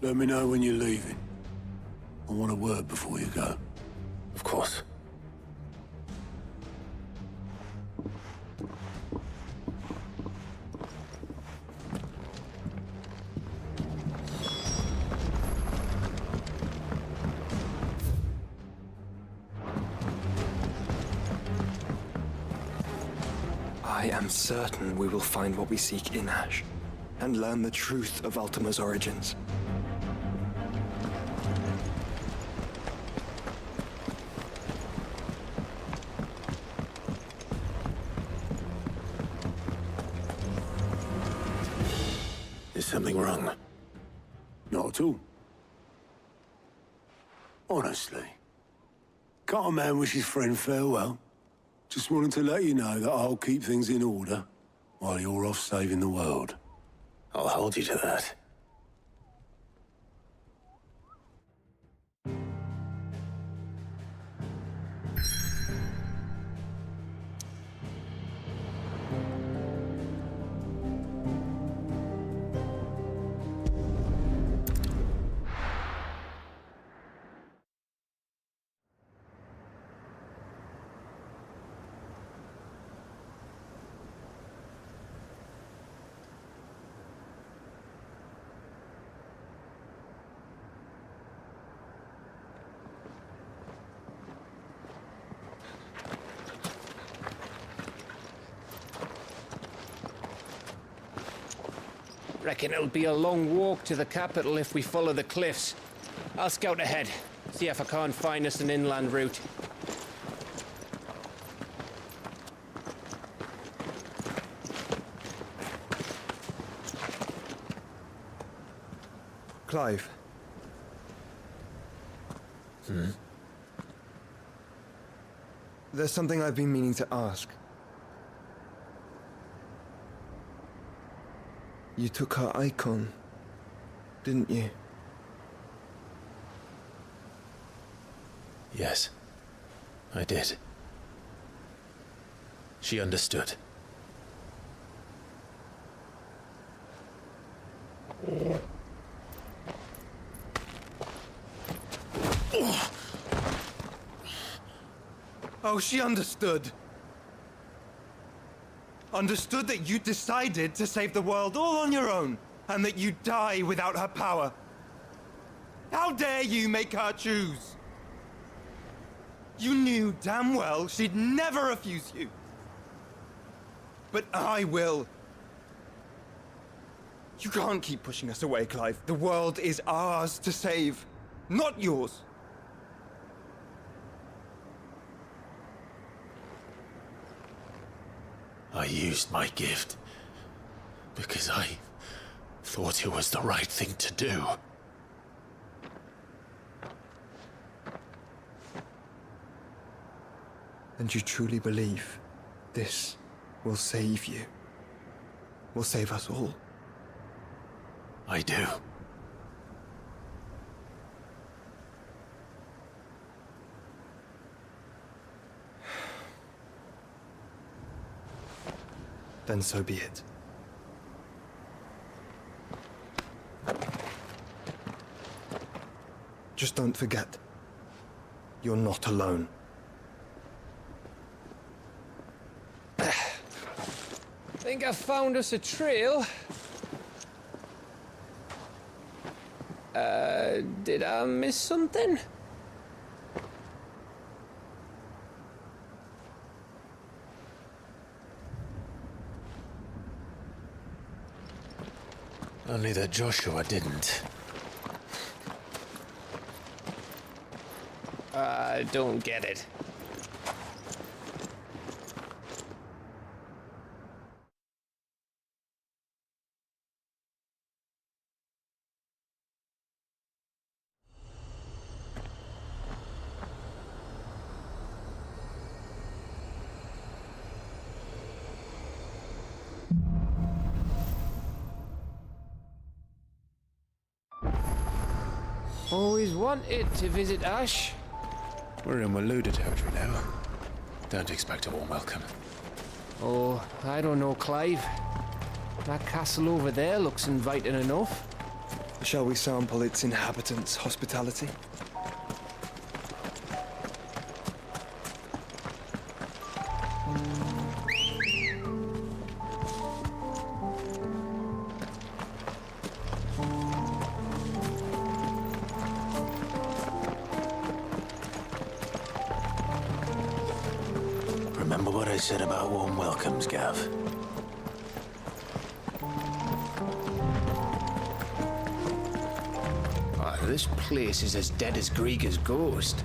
Let me know when you're leaving. I want a word before you go. Of course. I am certain we will find what we seek in Ash, and learn the truth of Ultima's origins. Is something wrong? Not at all. Honestly. Can't a man wish his friend farewell? Just wanted to let you know that I'll keep things in order while you're off saving the world. I'll hold you to that. Reckon it'll be a long walk to the capital if we follow the cliffs. I'll scout ahead, see if I can't find us an inland route. Clive. There's something I've been meaning to ask. You took her icon, didn't you? Yes, I did. She understood. Oh, she understood. Understood that you decided to save the world all on your own, and that you'd die without her power. How dare you make her choose? You knew damn well she'd never refuse you. But I will. You can't keep pushing us away, Clive. The world is ours to save, not yours. I used my gift because I thought it was the right thing to do. And you truly believe this will save you? Will save us all? I do. Then so be it. Just don't forget, you're not alone. Think I found us a trail. Did I miss something? Only that Joshua didn't. I don't get it. Always wanted to visit Ash. We're in Waluda territory now. Don't expect a warm welcome. Oh, I don't know, Clive. That castle over there looks inviting enough. Shall we sample its inhabitants' hospitality? Remember what I said about warm welcomes, Gav? This place is as dead as Grieger's ghost.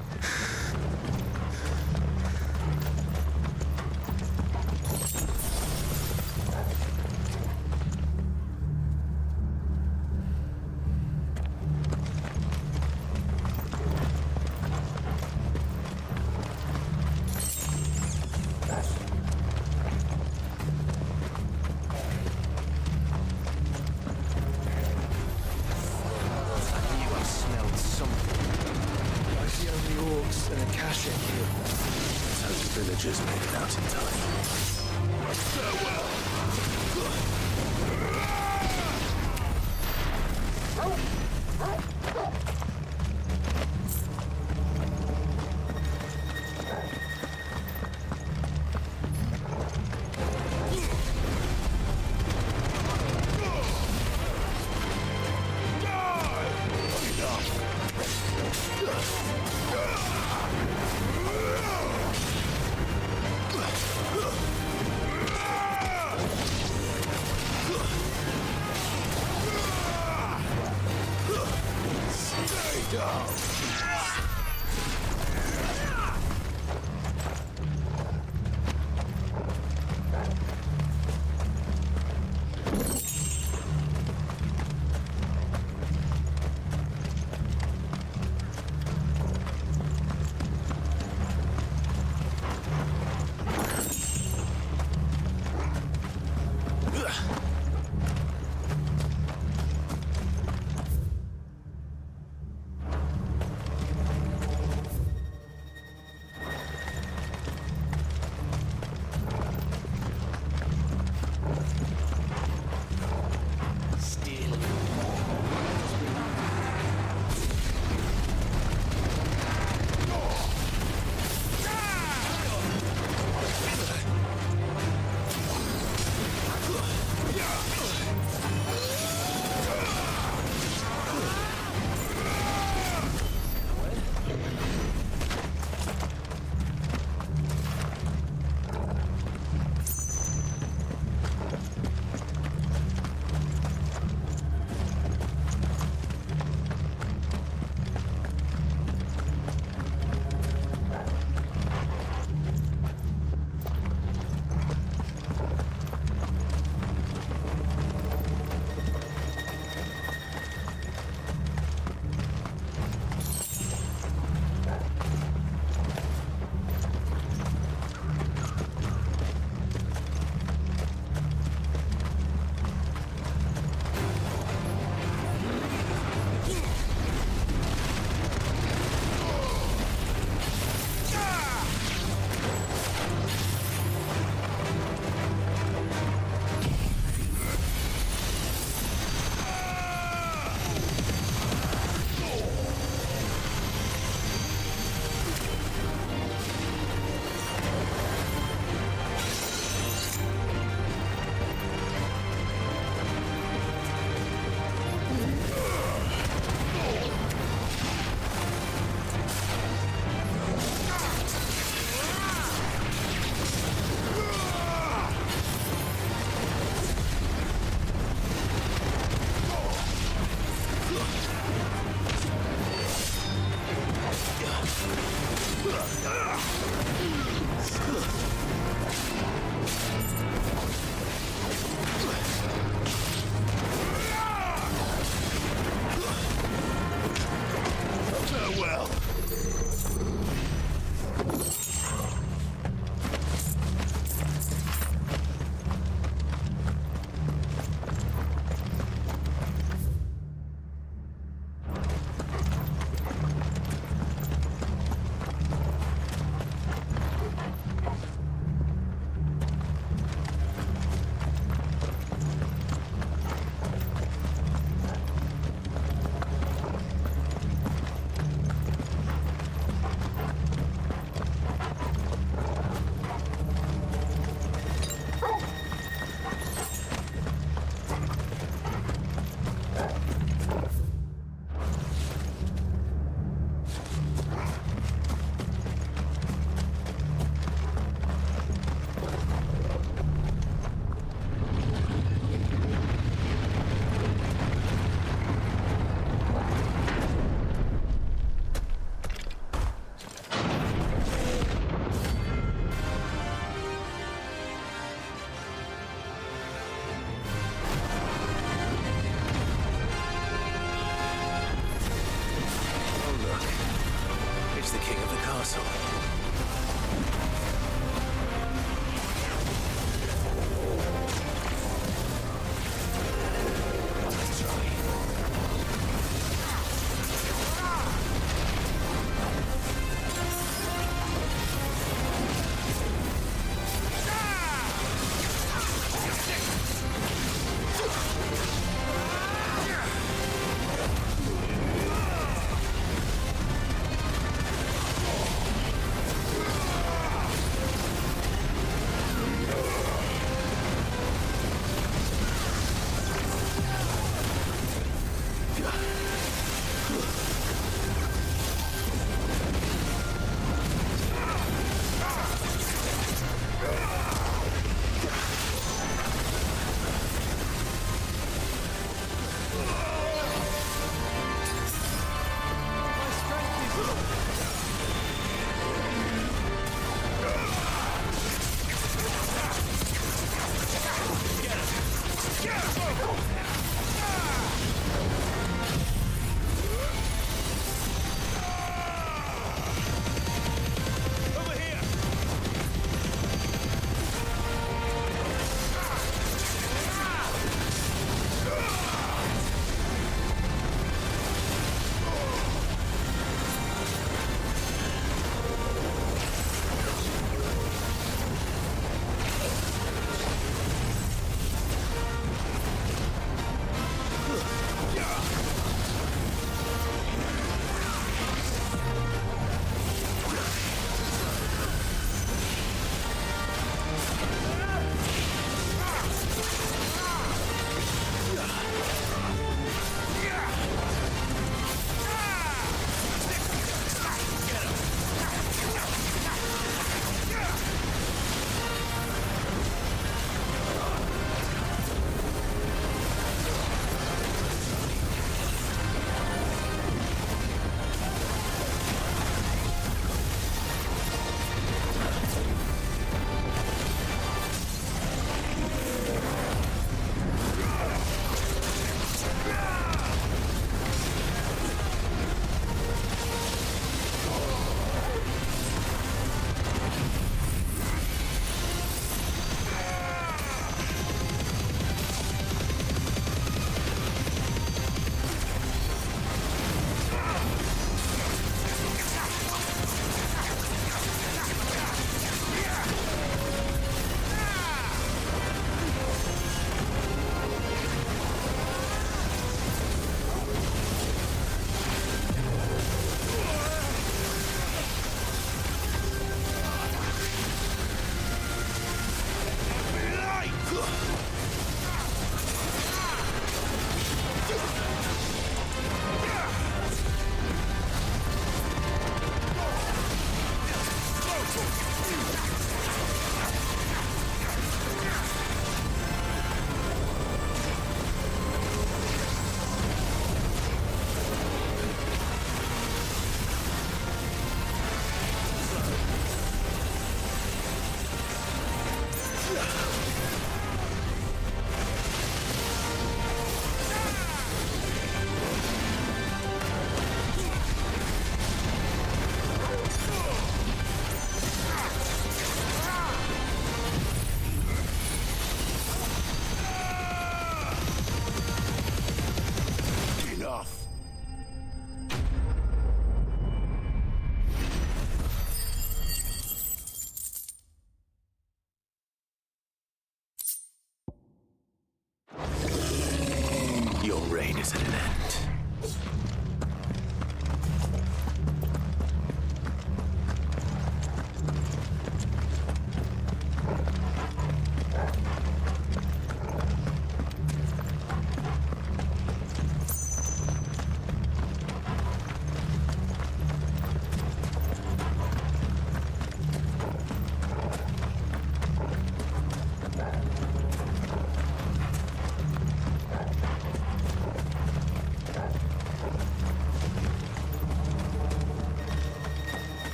Villagers made it out in time. Farewell. castle. Your reign is at an end.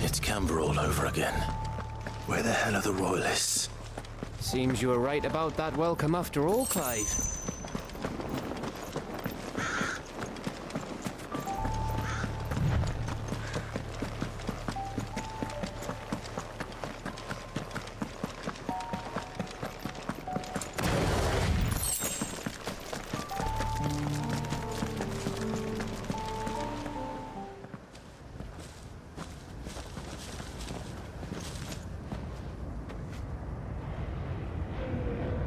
It's Camber all over again. Where the hell are the royalists? Seems you were right about that welcome after all, Clive.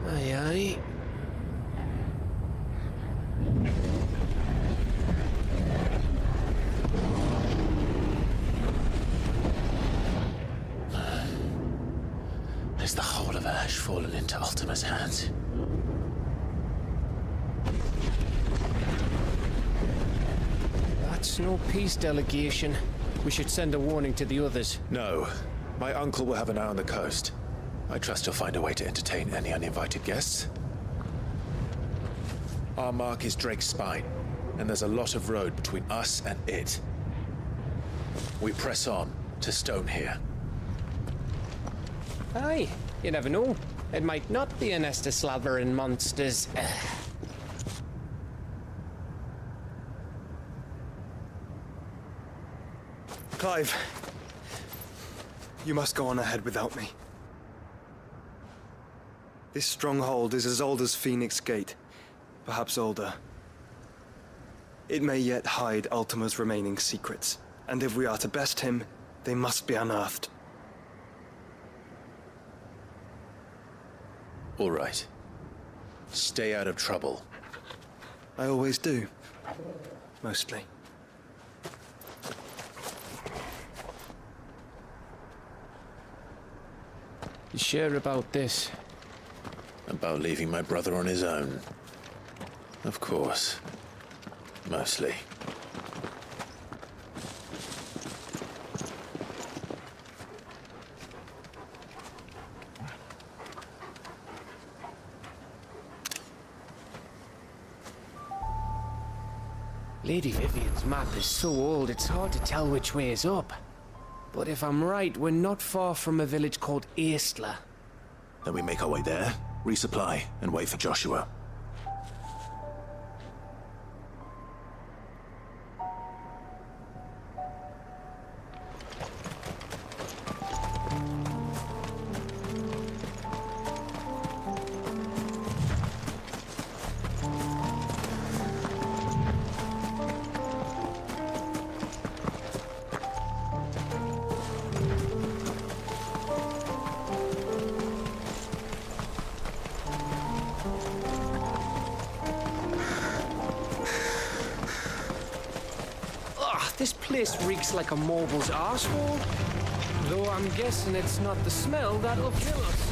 Aye, aye. Has the whole of Ash fallen into Ultima's hands? That's no peace delegation. We should send a warning to the others. No. My uncle will have an eye on the coast. I trust he'll find a way to entertain any uninvited guests. Our mark is Drake's Spine, and there's a lot of road between us and it. We press on to Stone here. Aye, you never know. It might not be a nest of slavering monsters. Clive, you must go on ahead without me. This stronghold is as old as Phoenix Gate, perhaps older. It may yet hide Ultima's remaining secrets, and if we are to best him, they must be unearthed. All right. Stay out of trouble. I always do. Mostly. You sure about this? About leaving my brother on his own? Of course. Mostly. Lady Vivian's map is so old it's hard to tell which way is up. But if I'm right, we're not far from a village called Eastla. Then we make our way there, resupply, and wait for Joshua. This place reeks like a mobile's arsehole. Though I'm guessing it's not the smell that'll kill us.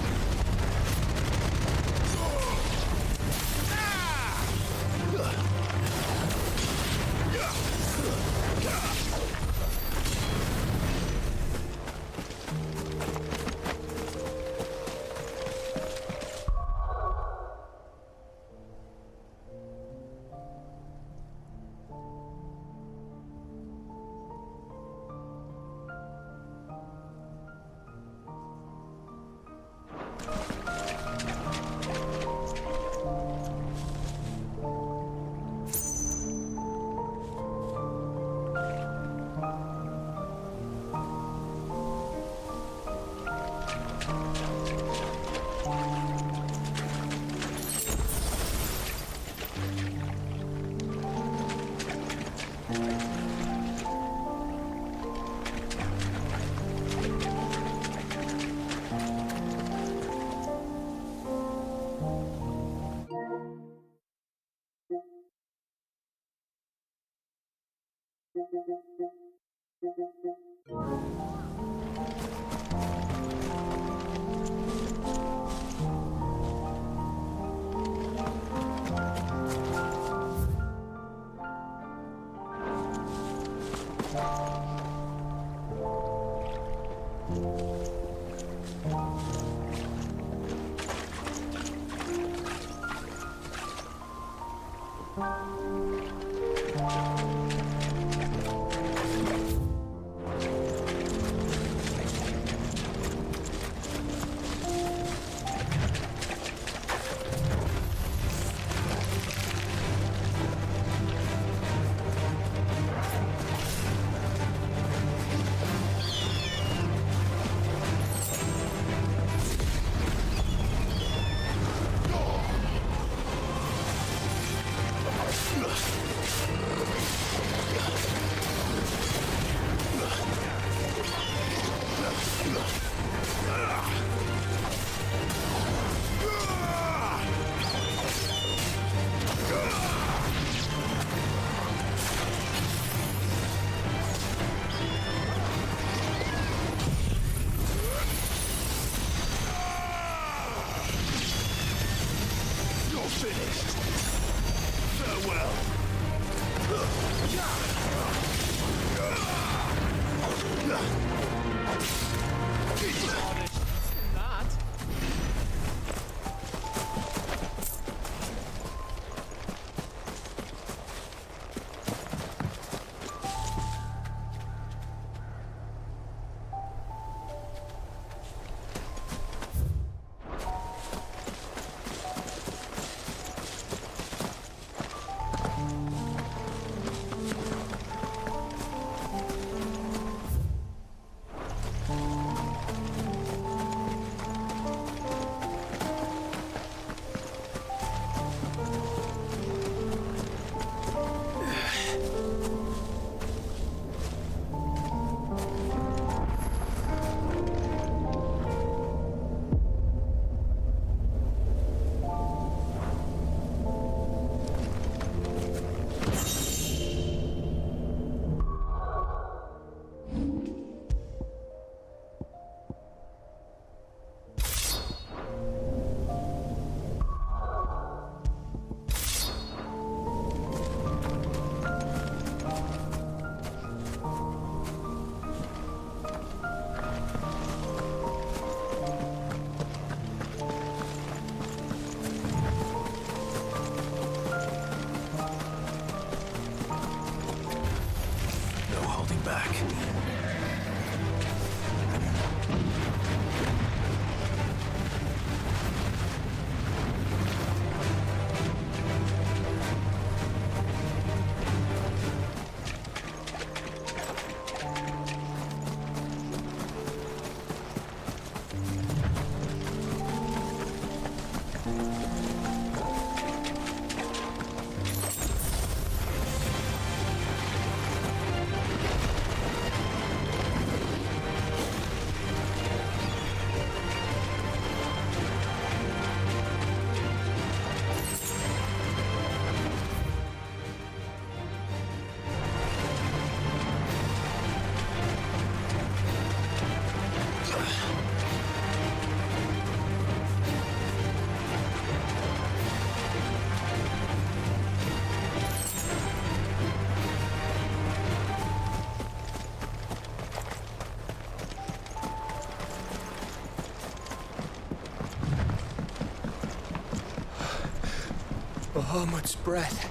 Much breath.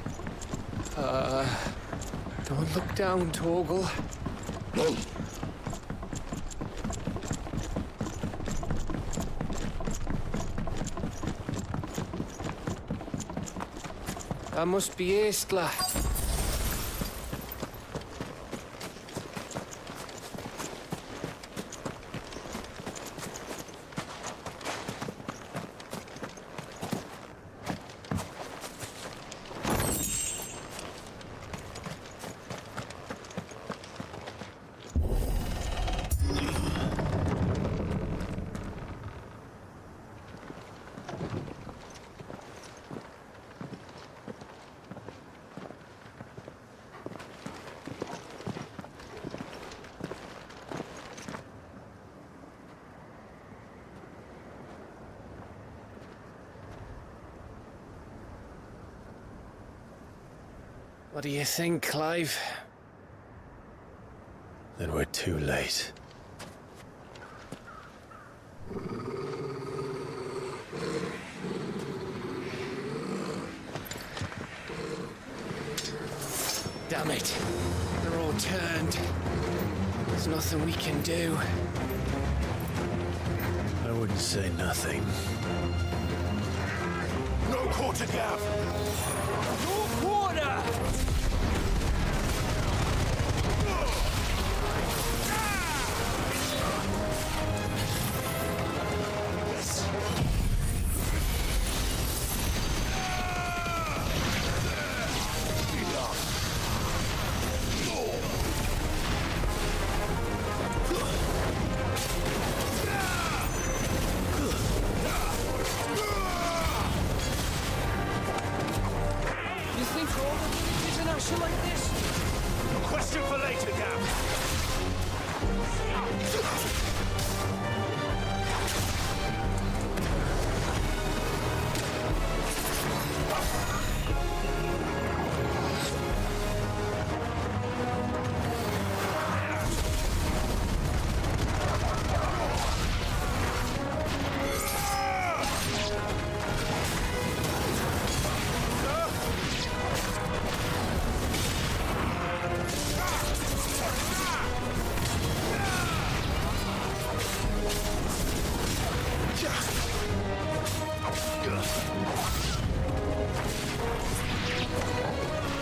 Don't look down, Torgal. No. That must be Aistla. What do you think, Clive? Then we're too late. Damn it. They're all turned. There's nothing we can do. I wouldn't say nothing. No quarter, Gav! No quarter! Like this? A question for later, Gav.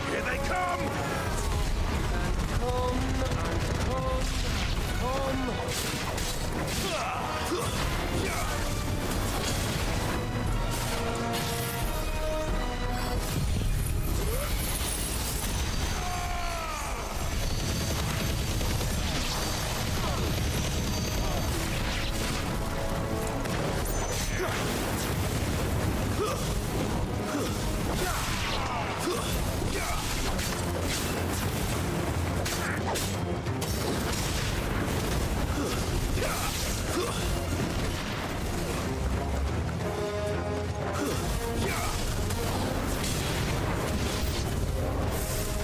Here they come!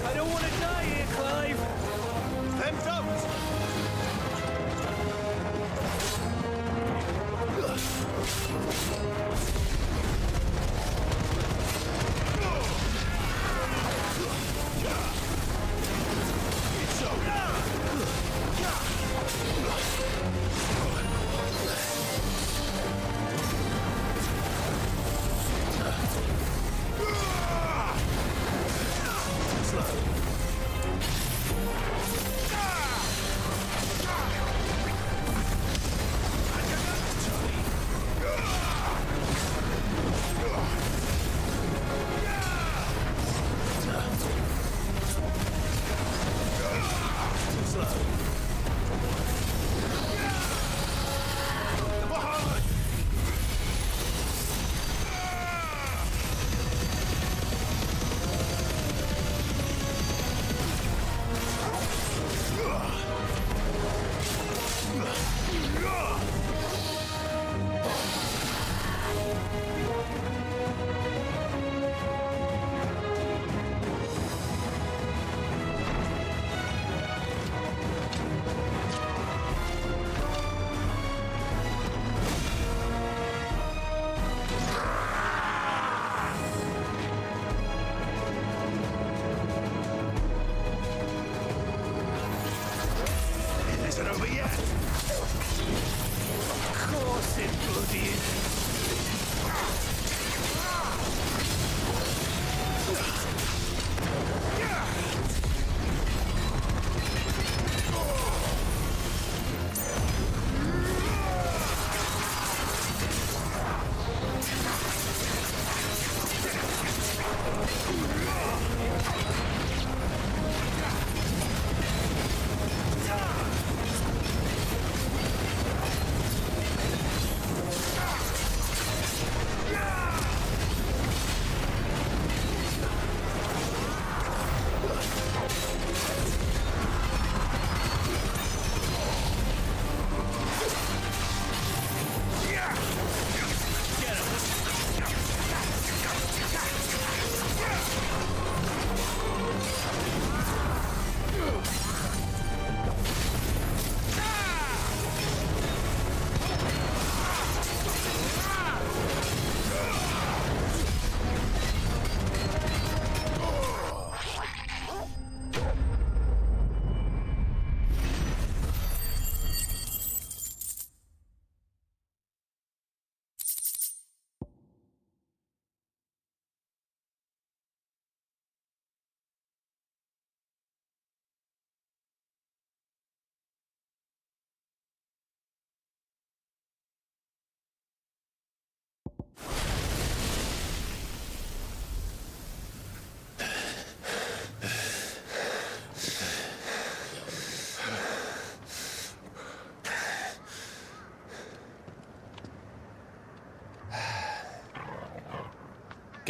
I don't want to die here, Clive! Then don't! It's over!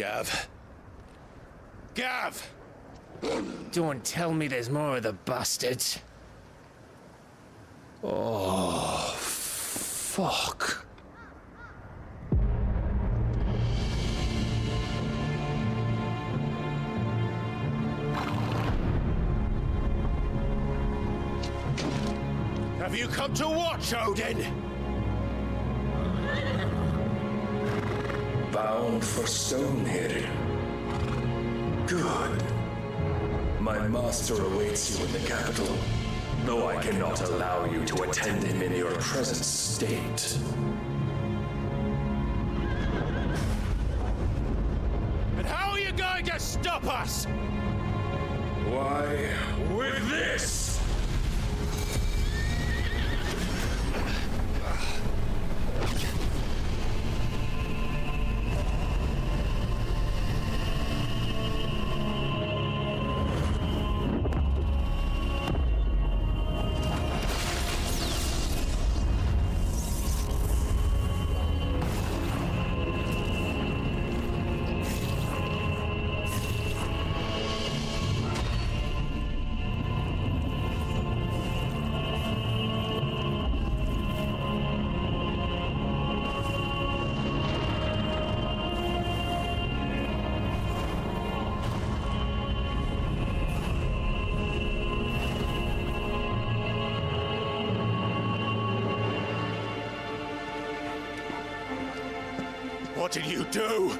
Gav. Gav! Don't tell me there's more of the bastards. Oh, fuck. Have you come to watch, Odin? Bound for Stonehill. Good. My master awaits you in the capital, though I cannot allow you to attend him in your present state. And how are you going to stop us? Why, with this! What did you do?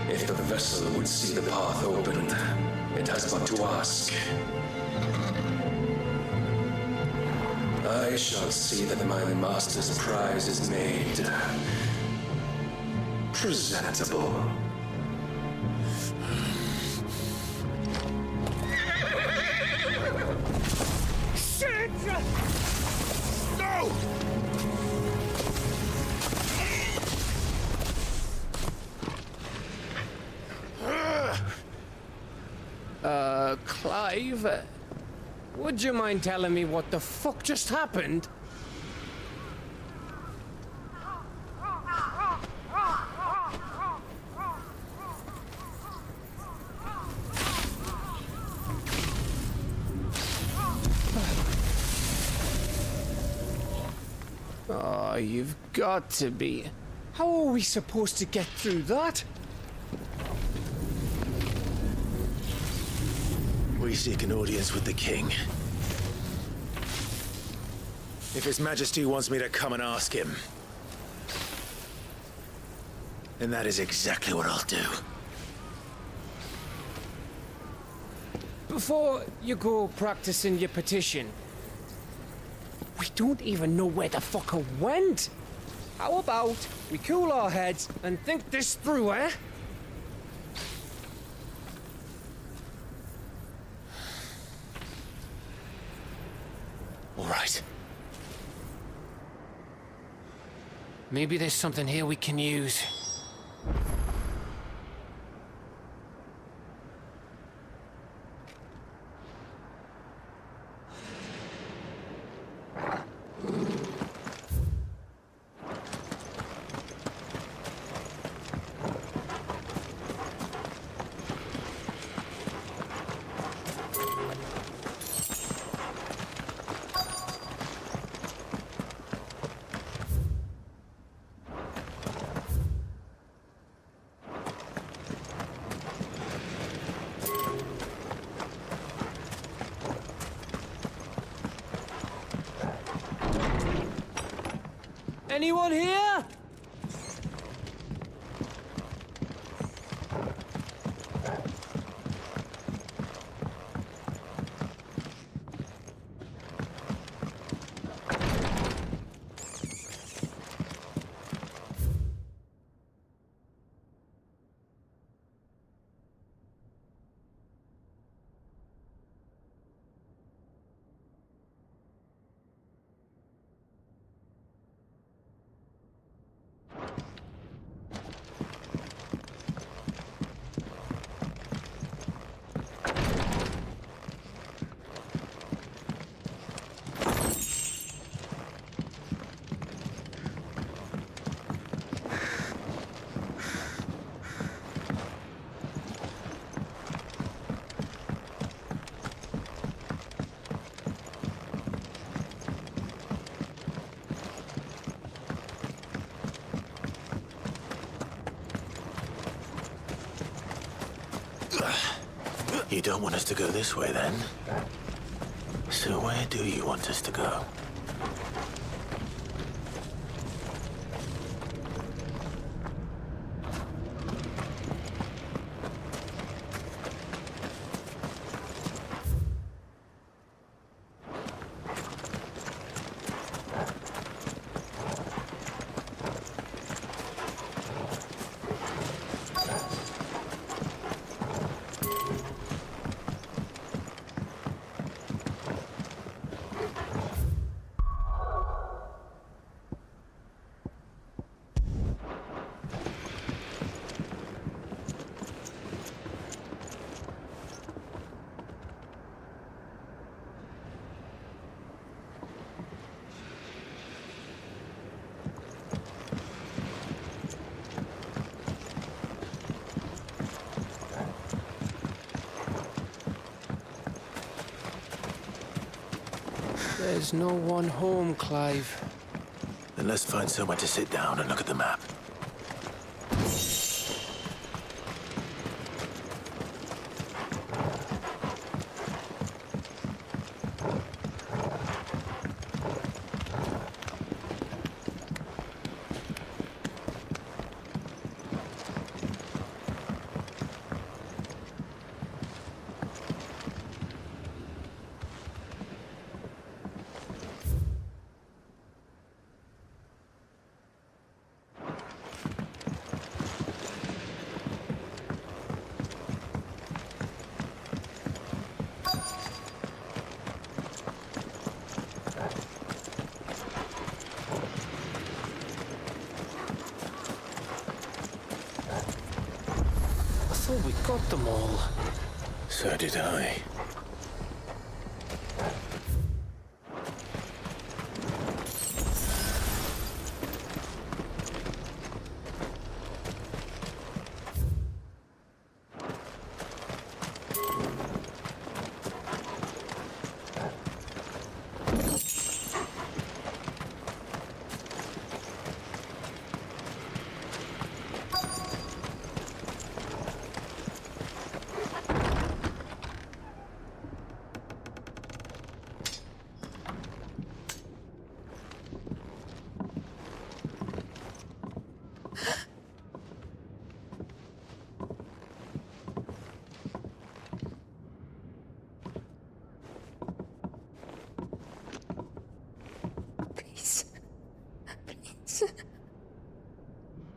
If the vessel would see the path opened, it has but to ask. I shall see that my master's prize is made presentable. Shit! No! Clive, would you mind telling me what the fuck just happened? Oh, you've got to be. How are we supposed to get through that? We seek an audience with the king. If His Majesty wants me to come and ask him, then that is exactly what I'll do. Before you go practicing your petition, we don't even know where the fucker went. How about we cool our heads and think this through, eh? All right. Maybe there's something here we can use. Anyone here? You don't want us to go this way, then? So where do you want us to go? There's no one home, Clive. Then let's find somewhere to sit down and look at the map. I thought we got them all. So did I.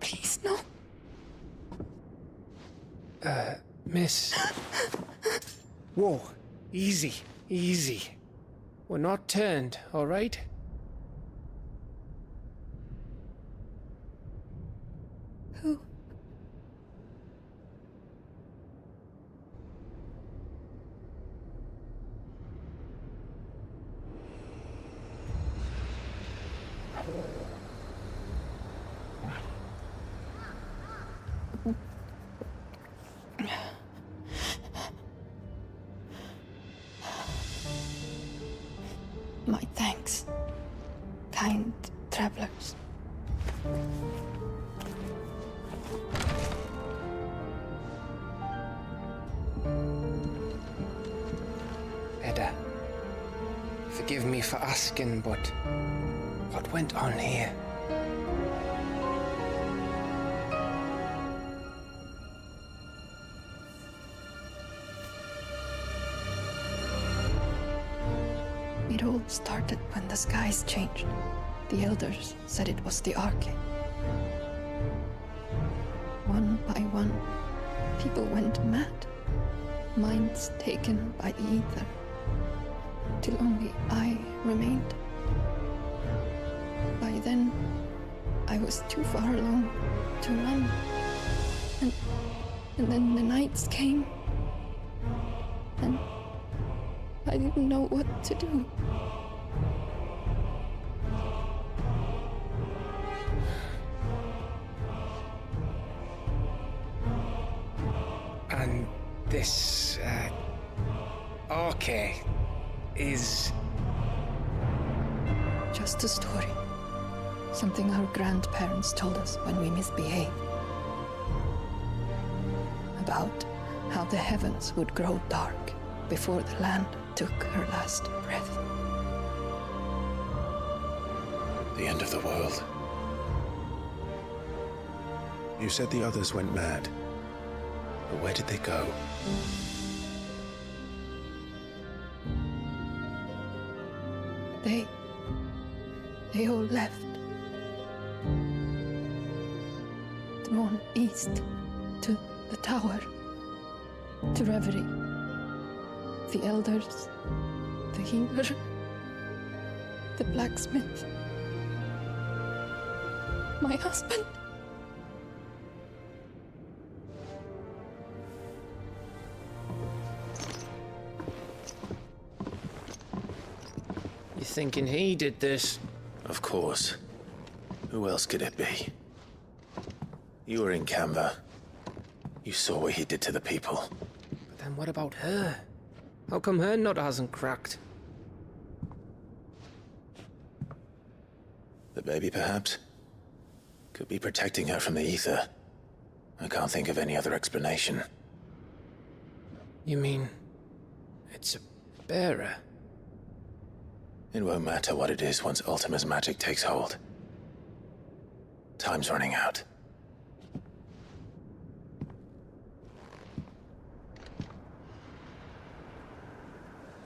Please, no. Miss. Whoa, easy, easy. We're not turned, all right? Who? My thanks, kind travelers. Edda, forgive me for asking, but what went on here? It all started when the skies changed. The elders said it was the Arcade. One by one, people went mad, minds taken by the ether, till only I remained. By then, I was too far along to run. And then the nights came, and I didn't know what to do. And this, Arcade is... Just a story. Something our grandparents told us when we misbehaved. About how the heavens would grow dark before the land took her last breath. The end of the world. You said the others went mad. But where did they go? They all left. Drawn east to the tower, to reverie. The elders, the healer, the blacksmith, my husband. You thinking he did this? Of course. Who else could it be? You were in Canva. You saw what he did to the people. But then what about her? How come her nut hasn't cracked? The baby, perhaps? Could be protecting her from the ether. I can't think of any other explanation. You mean... it's a bearer? It won't matter what it is once Ultima's magic takes hold. Time's running out.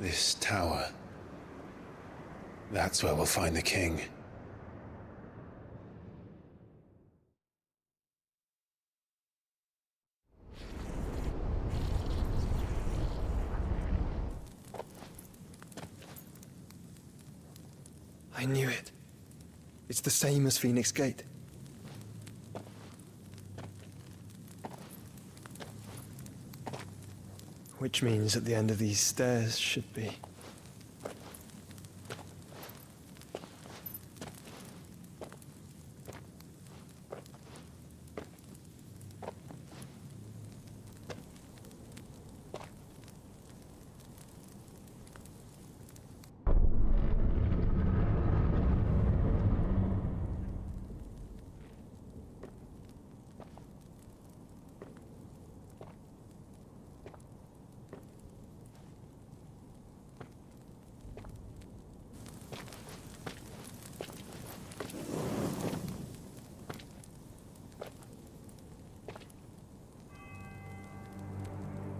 This tower. That's where we'll find the king. I knew it. It's the same as Phoenix Gate. Which means at the end of these stairs should be...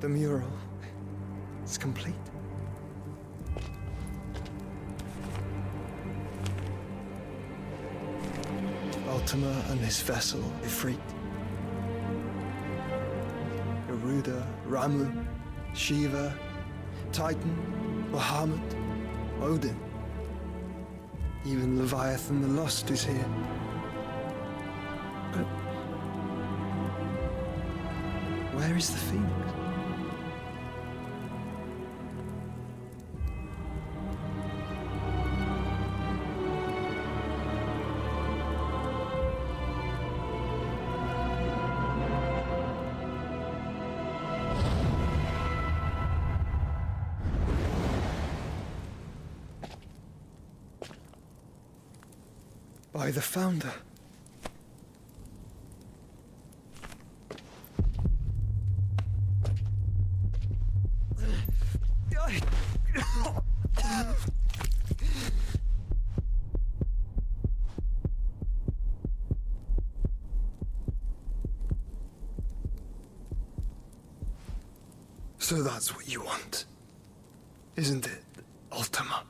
The mural is complete. Ultima and his vessel, Ifrit. Garuda, Ramu, Shiva, Titan, Bahamut, Odin. Even Leviathan the Lost is here. But where is the Phoenix? By the Founder. So that's what you want, isn't it, Ultima?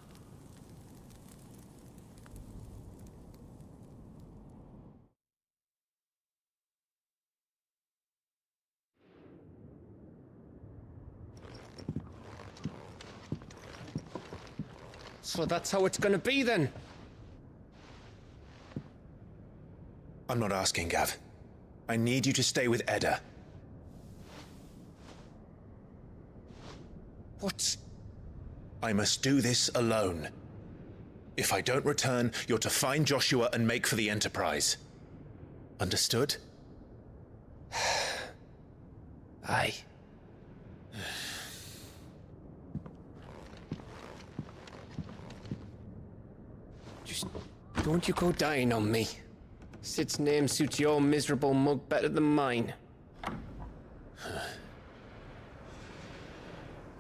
So that's how it's gonna be then? I'm not asking, Gav. I need you to stay with Edda. What? I must do this alone. If I don't return, you're to find Joshua and make for the Enterprise. Understood? Aye. Just don't you go dying on me. Sid's name suits your miserable mug better than mine.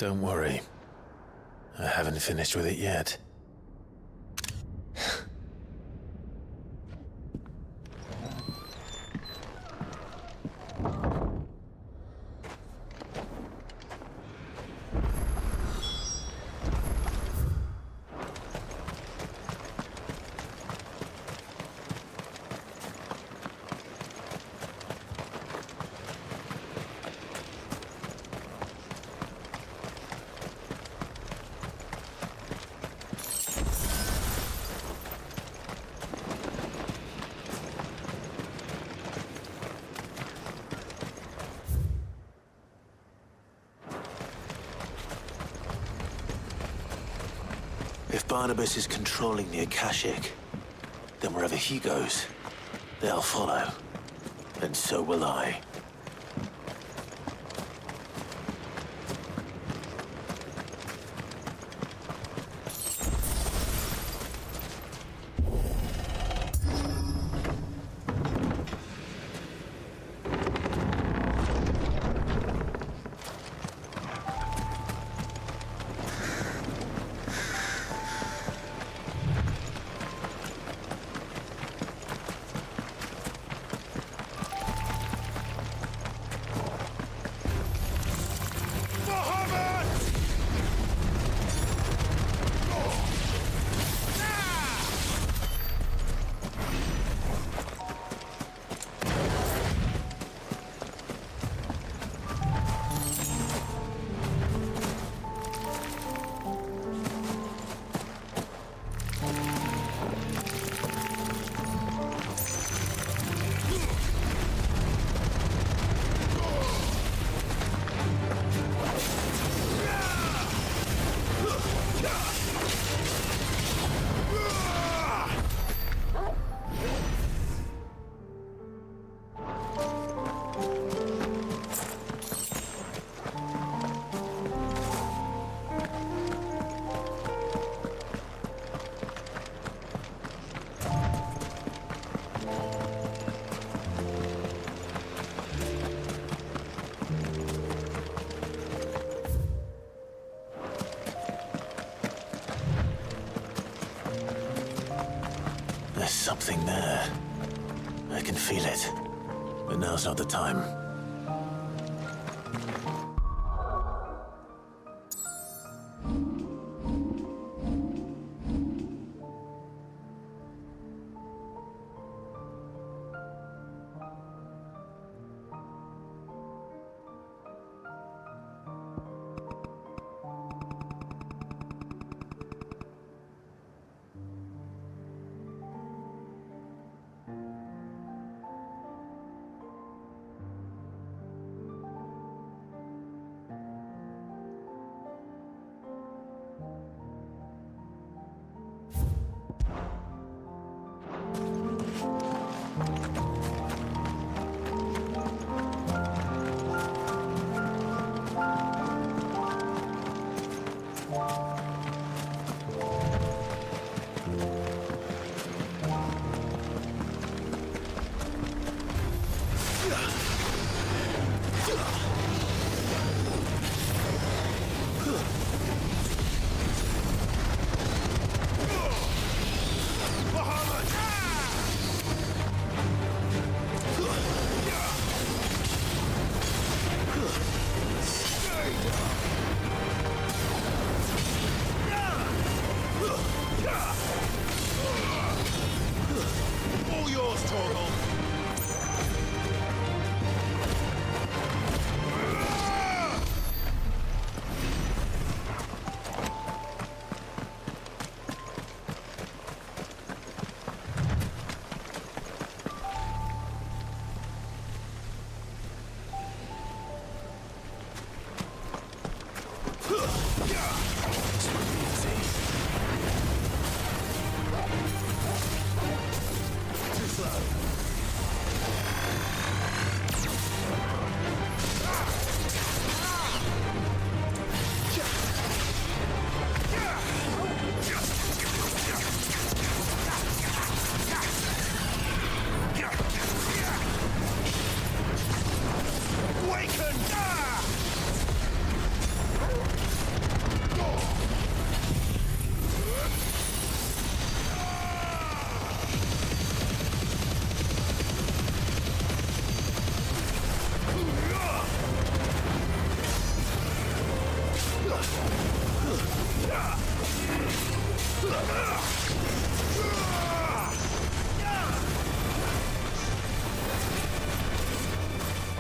Don't worry. I haven't finished with it yet. If Barnabas is controlling the Akashic, then wherever he goes, they'll follow. And so will I. There's something there. I can feel it. But now's not the time.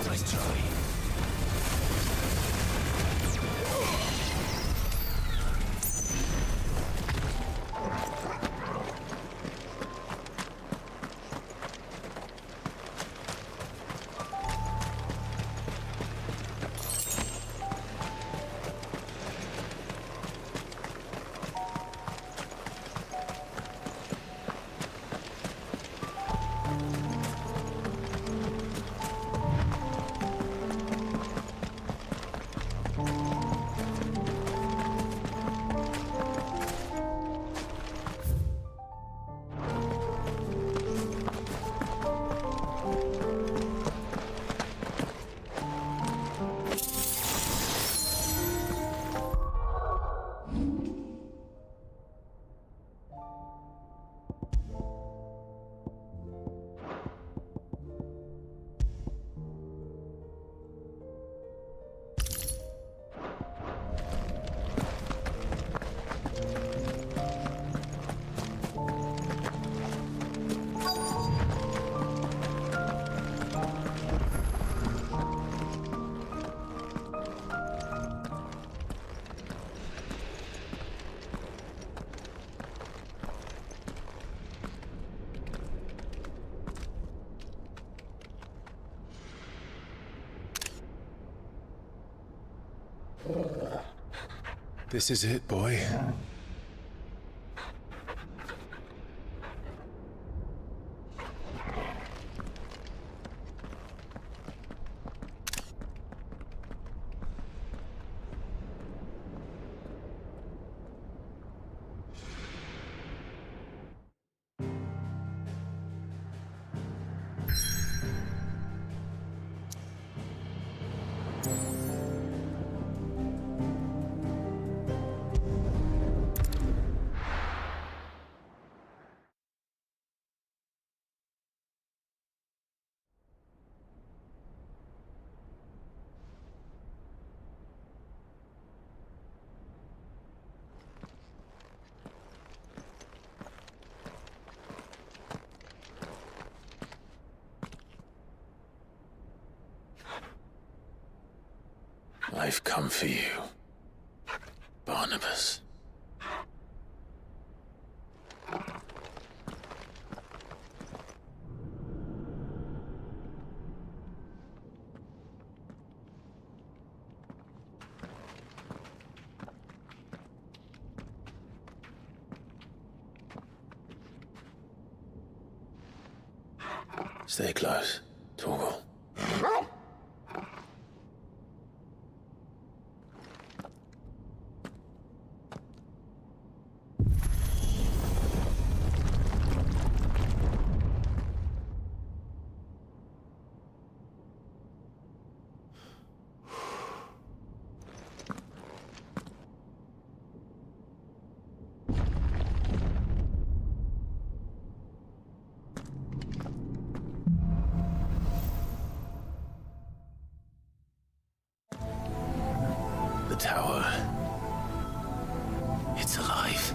Nice try. This is it, boy. I've come for you, Barnabas. Stay close, Torgal. The tower. It's alive.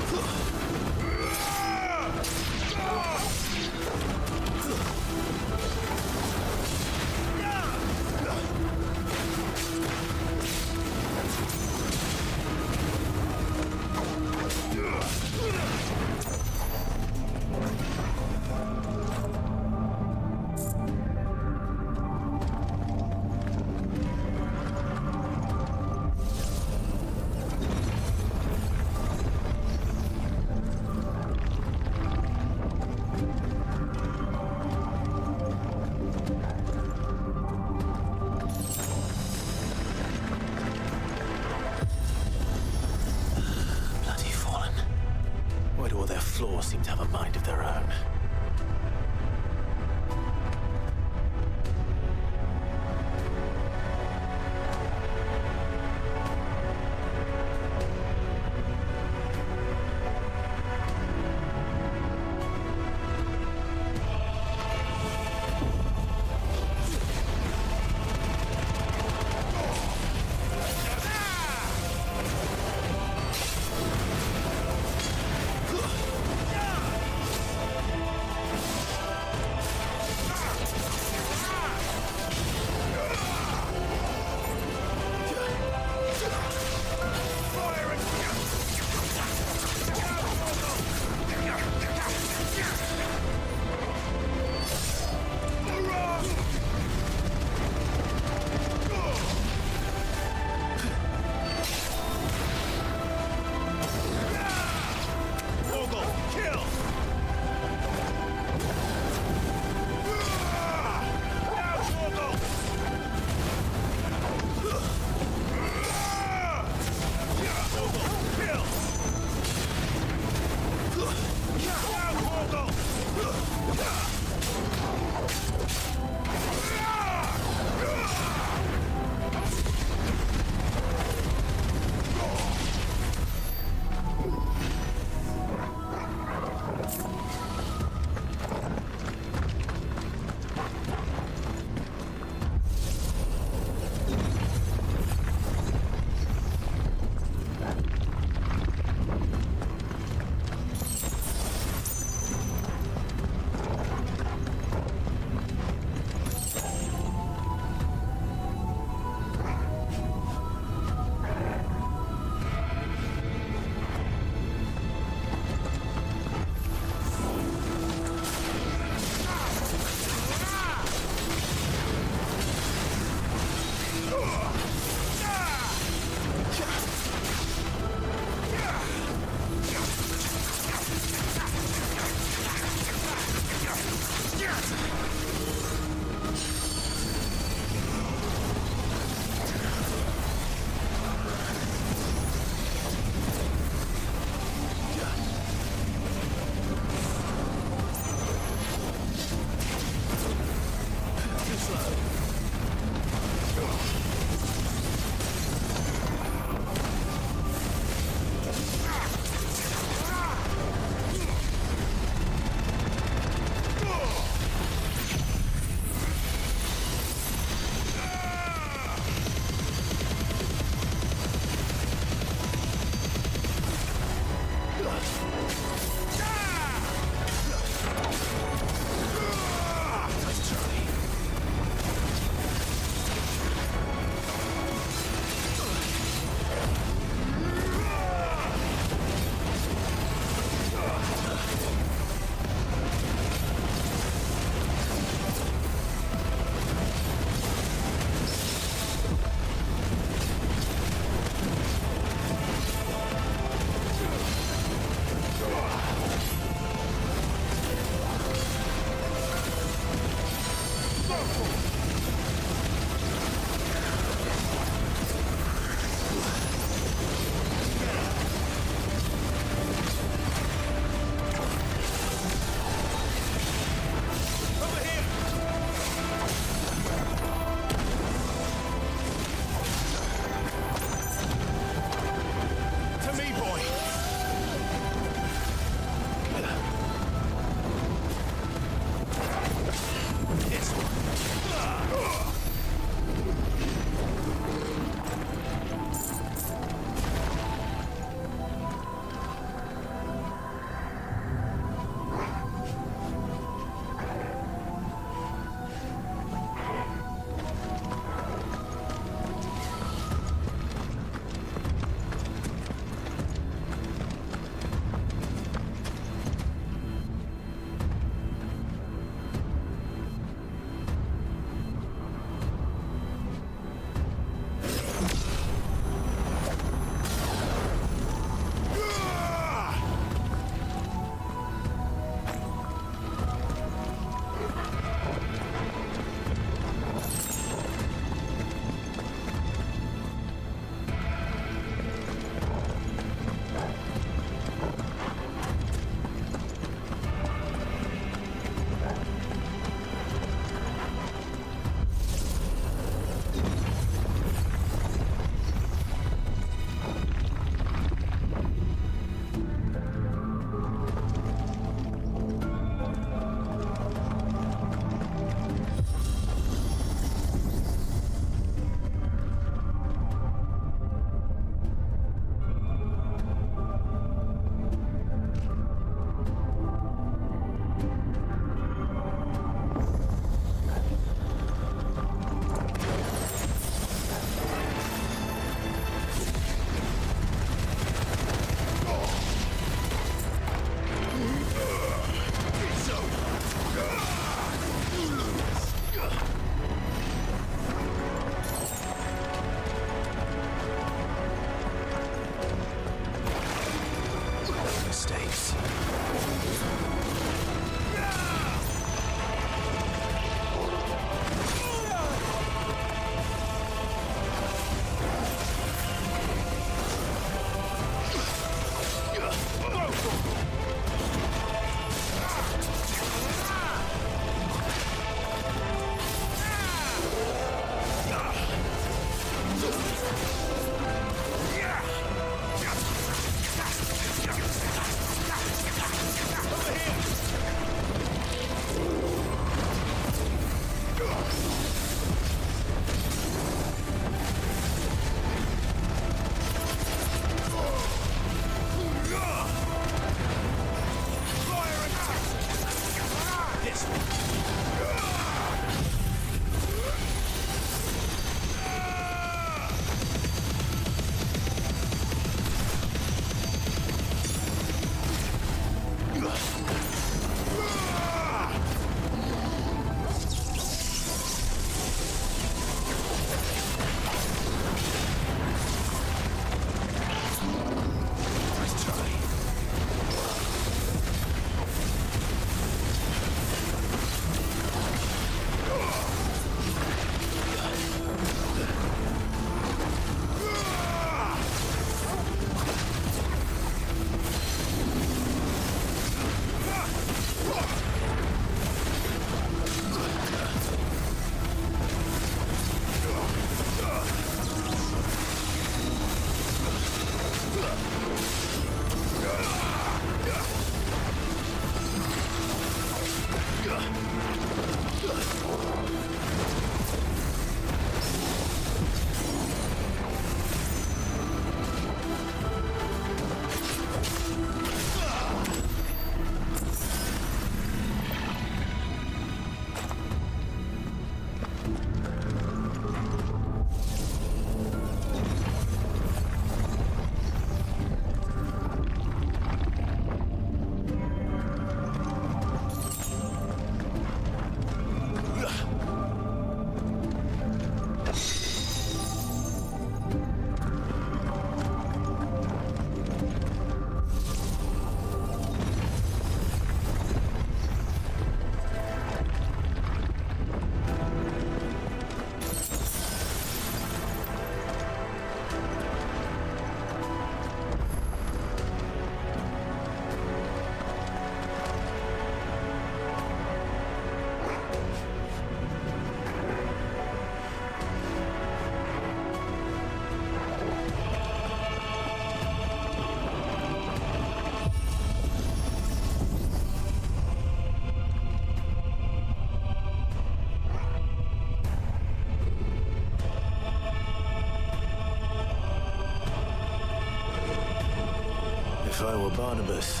If I were Barnabas,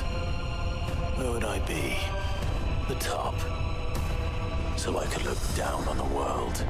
where would I be? The top. So I could look down on the world.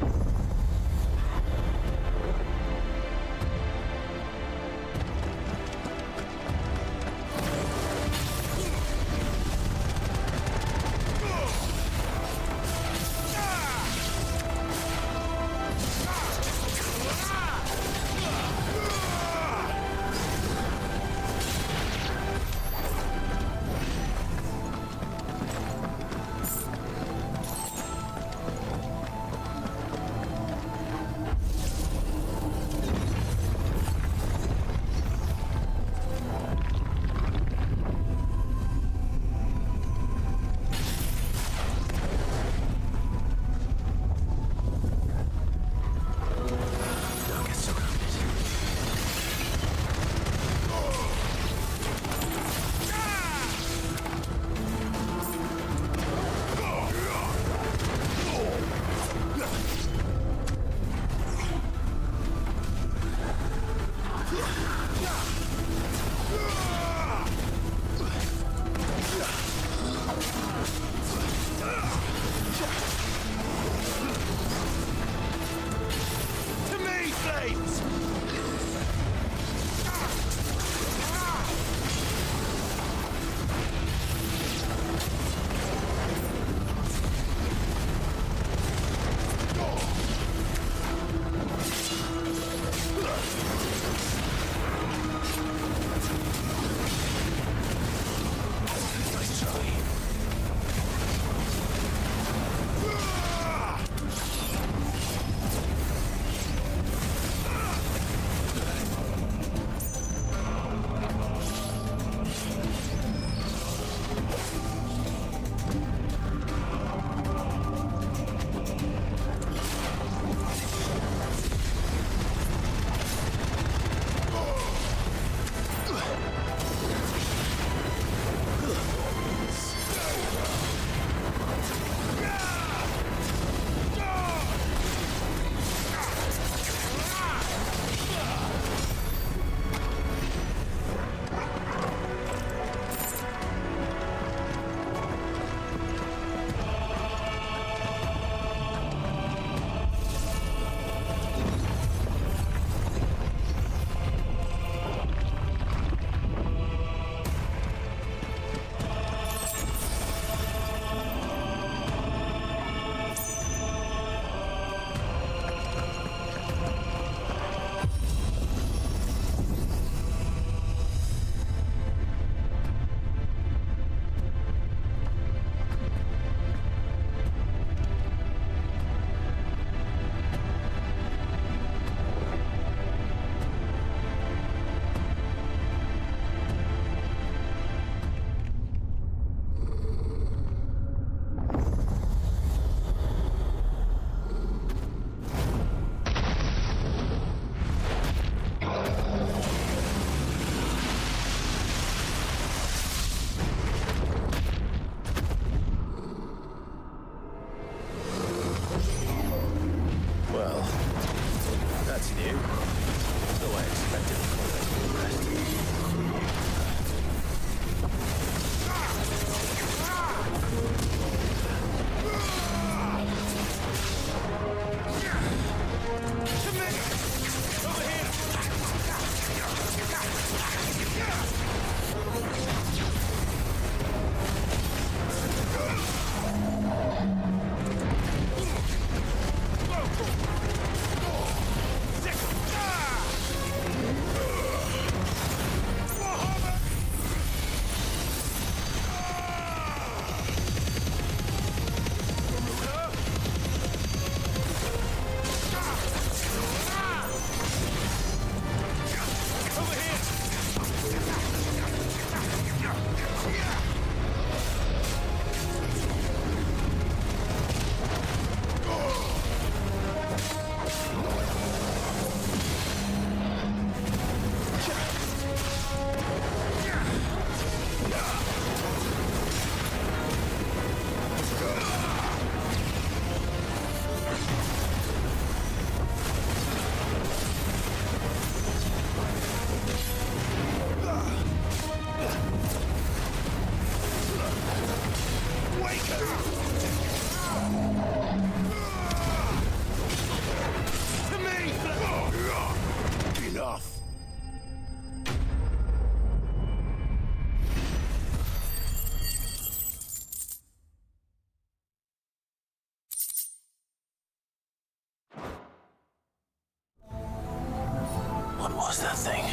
was that thing?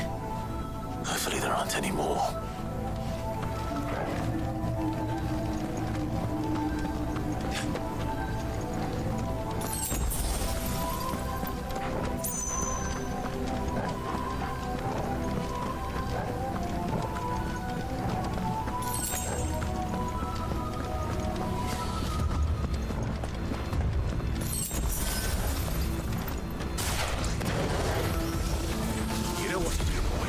Hopefully there aren't any more. You know what to do, boy.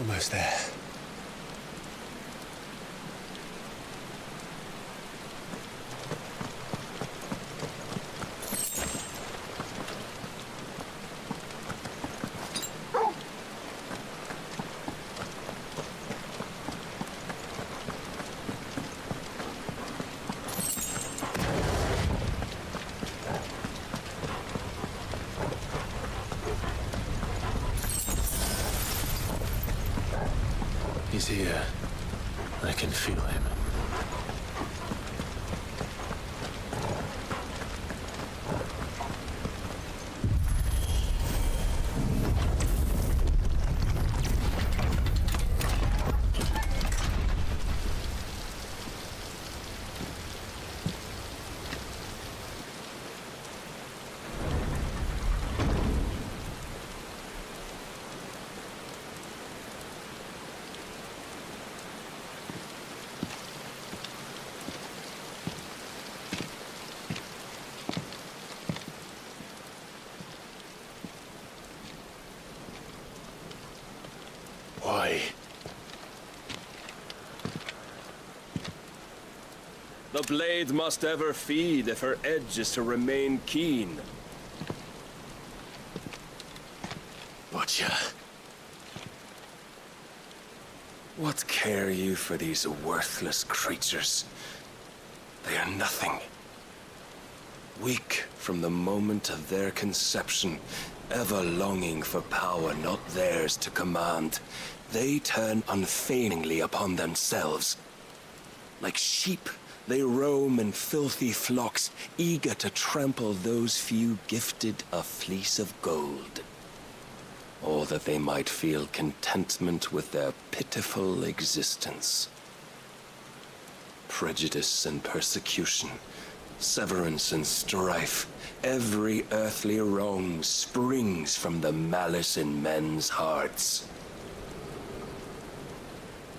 Almost there. He's here. I can feel him. Why? The blade must ever feed if her edge is to remain keen. Butcher. What care you for these worthless creatures? They are nothing. Weak from the moment of their conception, ever longing for power not theirs to command, they turn unfailingly upon themselves. Like sheep, they roam in filthy flocks, eager to trample those few gifted a fleece of gold. Or that they might feel contentment with their pitiful existence. Prejudice and persecution, severance and strife, every earthly wrong springs from the malice in men's hearts.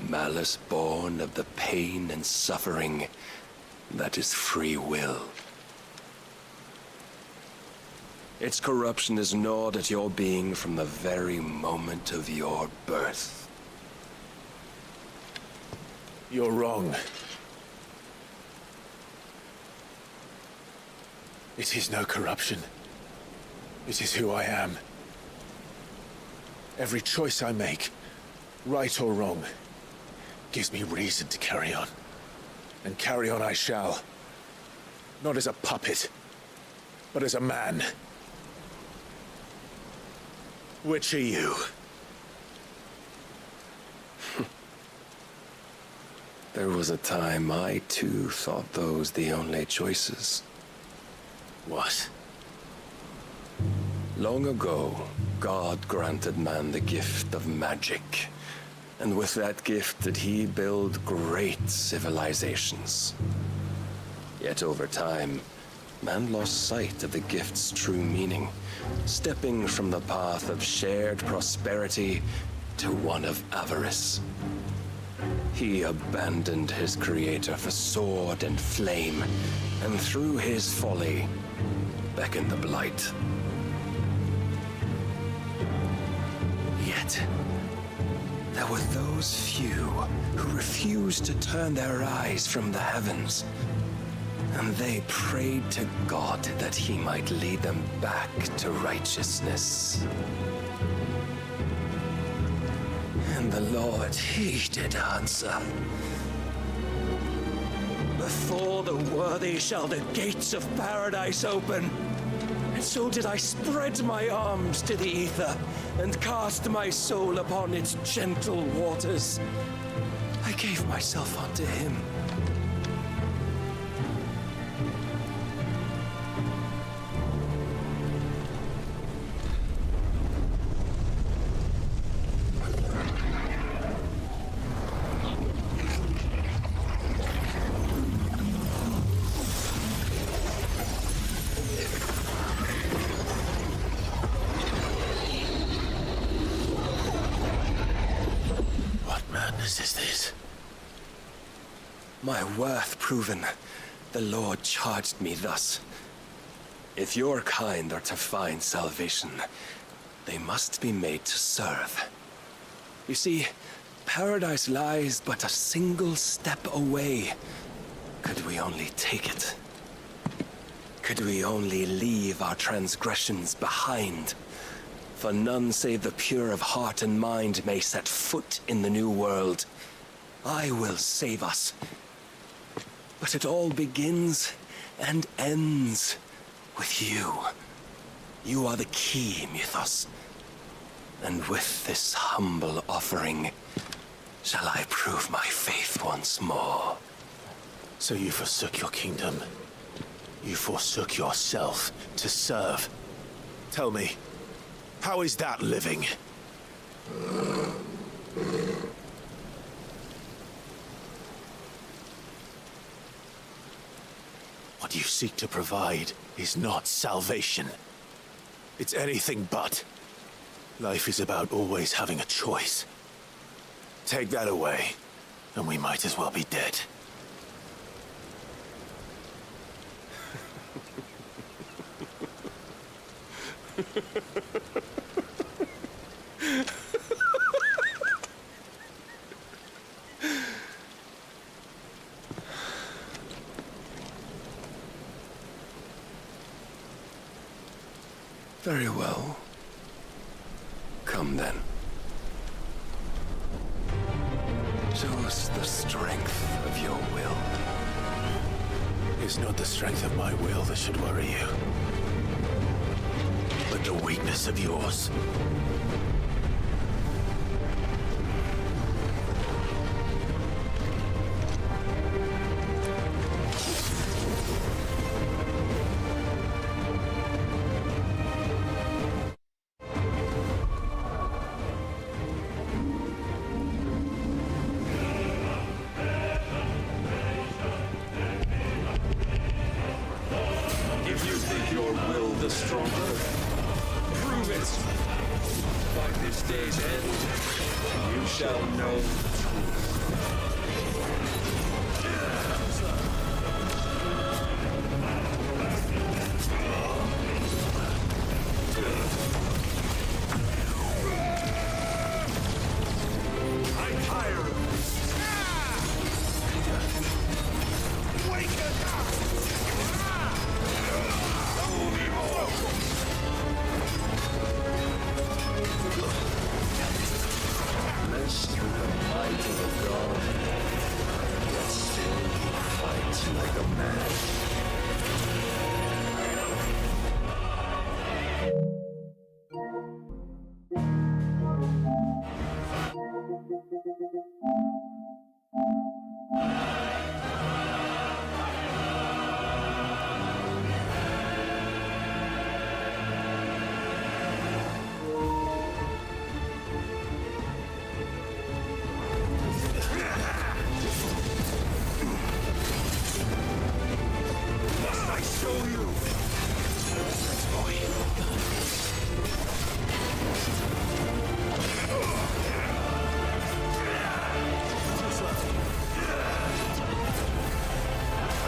Malice born of the pain and suffering that is free will. Its corruption is gnawed at your being from the very moment of your birth. You're wrong. It is no corruption. It is who I am. Every choice I make, right or wrong, gives me reason to carry on. And carry on I shall. Not as a puppet, but as a man. Which are you? There was a time I too thought those the only choices. What? Long ago, God granted man the gift of magic. And with that gift did he build great civilizations. Yet over time, man lost sight of the gift's true meaning, stepping from the path of shared prosperity to one of avarice. He abandoned his creator for sword and flame, and through his folly, beckoned the blight. Yet, there were those few who refused to turn their eyes from the heavens, and they prayed to God that he might lead them back to righteousness. And the Lord, he did answer. Before the worthy shall the gates of paradise open. And so did I spread my arms to the ether and cast my soul upon its gentle waters. I gave myself unto him. Is this? My worth proven, the Lord charged me thus. If your kind are to find salvation, they must be made to serve. You see, paradise lies but a single step away. Could we only take it? Could we only leave our transgressions behind? For none save the pure of heart and mind may set foot in the new world. I will save us. But it all begins and ends with you. You are the key, Mythos. And with this humble offering, shall I prove my faith once more. So you forsook your kingdom. You forsook yourself to serve. Tell me, how is that living? What you seek to provide is not salvation. It's anything but. Life is about always having a choice. Take that away, and we might as well be dead. Very well. Come then. Show us the strength of your will. It's not the strength of my will that should worry you, but the weakness of yours. If you think your will the stronger, prove it. By this day's end, you shall know the truth. I'm tired of this. Wake up! Blessed with the might of a god, yet still he fights like a man. Must I show you?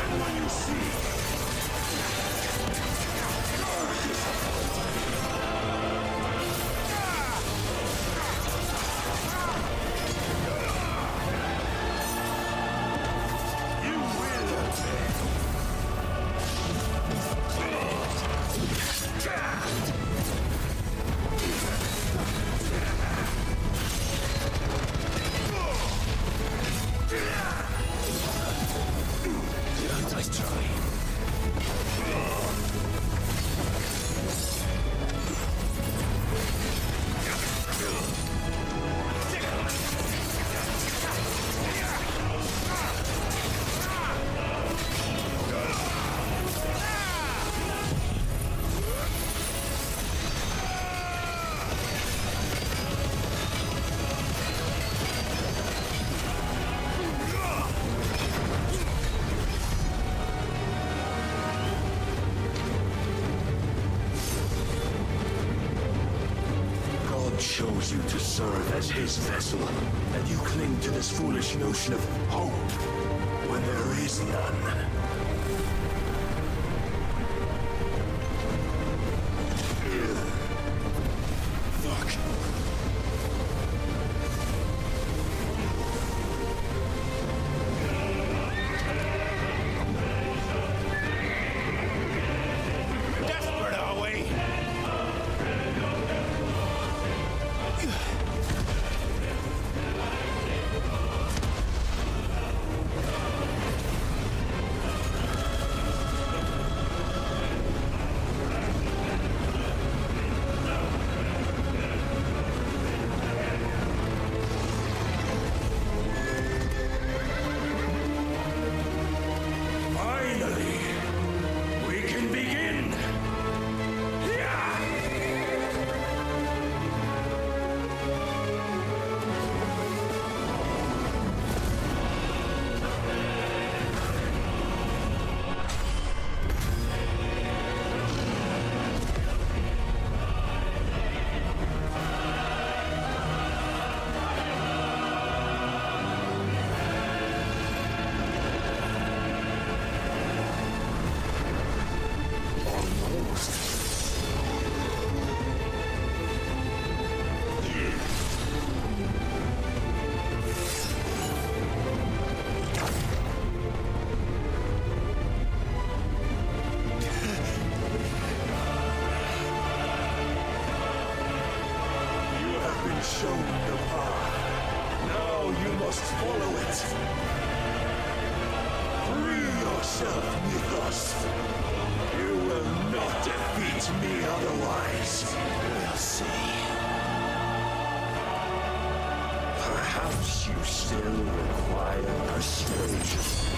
And when you see nice try. God chose you to serve as his vessel, and you cling to this foolish notion of hope when there is none. Fuck. yourself, Mythos. You will not defeat me otherwise. We'll see. Perhaps you still require persuasion.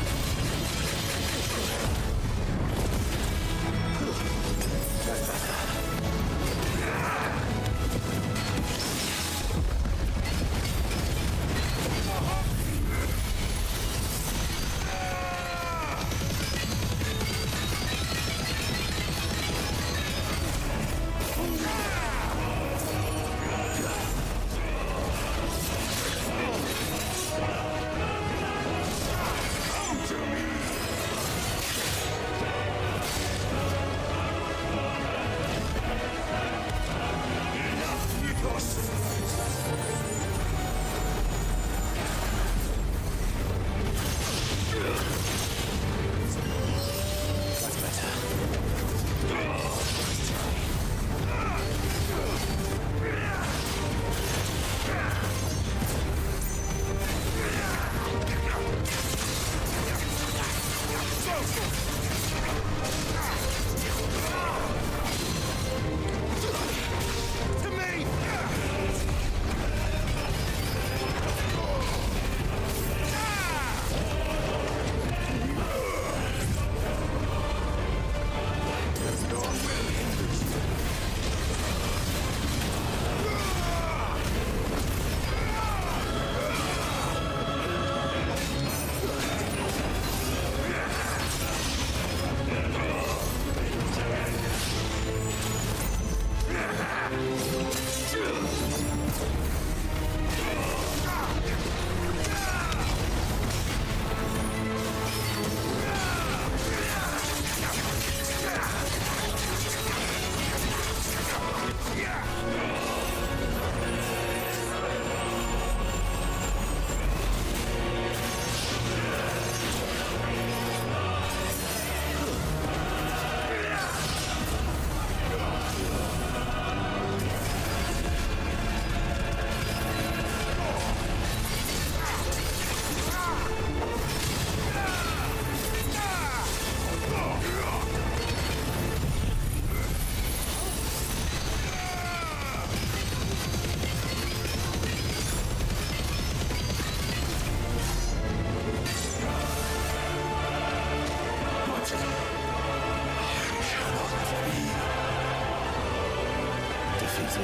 You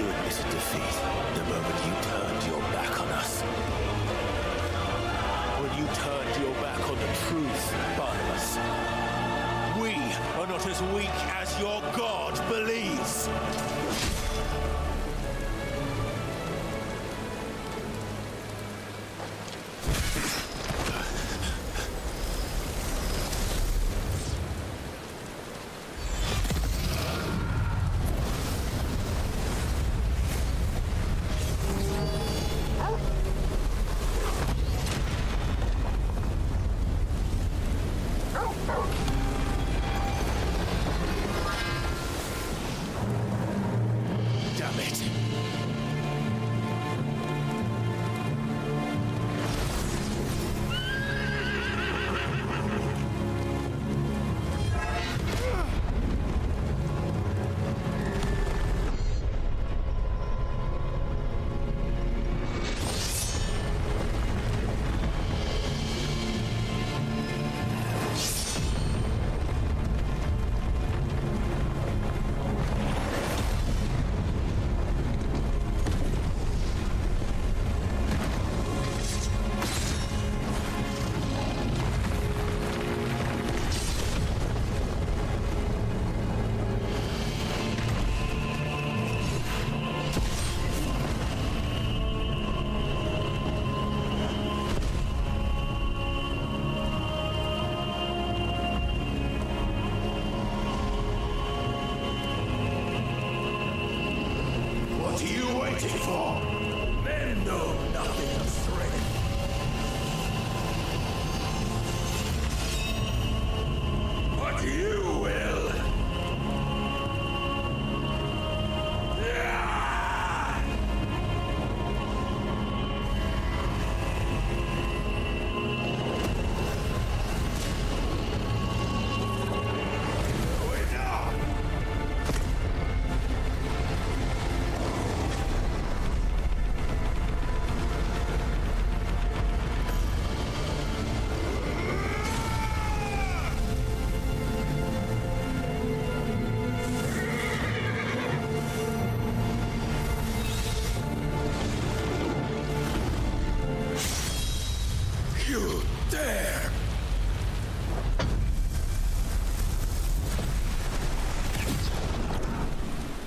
admitted defeat the moment you turned your back on us. When you turned your back on the truth, Barnabas. We are not as weak as your God believes.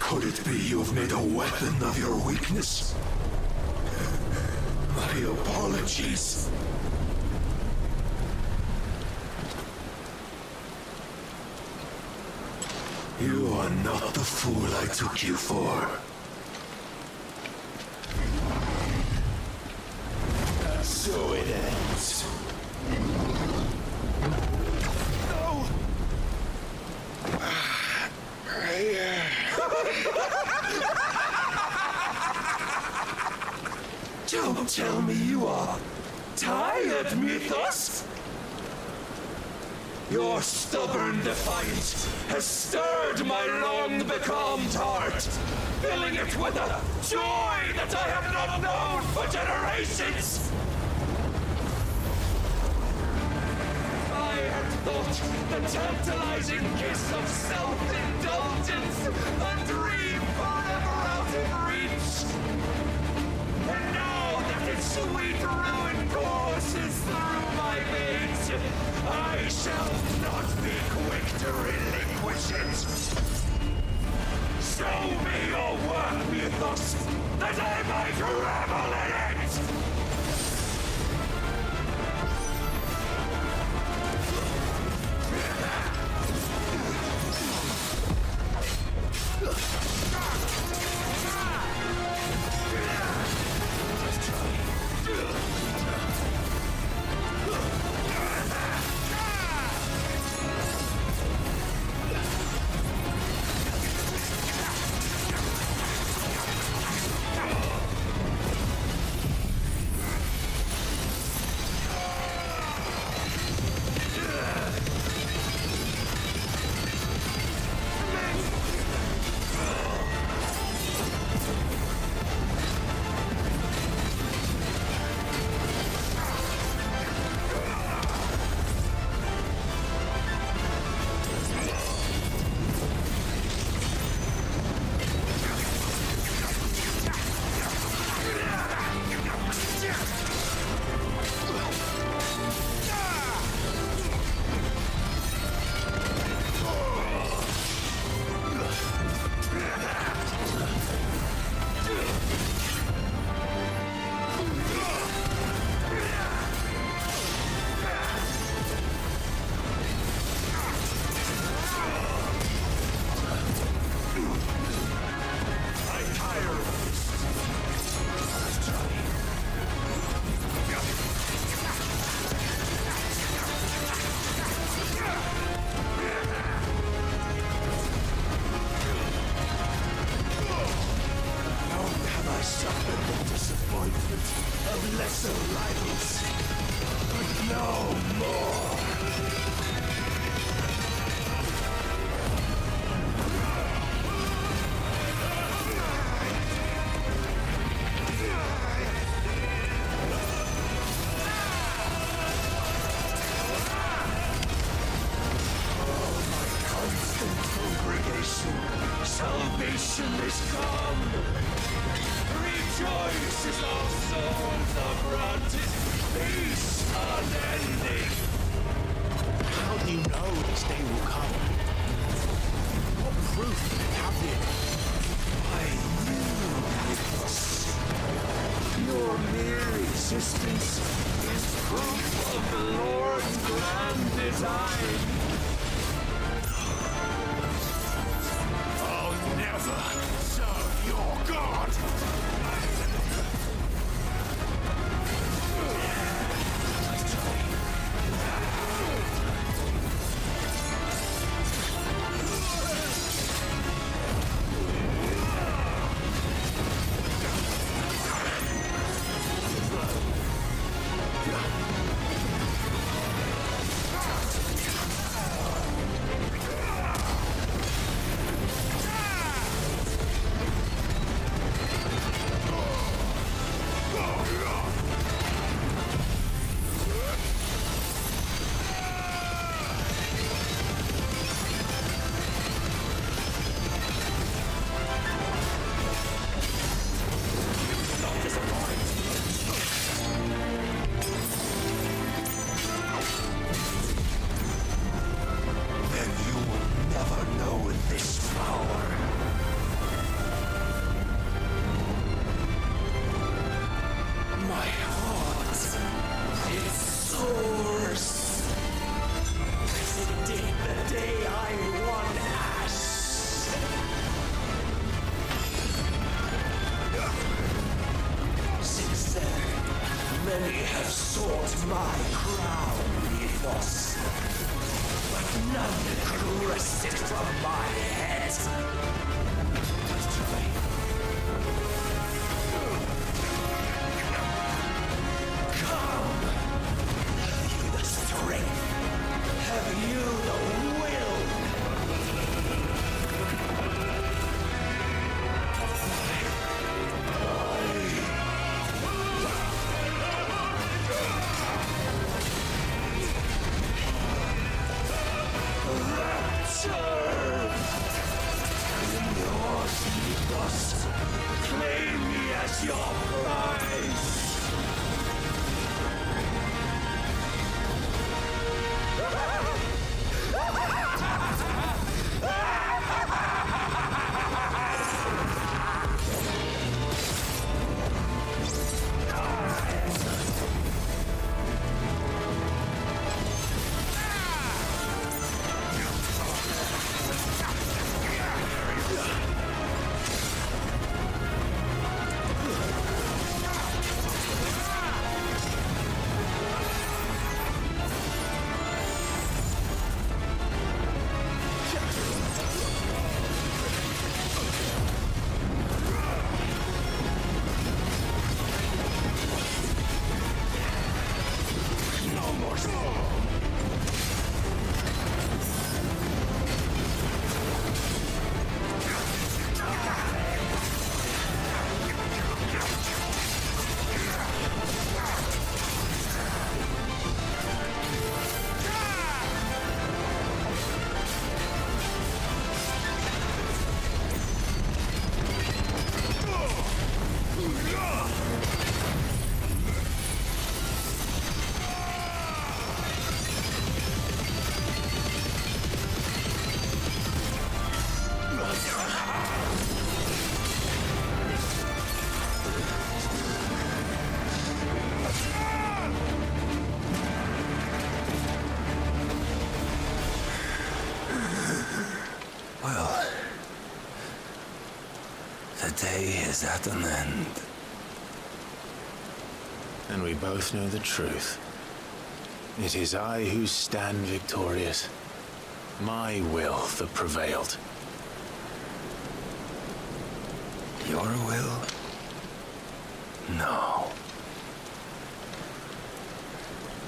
Could it be you have made a weapon of your weakness? My apologies. You are not the fool I took you for. So it ends. No! Don't tell me you are tired, Mythos! Your stubborn defiance has stirred my long-becalmed heart, filling it with a joy that I have not known for generations! I had thought the tantalizing kiss of self-indulgence a dream forever out of reach. And now that its sweet ruin courses through my veins, I shall not be quick to relinquish it. Show me your work, Mythos, that I might revel in it! Salvation is come! Rejoice as our souls are granted peace unending! How do you know this day will come? What proof have you? I knew this. Your mere existence is proof of the Lord's grand design. I'll never serve your God! have sought my crown, Ethos, but none could wrest it from my head. Have you the will? Claim me as your prize! The day is at an end. And we both know the truth. It is I who stand victorious. My will that prevailed. Your will? No.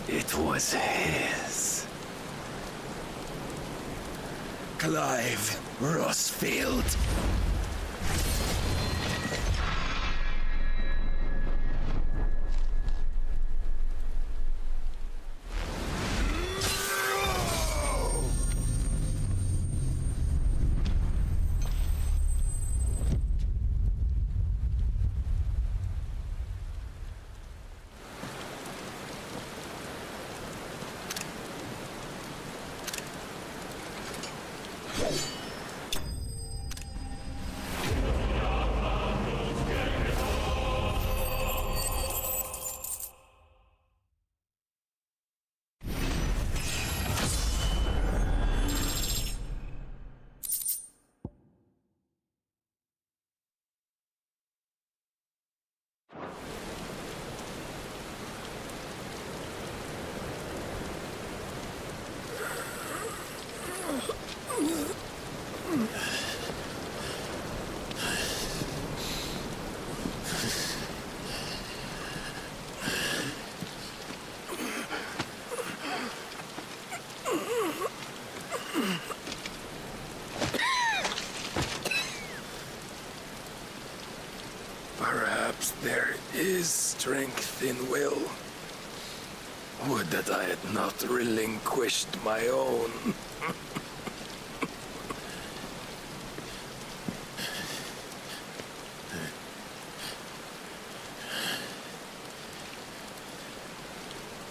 It was his. Clive Rossfield. Perhaps there is strength in will. Would that I had not relinquished my own.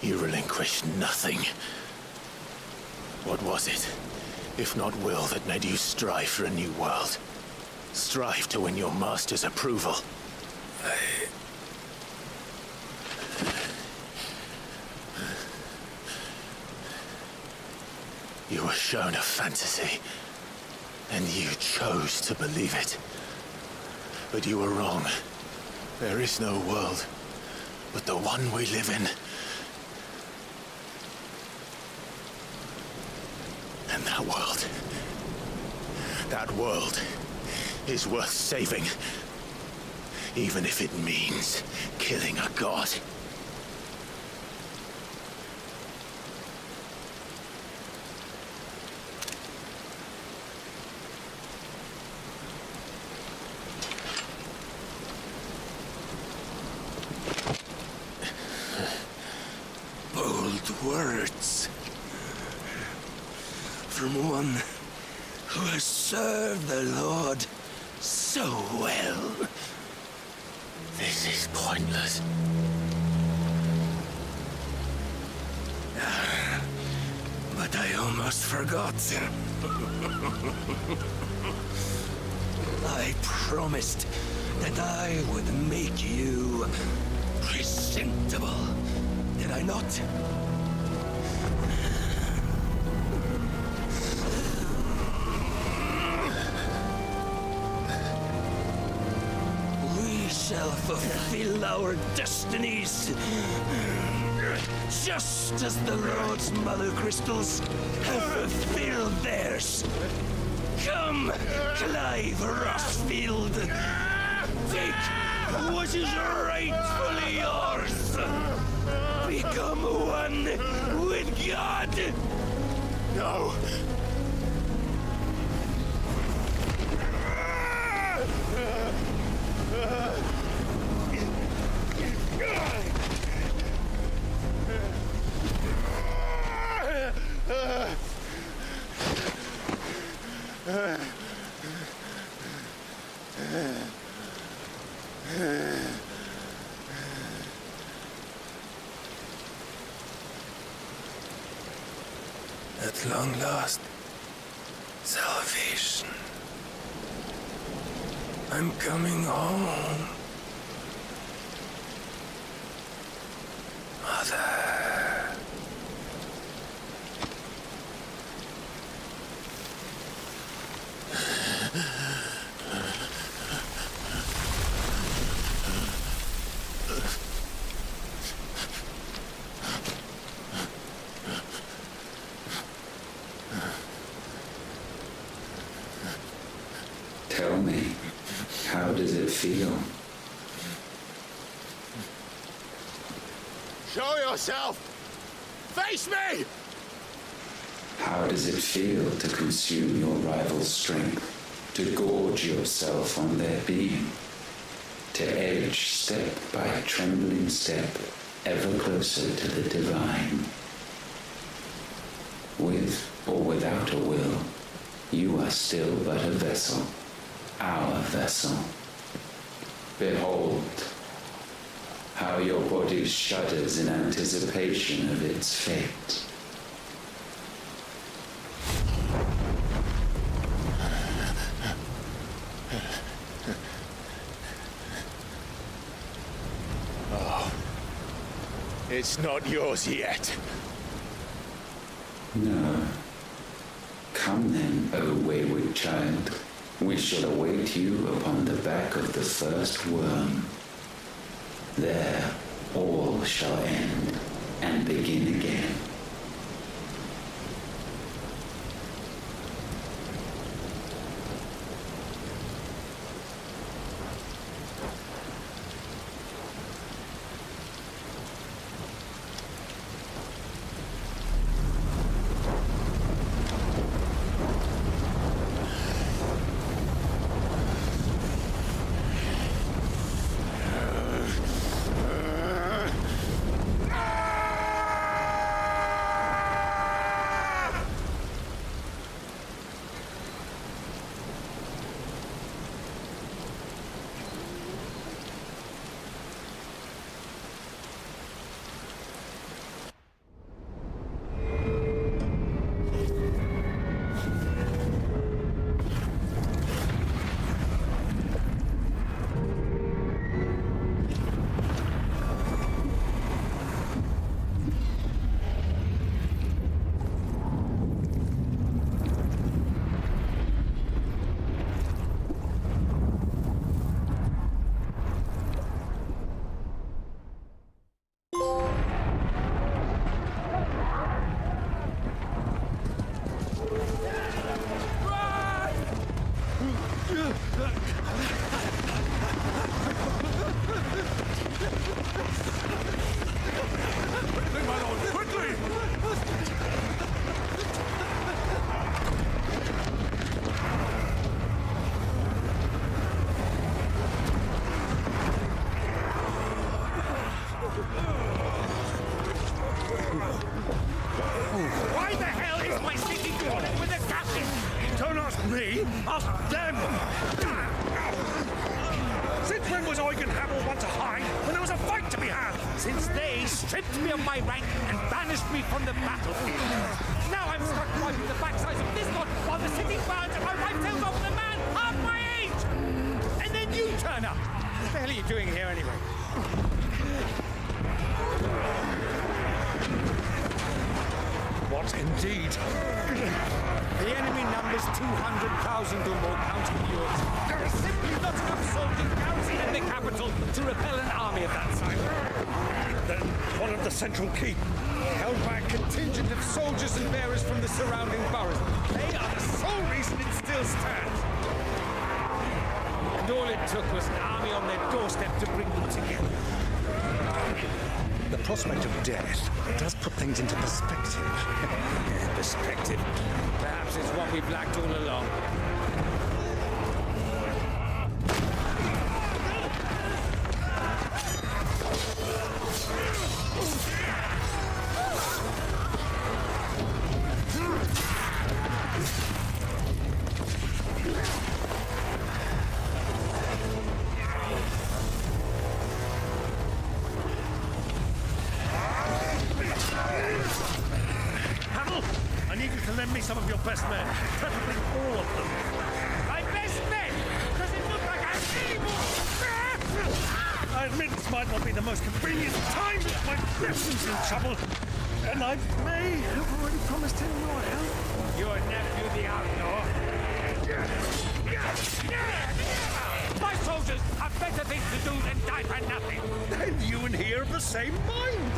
You relinquished nothing. What was it, if not will, that made you strive for a new world? Strive to win your master's approval? You were shown a fantasy, and you chose to believe it. But you were wrong. There is no world, but the one we live in, world. That world is worth saving, even if it means killing a god. Bold words from one who has served the Lord so well. This is pointless. But I almost forgot. I promised that I would make you presentable. Did I not? We shall fulfill our destinies, just as the Lord's Mother Crystals have fulfilled theirs. Come, Clive Rossfield. Take what is rightfully yours. Become one with God. No. At long last, salvation. I'm coming home. Mother. Tell me, how does it feel? Show yourself! Face me! How does it feel to consume your rival's strength, to gorge yourself on their being, to edge step by trembling step ever closer to the divine? With or without a will, you are still but a vessel, our vessel. Behold, how your body shudders in anticipation of its fate. Oh, it's not yours yet. No. Come then, O wayward child. We shall await you upon the back of the first worm. There, all shall end and begin again. me, ask them! Since when was Eugen Hamel one to hide when there was a fight to be had? Since they stripped me of my rank and banished me from the battlefield. Now I'm stuck wiping the backsides of this lot while the city burns and my wife tells off the man half my age! And then you turn up! What the hell are you doing here anyway? What indeed? The enemy numbers 200,000 or more, counting yours. There are simply not enough soldiers garrisoned in the capital to repel an army of that size. Then what of the central keep? Held by a contingent of soldiers and bearers from the surrounding boroughs. They are the sole reason it still stands. And all it took was an army on their doorstep to bring them together. The prospect of death does put things into perspective. Perspective. Perhaps it's what we've lacked all along. Hamel, I need you to lend me some of your best men, preferably all of them. My best men? Does it look like I'm anymore? I admit this might not be the most convenient time, but my nephew's in trouble, and I may have already promised him your help. Your nephew, the outlaw? My soldiers have better things to do than die for nothing. Then you and he are of the same mind.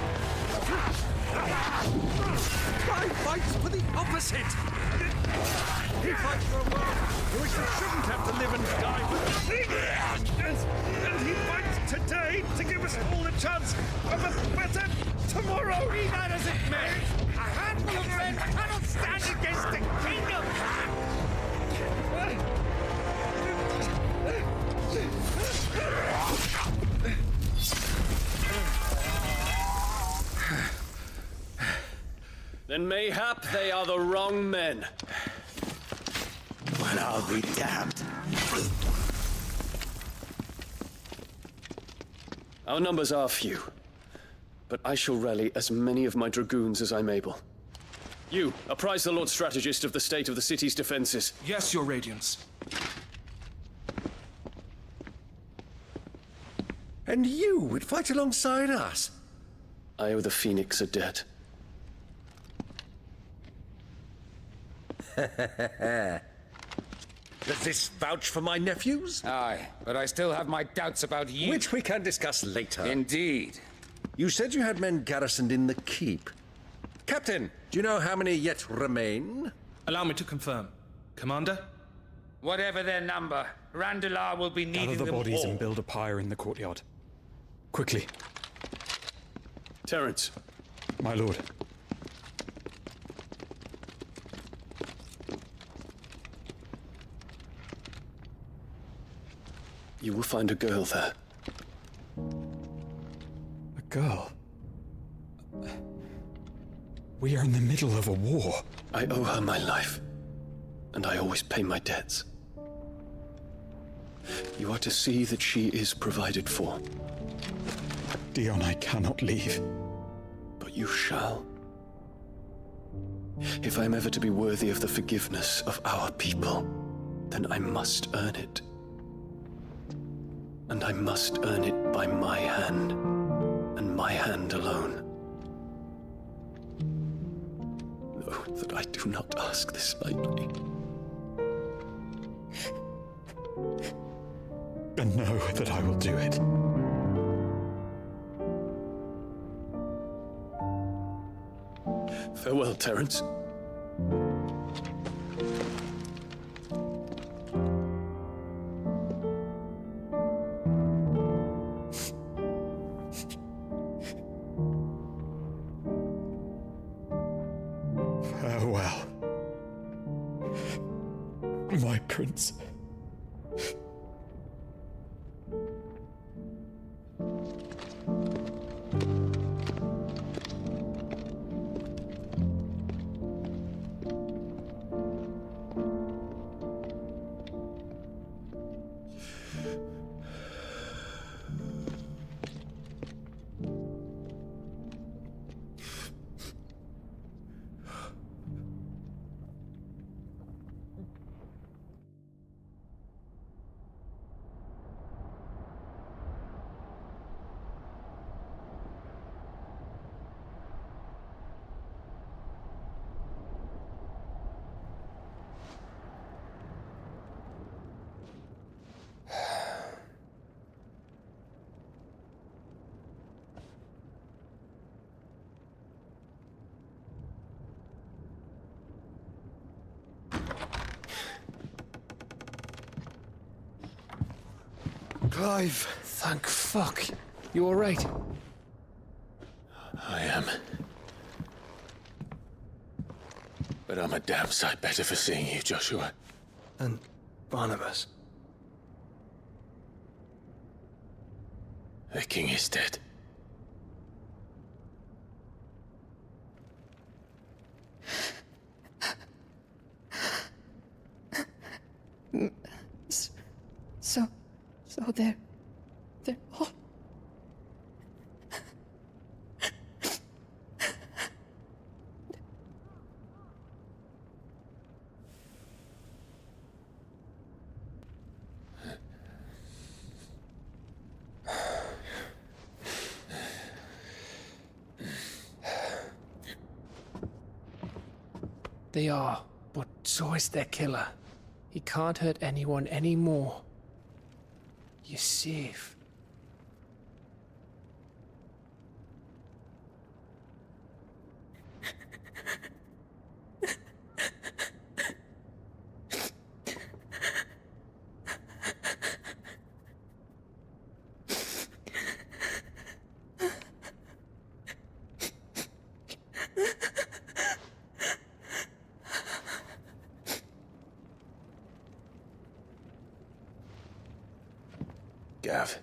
I fight for the opposite. He fights for a world in which we shouldn't have to live and die with. And he fights today to give us all a chance of a better tomorrow. Be that as it may, a handful of men cannot stand against the kingdom. Then mayhap they are the wrong men. Well, I'll be damned. Our numbers are few, but I shall rally as many of my dragoons as I'm able. You, apprise the Lord Strategist of the state of the city's defenses. Yes, Your Radiance. And you would fight alongside us? I owe the Phoenix a debt. Does this vouch for my nephews? Aye, but I still have my doubts about you. Which we can discuss later. Indeed. You said you had men garrisoned in the keep. Captain, do you know how many yet remain? Allow me to confirm. Commander? Whatever their number, Randalar will be needing Gather the them bodies all. and build a pyre in the courtyard. Quickly. Terence. My lord. You will find a girl there. A girl? We are in the middle of a war. I owe her my life, and I always pay my debts. You are to see that she is provided for. Dion, I cannot leave. But you shall. If I am ever to be worthy of the forgiveness of our people, then I must earn it. And I must earn it by my hand, and my hand alone. Know that I do not ask this lightly. And know that I will do it. Farewell, Terence. Farewell, my prince. Clive! Thank fuck. You alright? I am. But I'm a damn sight better for seeing you, Joshua. And Barnabas? The king is dead. So they're all... They are, but so is their killer. He can't hurt anyone anymore. You're safe. Gav,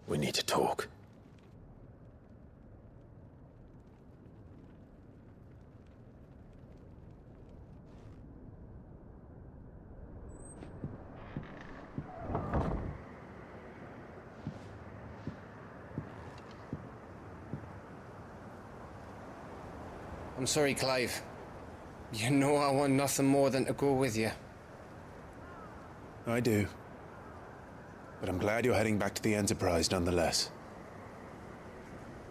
we need to talk. I'm sorry, Clive. You know I want nothing more than to go with you. I do. But I'm glad you're heading back to the Enterprise nonetheless.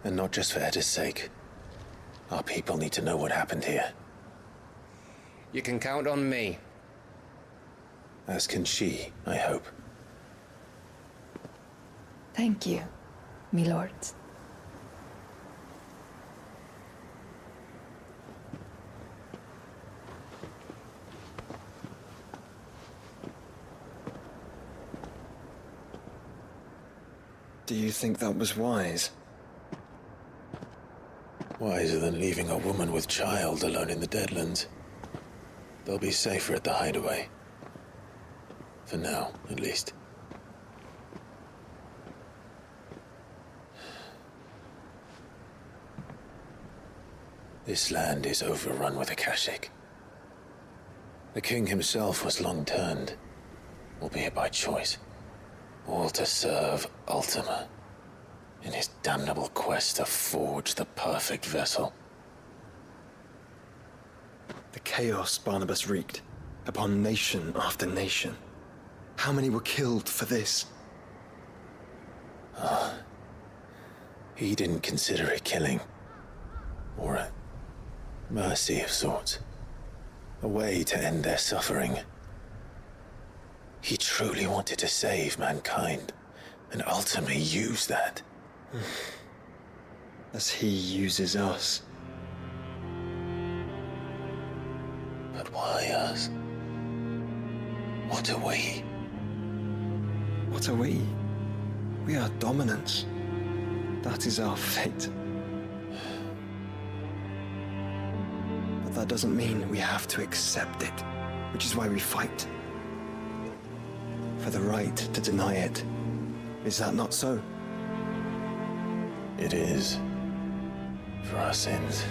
And not just for Edda's sake. Our people need to know what happened here. You can count on me. As can she, I hope. Thank you, me lords. Do you think that was wise? Wiser than leaving a woman with child alone in the Deadlands. They'll be safer at the hideaway. For now, at least. This land is overrun with Akashic. The king himself was long turned, albeit by choice, all to serve Ultima in his damnable quest to forge the perfect vessel. The chaos Barnabas wreaked upon nation after nation. How many were killed for this? He didn't consider it killing, or a mercy of sorts, a way to end their suffering. He truly wanted to save mankind, and ultimately used that. As he uses us. But why us? What are we? What are we? We are dominance. That is our fate. But that doesn't mean we have to accept it, which is why we fight. For the right to deny it. Is that not so? It is. For our sins.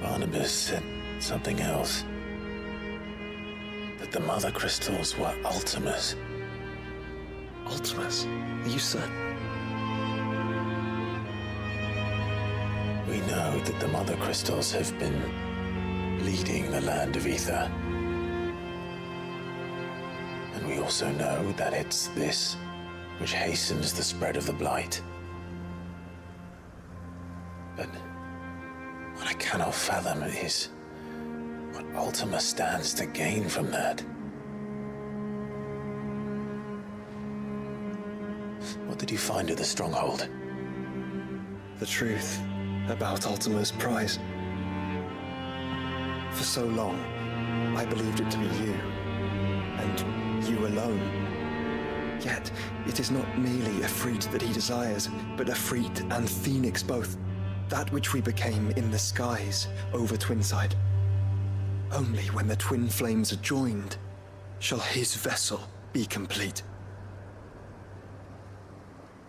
Barnabas said something else. That the Mother Crystals were Ultimas. Ultimas? Are you certain? We know that the Mother Crystals have been leading the land of Ether. And we also know that it's this which hastens the spread of the Blight. But what I cannot fathom is what Ultima stands to gain from that. What did you find at the Stronghold? The truth about Ultima's prize. For so long, I believed it to be you, and you alone. Yet, it is not merely Efreet that he desires, but Efreet and Phoenix both. That which we became in the skies over Twinside. Only when the twin flames are joined shall his vessel be complete.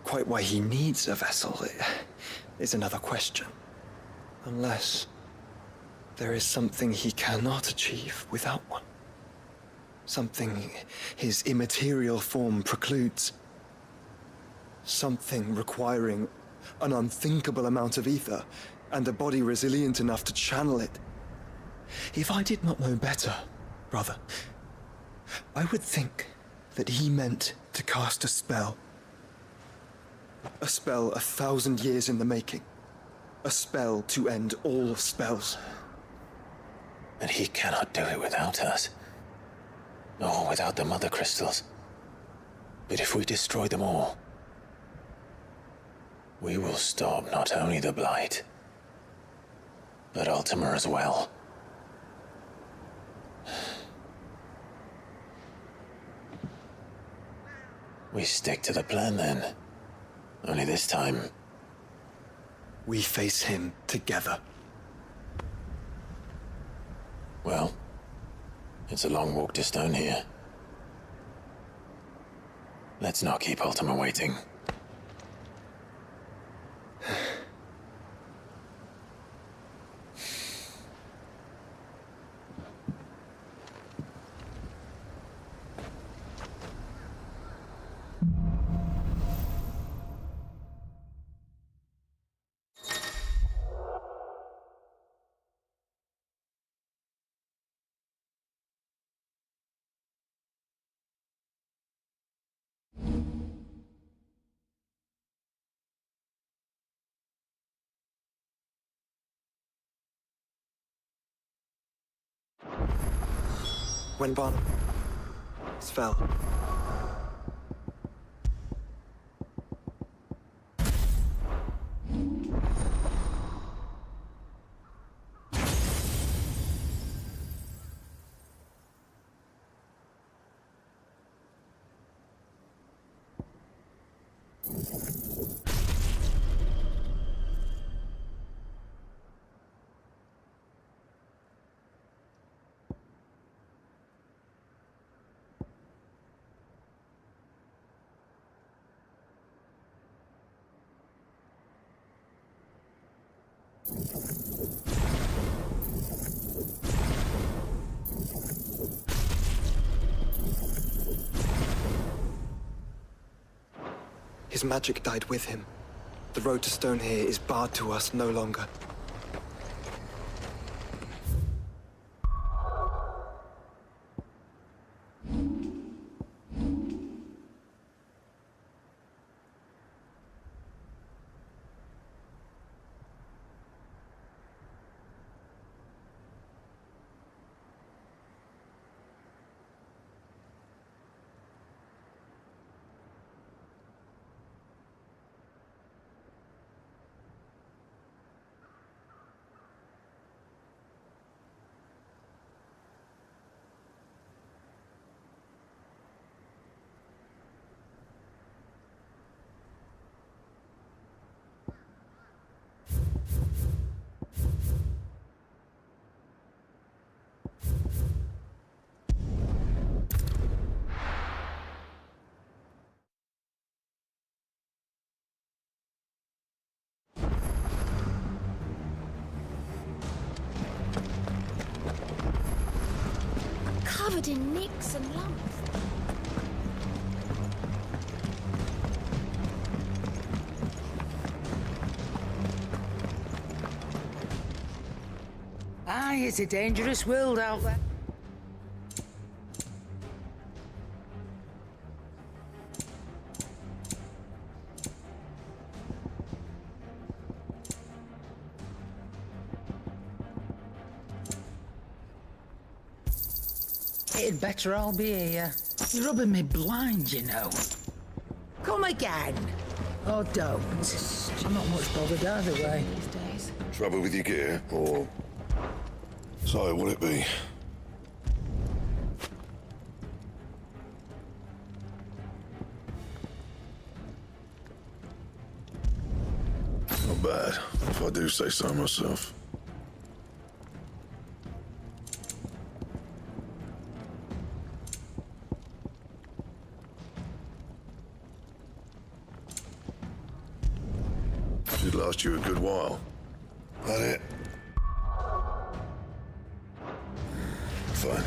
Quite why he needs a vessel is another question. Unless there is something he cannot achieve without one. Something his immaterial form precludes. Something requiring an unthinkable amount of ether and a body resilient enough to channel it. If I did not know better, brother, I would think that he meant to cast a spell. A spell 1,000 years in the making. A spell to end all spells. And he cannot do it without us. Or without the Mother Crystals. But if we destroy them all, we will stop not only the Blight, but Ultima as well. We stick to the plan then. Only this time, we face him together. Well, it's a long walk to Stone here. Let's not keep Ultima waiting. When Barnabas fell, his magic died with him. The road to Stone here is barred to us no longer. Covered in nicks and lumps. Aye, it's a dangerous world out there. It'd better all be here. You're rubbing me blind, you know. Come again. Or don't. I'm not much bothered either way. Trouble with your gear, or... So, will it be? bad, if I do say so myself. Should last you a good while. That it? Fine.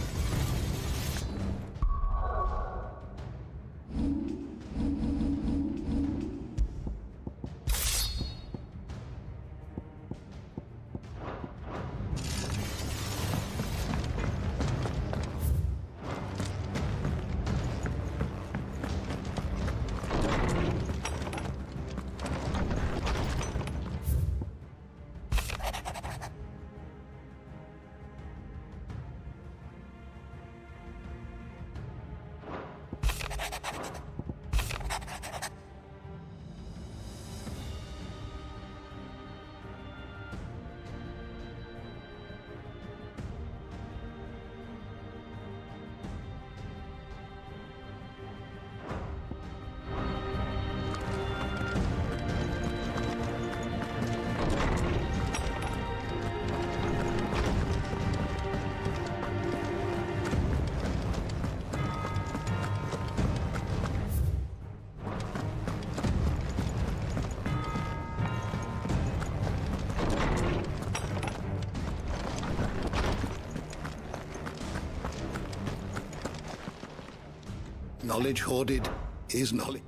Knowledge hoarded is knowledge.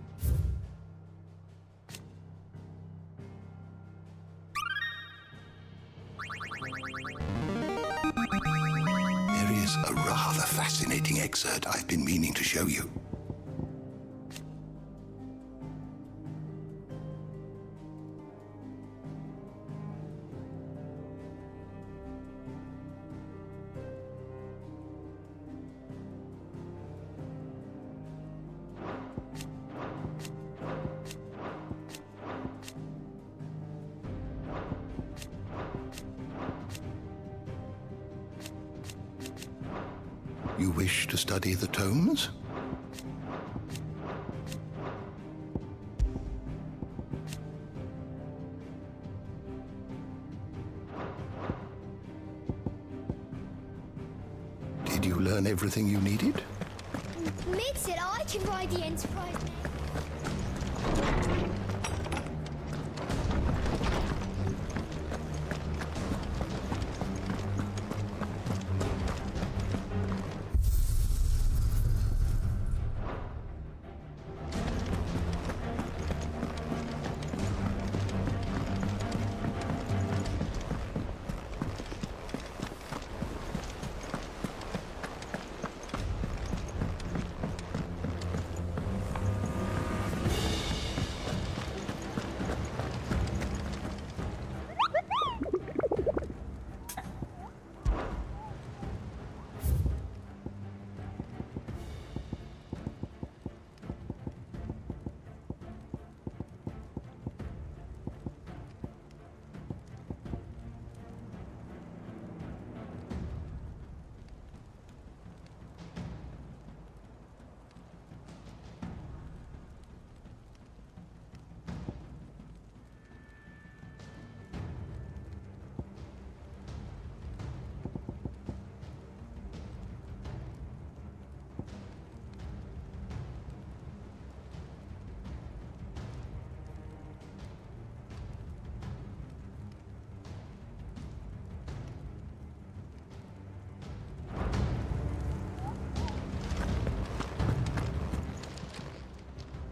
There is a rather fascinating excerpt I've been meaning to show you. You wish to study the tomes? Did you learn everything you needed? Mid said I can ride the Enterprise.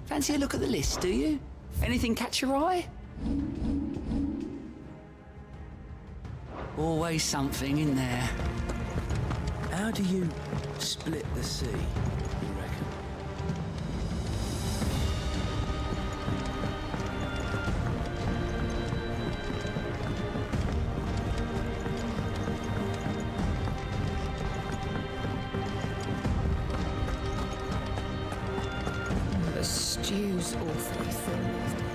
Fancy a look at the list, do you? Anything catch your eye? Always something in there. How do you split the sea, you reckon? The stew's awfully thin.